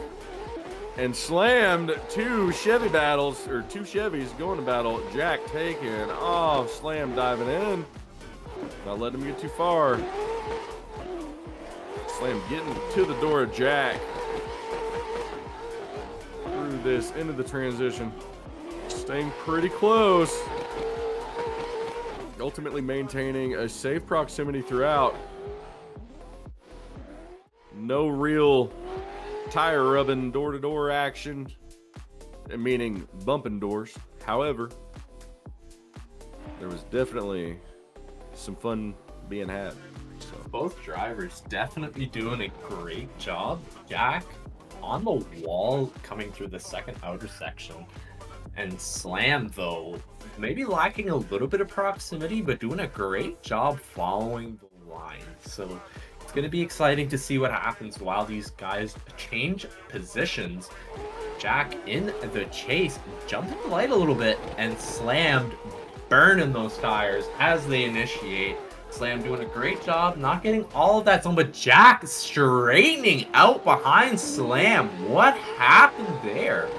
And slammed 2 Chevy battles, or 2 Chevys going to battle. Jack taking off, Slam diving in. Not letting him get too far. Slam getting to the door of Jack. Through this, into the transition. Staying pretty close. Ultimately maintaining a safe proximity throughout. No real tire rubbing door-to-door action. Meaning bumping doors. However, there was definitely some fun being had. So. Both drivers definitely doing a great job. Jack on the wall coming through the second outer section. And Slam, though, maybe lacking a little bit of proximity, but doing a great job following the line. So it's going to be exciting to see what happens while these guys change positions. Jack in the chase jumped in the light a little bit and slammed, burning those tires as they initiate. Slam doing a great job, not getting all of that zone, but Jack straightening out behind Slam. What happened there?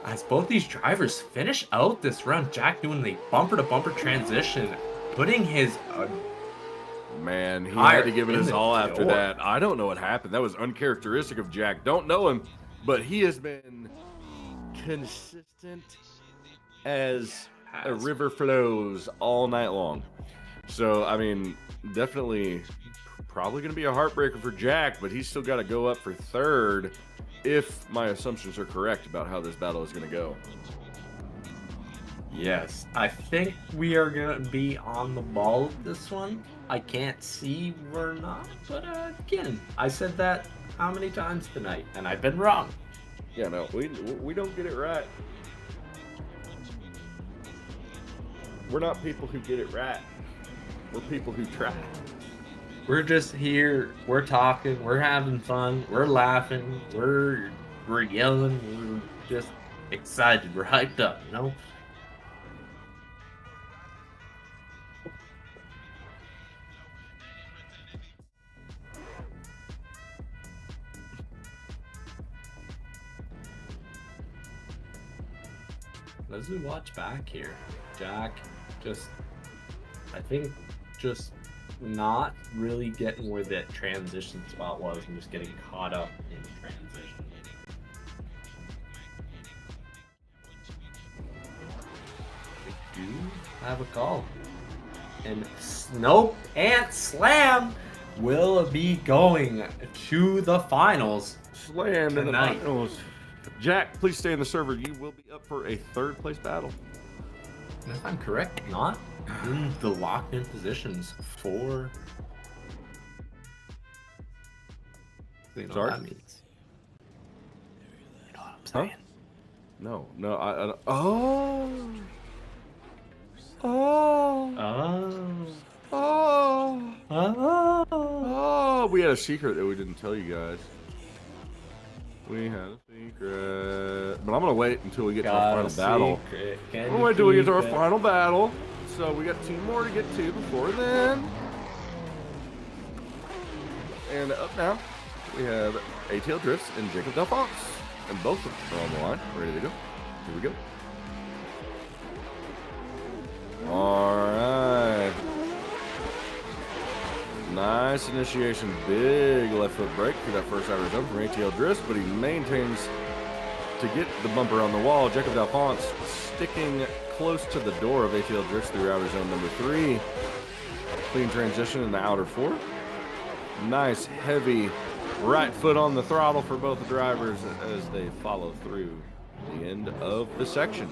As both these drivers finish out this run, Jack doing the bumper-to-bumper transition, putting his man, he had to give it his all after door. that. I don't know what happened. That was uncharacteristic of Jack. Don't know him, but he has been consistent as a river flows all night long. So, I mean, definitely probably going to be a heartbreaker for Jack, but he's still got to go up for third if my assumptions are correct about how this battle is going to go. Yes, I think we are going to be on the ball with this one. I can't see we're not, but again, I said that how many times tonight, and I've been wrong. Yeah, no, we don't get it right. We're not people who get it right. We're people who try. We're just here. We're talking. We're having fun. We're laughing. We're yelling. We're just excited. We're hyped up. You know. As we watch back here, Jack just, I think, just not really getting where that transition spot was and just getting caught up in transition. We do have a call. And Snope and Slam will be going to the finals. Slammed in the Tonight. finals. Jack, please stay in the server. You will be up for a third place battle. And if I'm correct, not in the locked in positions for. You know Sorry? what that means. You know what I'm Huh? saying? No, I oh. Oh. Oh. Oh. Oh. We had a secret that we didn't tell you guys. We had a secret. But I'm going to wait until we get to our final battle. I'm going to wait until we get to our final battle. So we got 2 more to get to before then. And up now, we have ATL Drifts and Jacob Delance. And both of them are on the line. Ready to go. Here we go. All right. Nice initiation. Big left foot brake through that first outer zone from ATL Drifts, but he maintains to get the bumper on the wall. Jacob Delance sticking close to the door of ATL Drifts through outer zone number 3. Clean transition in the outer 4. Nice heavy right foot on the throttle for both the drivers as they follow through the end of the section.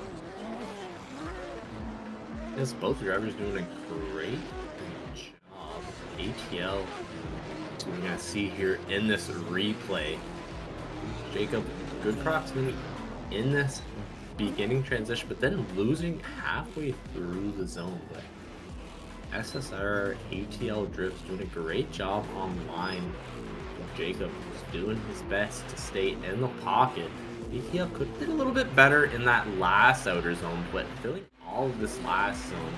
Yes, both drivers doing a great job. ATL, as we're going to see here in this replay. Jacob, good proximity in this beginning transition, but then losing halfway through the zone. But SSR ATL Drifts doing a great job on line. Jacob was doing his best to stay in the pocket. ATL could have been a little bit better in that last outer zone, but filling all of this last zone.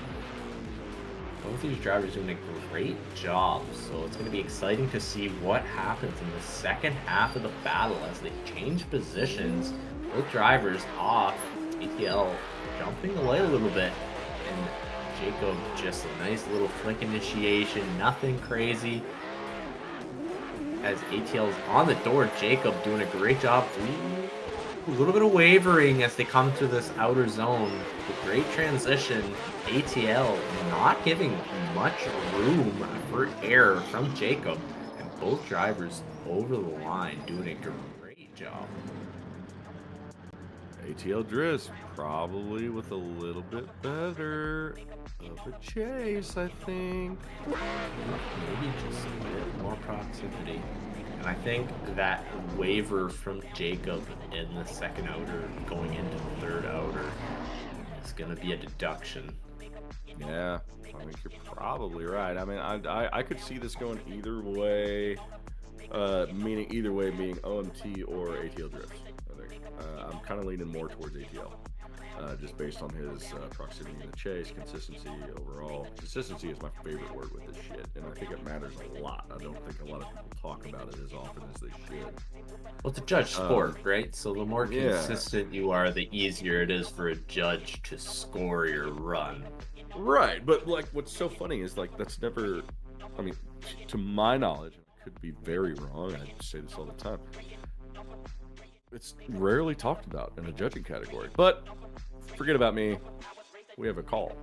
Both these drivers doing a great job, so it's going to be exciting to see what happens in the second half of the battle as they change positions. Both drivers off, ATL jumping away a little bit, and Jacob just a nice little flick initiation, nothing crazy. As ATL's on the door, Jacob doing a great job. A little bit of wavering as they come to this outer zone. The great transition. ATL not giving much room for error from Jacob. And both drivers over the line doing a great job. ATL Drifts probably with a little bit better of a chase, I think. Maybe just a bit more proximity. And I think that waiver from Jacob in the second outer going into the third outer is going to be a deduction. Yeah, I think you're probably right. I mean, I could see this going either way, meaning either way being OMT or ATL Drifts. I think I'm kind of leaning more towards ATL. Just based on his proximity in the chase, consistency overall. Consistency is my favorite word with this shit, and I think it matters a lot. I don't think a lot of people talk about it as often as they should. Well, it's a judge sport, right? So the more consistent you are, the easier it is for a judge to score your run. Right, but like what's so funny is like that's never, I mean, to my knowledge, I could be very wrong, I say this all the time, it's rarely talked about in a judging category. But forget about me, we have a call.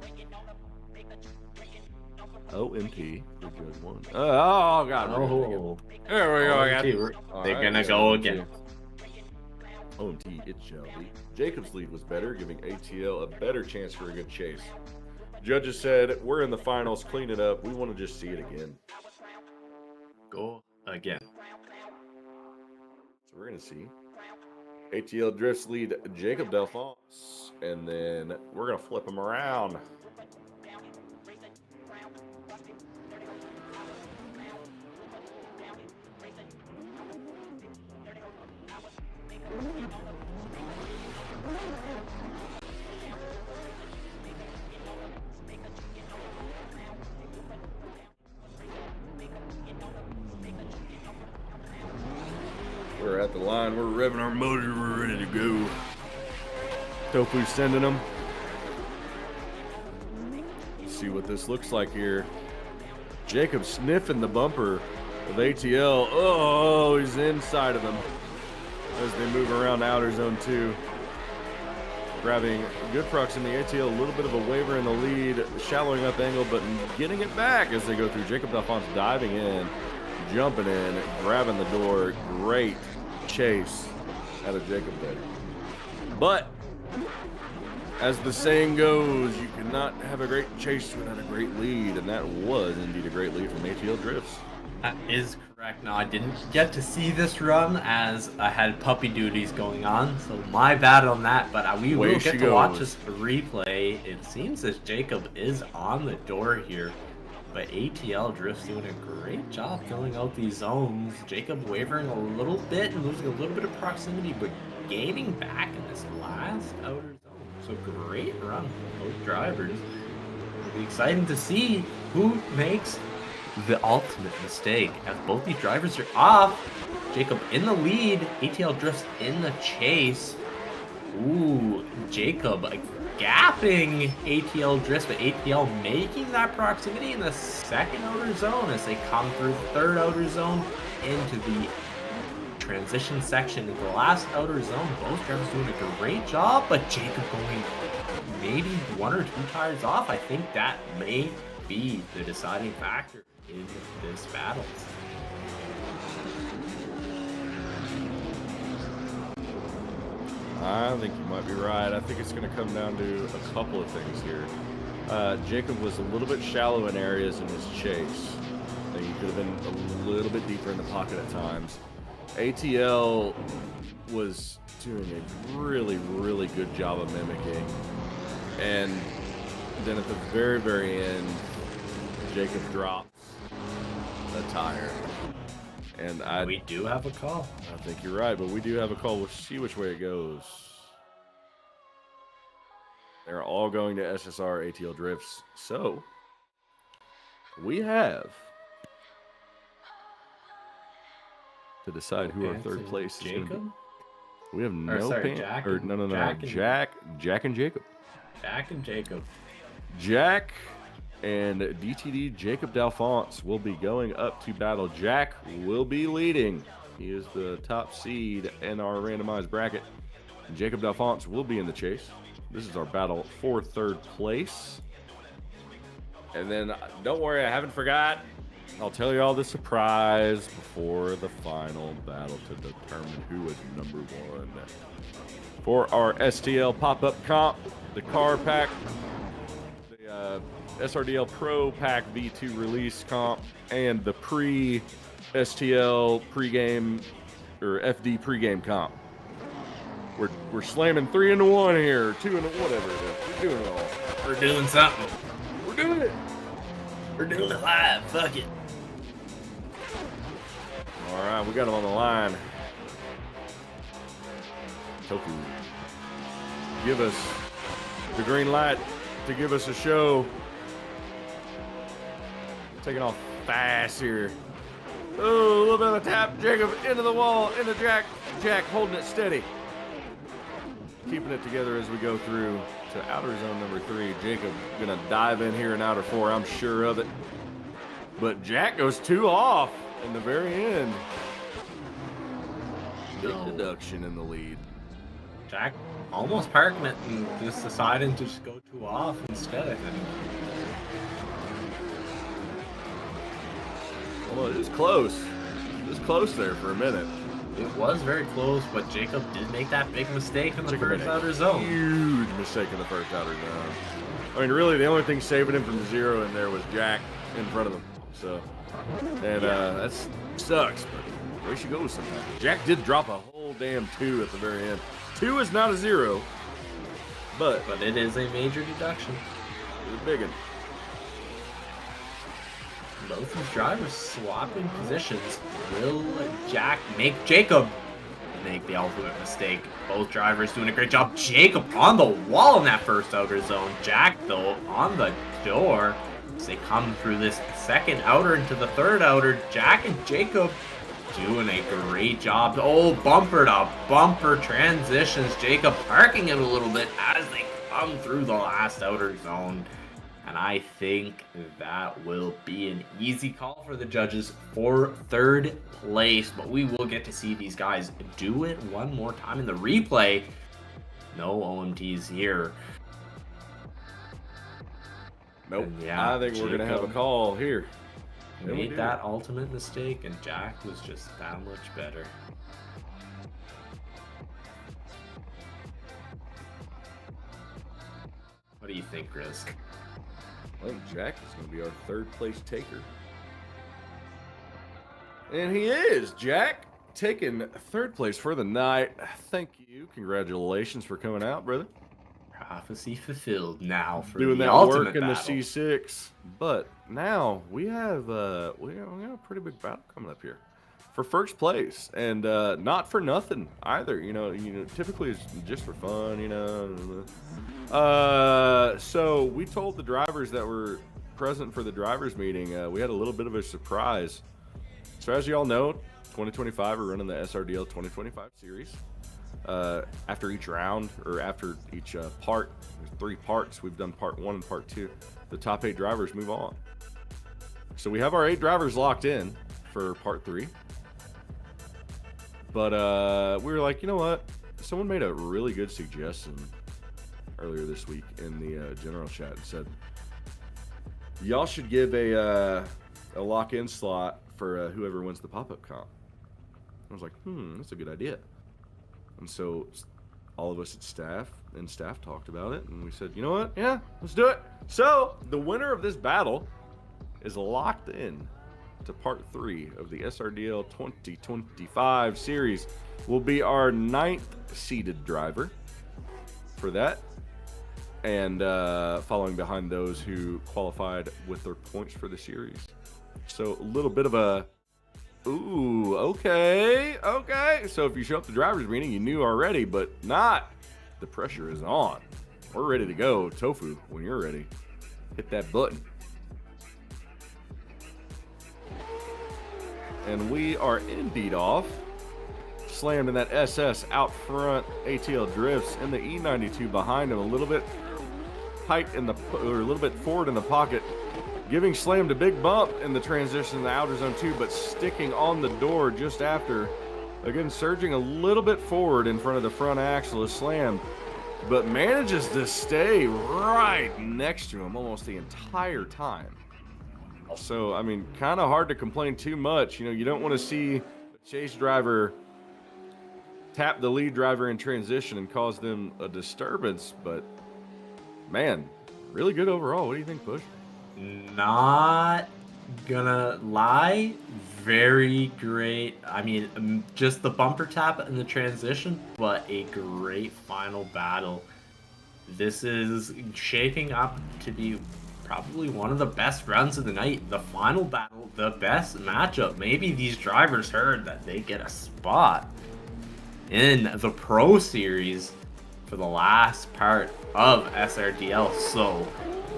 OMT for Judge 1. Oh, God. Oh, There we go. OMT, they're going to go again. OMT, it shall be. Jacob's lead was better, giving ATL a better chance for a good chase. Judges said, we're in the finals, clean it up. We want to just see it again. Go again. So we're going to see ATL Drifts lead Jacob Delance, and then we're going to flip him around. We're at the line. We're revving our motor. We're ready to go. Tofu's sending them. Let's see what this looks like here. Jacob sniffing the bumper of ATL. Oh, he's inside of him as they move around outer zone 2. Grabbing good proximity. ATL a little bit of a waver in the lead, shallowing up angle, but getting it back as they go through. Jacob Delance diving in, jumping in, grabbing the door. Great chase out of Jacob there. But as the saying goes, you cannot have a great chase without a great lead, and that was indeed a great lead from ATL Drifts. That is correct. Now, I didn't get to see this run as I had puppy duties going on, so my bad on that, but we will get to watch this replay. It seems as Jacob is on the door here, but ATL Drift's doing a great job filling out these zones. Jacob wavering a little bit and losing a little bit of proximity, but gaining back in this last outer zone. So great run from both drivers. It'll be exciting to see who makes the ultimate mistake as both these drivers are off. Jacob in the lead, ATL Drifts in the chase. Ooh, Jacob gapping ATL Drifts, but ATL making that proximity in the second outer zone as they come through the third outer zone into the transition section in the last outer zone. Both drivers doing a great job, but Jacob going maybe 1 or 2 tires off. I think that may be the deciding factor in this battle. I think you might be right. I think it's going to come down to a couple of things here. Jacob was a little bit shallow in areas in his chase. I think he could have been a little bit deeper in the pocket at times. ATL was doing a really, really good job of mimicking. And then at the very, very end, Jacob drops a tire. And we do have a call. I think you're right, but we do have a call. We'll see which way it goes. They're all going to SSR ATL Drifts. So, we have to decide who our third place is going to be. We have no Jack and Jack and Jacob. Jack and Jacob. Jack and DTD Jacob Delance will be going up to battle. Jack will be leading. He is the top seed in our randomized bracket. Jacob Delance will be in the chase. This is our battle for third place. And then, don't worry, I haven't forgot. I'll tell you all the surprise before the final battle to determine who is number 1. For our STL pop-up comp, the car pack, the SRDL Pro Pack V2 release comp, and the pre-STL pregame or FD pregame comp. We're slamming 3 into 1 here, 2 into whatever it is. We're doing it all. We're doing something. We're doing it. We're doing it live. Fuck it. All right, we got him on the line. Tofu, give us the green light to give us a show. Taking off fast here. Oh, a little bit of a tap. Jacob into the wall, into Jack. Jack holding it steady. Keeping it together as we go through to outer zone number 3. Jacob gonna dive in here in outer 4, I'm sure of it. But Jack goes 2 off in the very end. Big deduction in the lead. Jack almost parking it and just deciding to just go 2 off instead, I think. Well, it was close. It was close there for a minute. It was very close, but Jacob did make that big mistake in the first outer zone. Huge mistake in the first outer zone. I mean, really, the only thing saving him from the 0 in there was Jack in front of him. So, and that sucks, but the way she goes sometimes. Jack did drop a whole damn 2 at the very end. 2 is not a 0, but it is a major deduction. It's a big one. Both these drivers swapping positions. Will Jack make Jacob make the ultimate mistake? Both drivers doing a great job. Jacob on the wall in that first outer zone. Jack, though, on the door. As they come through this second outer into the third outer, Jack and Jacob doing a great job. Oh, bumper to bumper transitions. Jacob parking it a little bit as they come through the last outer zone. And I think that will be an easy call for the judges for third place. But we will get to see these guys do it one more time in the replay. No OMTs here. Nope. And yeah, I think we're gonna have a call here. And we Made do. that ultimate mistake, and Jack was just that much better. What do you think, Riz? I think Jack is going to be our third place taker. And he is, Jack, taking third place for the night. Thank you. Congratulations for coming out, brother. Prophecy fulfilled now for Doing the that ultimate work in the battle. C6. But now we have a pretty big battle coming up here for first place, and not for nothing either. You know, typically it's just for fun. So we told the drivers that were present for the drivers meeting. We had a little bit of a surprise. So as you all know, 2025 we're running the SRDL 2025 series. After each round, or after each part, there's 3 parts. We've done part 1 and part 2. The top 8 drivers move on. So we have our 8 drivers locked in for part 3. But we were like, you know what? Someone made a really good suggestion earlier this week in the general chat and said, y'all should give a lock-in slot for whoever wins the pop-up comp. I was like, that's a good idea. And so all of us at staff talked about it, and we said, you know what? Yeah, let's do it. So the winner of this battle is locked in to part 3 of the SRDL 2025 series. Will be our 9th seeded driver for that, and following behind those who qualified with their points for the series. So a little bit of a ooh, okay. So if you show up to driver's meeting, you knew already, but not. The pressure is on. We're ready to go. Tofu, when you're ready, hit that button. And we are indeed off. Slammed in that SS out front. ATL Drifts in the E92 behind him, a little bit tight in the, or a little bit forward in the pocket. Giving Slammed a big bump in the transition in the outer zone too, but sticking on the door just after. Again, surging a little bit forward in front of the front axle is Slammed, but manages to stay right next to him almost the entire time. So, I mean, kind of hard to complain too much. You know, you don't want to see the chase driver tap the lead driver in transition and cause them a disturbance, but man, really good overall. What do you think, Push? Not gonna lie, very great. I mean, just the bumper tap and the transition, but a great final battle. This is shaping up to be probably one of the best runs of the night. The final battle, the best matchup. Maybe these drivers heard that they get a spot in the Pro Series for the last part of SRDL, so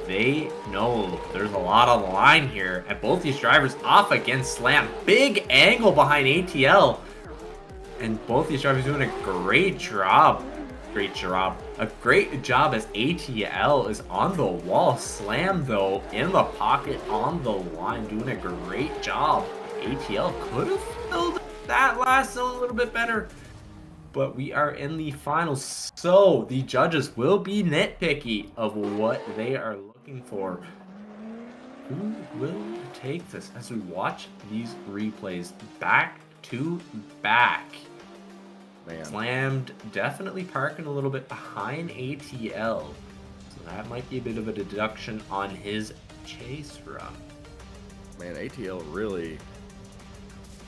they know there's a lot on the line here, and both these drivers off against Slam. Big angle behind ATL, and both these drivers doing a great job. A great job as ATL is on the wall. Slam, though, in the pocket on the line, doing a great job. ATL could have filled that last zone a little bit better, but we are in the finals, so the judges will be nitpicky of what they are looking for. Who will take this as we watch these replays back to back? Man. Slammed, definitely parking a little bit behind ATL, so that might be a bit of a deduction on his chase run. Man, ATL really,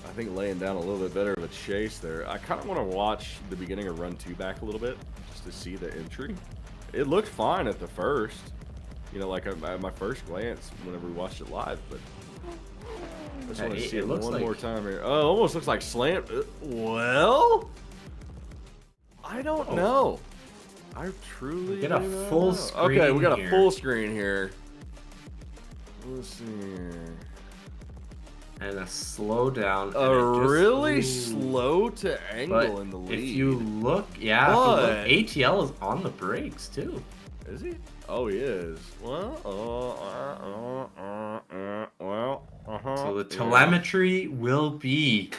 I think, laying down a little bit better of a chase there. I kind of want to watch the beginning of run 2 back a little bit just to see the entry. It looked fine at the first, you know, like at my first glance whenever we watched it live, but I just want to see it one more time here. Oh, it almost looks like Slam. Well, I don't know. I truly Get a don't full know. screen. Okay, we got here. a full screen here. Let's see here. and a slow down. A really slow to angle in the lead. If you look, yeah, But... if you look, ATL is on the brakes too. Is he? Oh, he is. Well, So the telemetry will be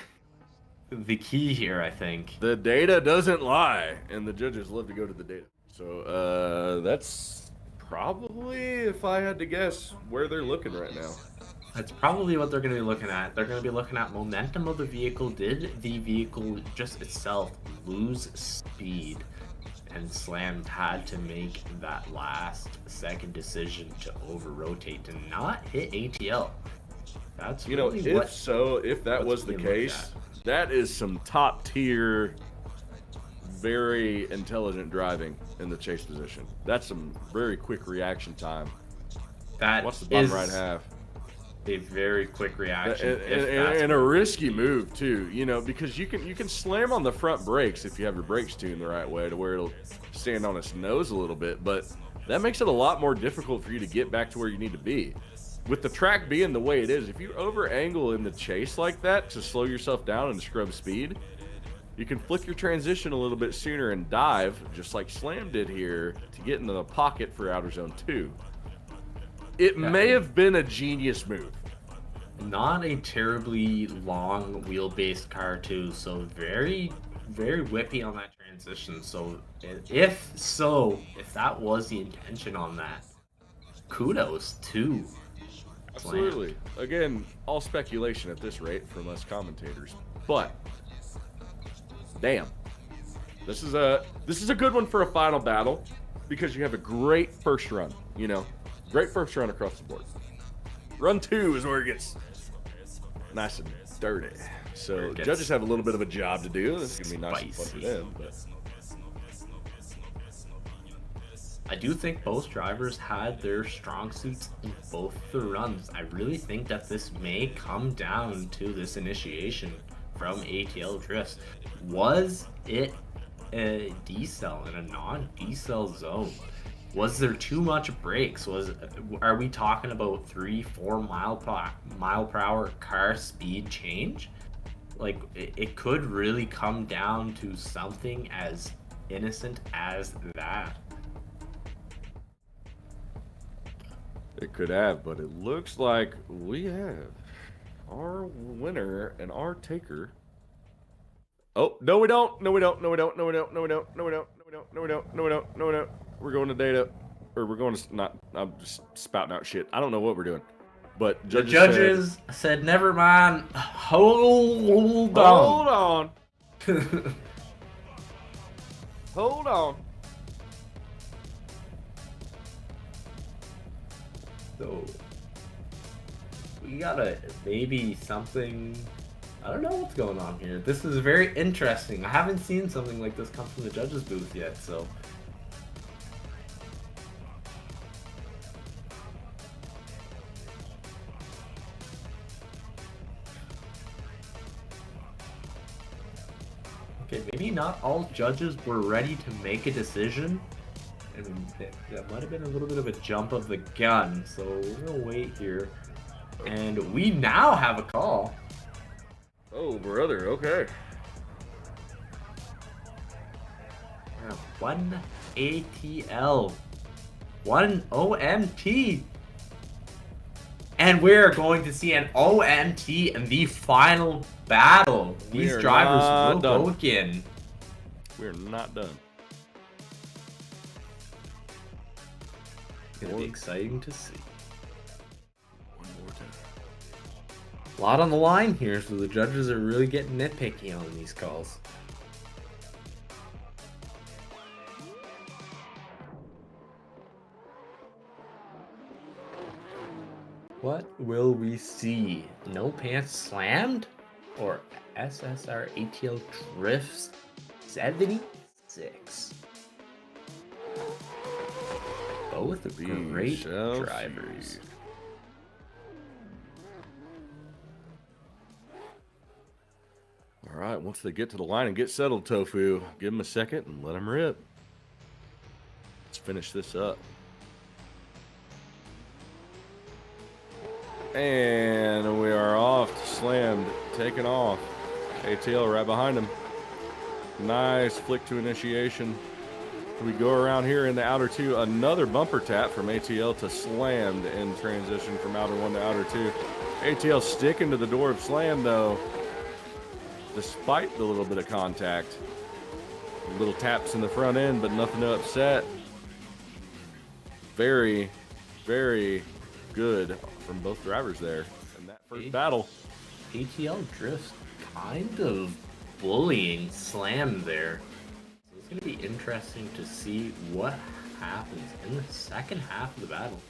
the key here, I think. The data doesn't lie, and the judges love to go to the data. So that's probably, if I had to guess, where they're looking right now. That's probably what they're going to be looking at. They're going to be looking at momentum of the vehicle. Did the vehicle just itself lose speed? And Slam had to make that last second decision to over-rotate, to not hit ATL. That's really if that was the case, that is some top-tier, very intelligent driving in the chase position. That's some very quick reaction time. What's the bottom right half? A very quick reaction, and a risky move too, you know, because you can slam on the front brakes if you have your brakes tuned the right way to where it'll stand on its nose a little bit, but that makes it a lot more difficult for you to get back to where you need to be. With the track being the way it is, if you over angle in the chase like that to slow yourself down and scrub speed, you can flick your transition a little bit sooner and dive, just like Slam did here, to get into the pocket for outer zone 2. It may have been a genius move. Not a terribly long wheelbase car too, so very, very whippy on that transition. So if that was the intention on that, kudos to Absolutely. Again, all speculation at this rate from us commentators, but damn, this is a good one for a final battle because you have a great first run, you know. Great first run across the board. Run 2 is where it gets nice and dirty. So judges have a little bit of a job to do. This is going to be nice and fun for them. But I do think both drivers had their strong suits in both the runs. I really think that this may come down to this initiation from ATL Drifts. Was it a decel in a non-decel zone? Was there too much brakes? Are we talking about 3-4 mile per hour car speed change? Like it could really come down to something as innocent as that. it could have, but it looks like we have our winner and our taker. Oh, no we don't. No we don't. No we don't. No we don't. No we don't. No we don't. No we don't. No we don't. No we don't. No we don't. We're going to data. Or we're going to not. I'm just spouting out shit. I don't know what we're doing. But the judges said, never mind. Hold on. Hold on. So we gotta maybe something. I don't know what's going on here. This is very interesting. I haven't seen something like this come from the judges booth yet, so. Okay, maybe not all judges were ready to make a decision. And that might have been a little bit of a jump of the gun. So we're gonna wait here. And we now have a call. Oh, brother, okay. One ATL. One OMT. And we're going to see an OMT in the final battle. These drivers will go again. We're not done. It's going to be exciting to see. One more time. A lot on the line here, so the judges are really getting nitpicky on these calls. What will we see? No pants slammed? Or SSR ATL Drifts 76? Both great drivers. All right, once they get to the line and get settled, Tofu, give them a second and let them rip. Let's finish this up. And we are off. Slammed, taken off. ATL right behind him. Nice flick to initiation. We go around here in the outer two. Another bumper tap from ATL to Slammed in transition from outer one to outer two. ATL sticking to the door of Slam though, despite the little bit of contact. Little taps in the front end, but nothing to upset. Very, very good from both drivers there in that first battle. ATL Drifts kind of bullying Slam there. So it's going to be interesting to see what happens in the second half of the battle.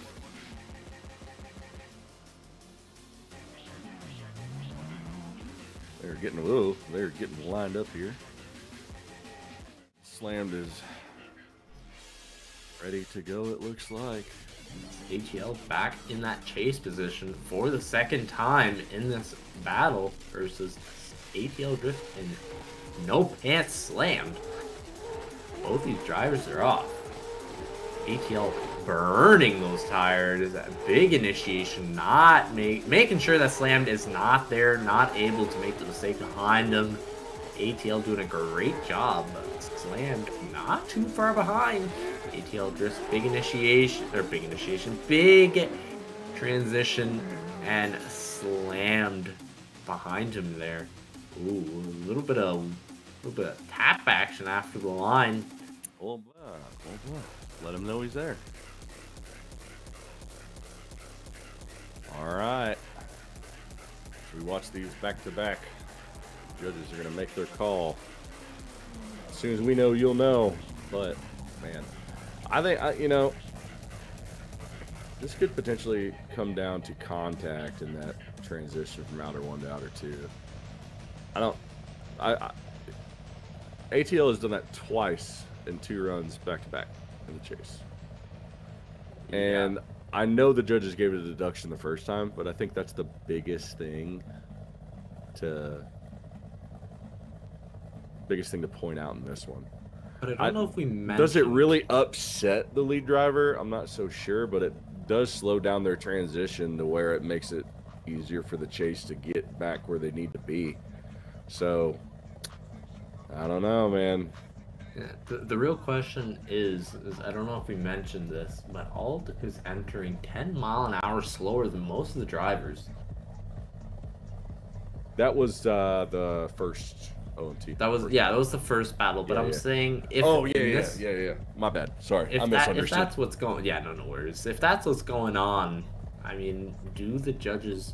They're getting lined up here. Slammed is ready to go, it looks like. ATL back in that chase position for the second time in this battle versus ATL Drift and no pants Slammed. Both these drivers are off. ATL burning those tires. A big initiation, not making sure that Slammed is not there, not able to make the mistake behind him. ATL doing a great job, but Slammed not too far behind. ATL Drifts big transition, and Slammed behind him there. Ooh, a little bit of tap action after the line. Oh boy. Let him know he's there. All right. We watch these back to back. Judges are going to make their call. As soon as we know, you'll know. But, man, I think, this could potentially come down to contact in that transition from outer one to outer two. ATL has done that twice in 2 runs back to back in the chase. And I know the judges gave it a deduction the first time, but I think that's the biggest thing to point out in this one. But I don't know if we mentioned... Does it really upset the lead driver? I'm not so sure, but it does slow down their transition to where it makes it easier for the chase to get back where they need to be. So, I don't know, man. Yeah, the real question is I don't know if we mentioned this, but Alt is entering 10 mile an hour slower than most of the drivers. That was the first OMT. That was the first battle, but I'm saying if yeah. My bad. Sorry, I misunderstood. If that's what's going, no worries. If that's what's going on, I mean, do the judges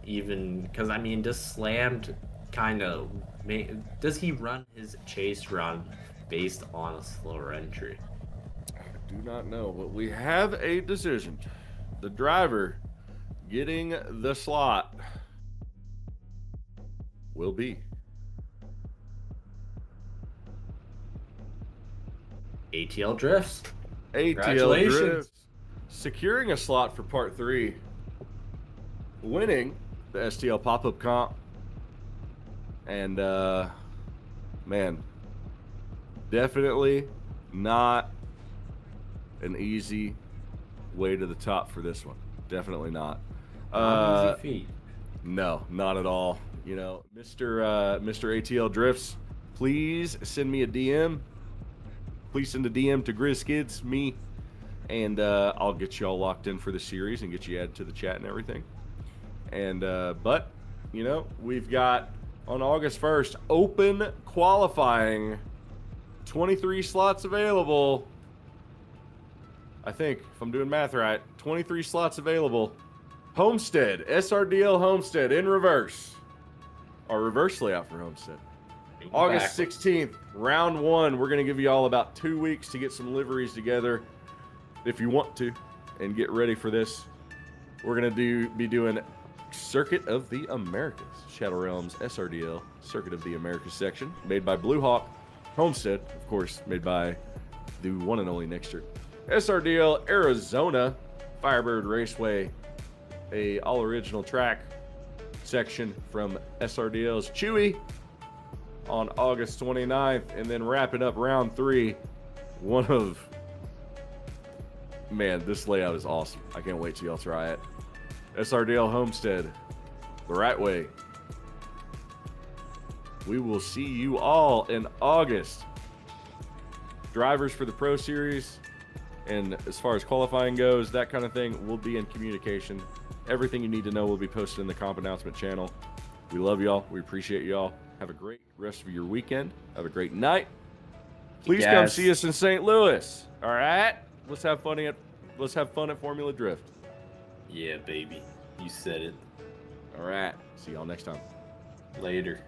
even? Because I mean, does Slammed does he run his chase run based on a slower entry? I do not know, but we have a decision. The driver getting the slot will be ATL Drifts. ATL Drifts securing a slot for part 3, winning the STL pop-up comp, and man, definitely not an easy way to the top for this one. Definitely not. Not easy feat. No, not at all. You know, Mr. ATL Drifts, please send me a DM. Please send a DM to GrizzKids, me, and I'll get you all locked in for the series and get you added to the chat and everything. And but you know, we've got on August 1st open qualifying, 23 slots available. I think if I'm doing math right, 23 slots available. Homestead, SRDL Homestead in reverse. Or reverse layout for Homestead. August 16th, round 1. We're going to give you all about 2 weeks to get some liveries together if you want to and get ready for this. We're going to be doing Circuit of the Americas. Shadowrealm's SRDL Circuit of the Americas section, made by Blue Hawk. Homestead, of course, made by the one and only Nexter. SRDL Arizona Firebird Raceway, a all-original track section from SRDL's Chewy on August 29th, and then wrapping up round 3. Man, this layout is awesome. I can't wait till y'all try it. SRDL Homestead, the right way. We will see you all in August. Drivers for the Pro Series, and as far as qualifying goes, that kind of thing, we'll be in communication. Everything you need to know will be posted in the comp announcement channel. We love y'all. We appreciate y'all. Have a great rest of your weekend. Have a great night. Please come see us in St. Louis. All right? Let's have fun at Formula Drift. Yeah, baby. You said it. All right. See y'all next time. Later.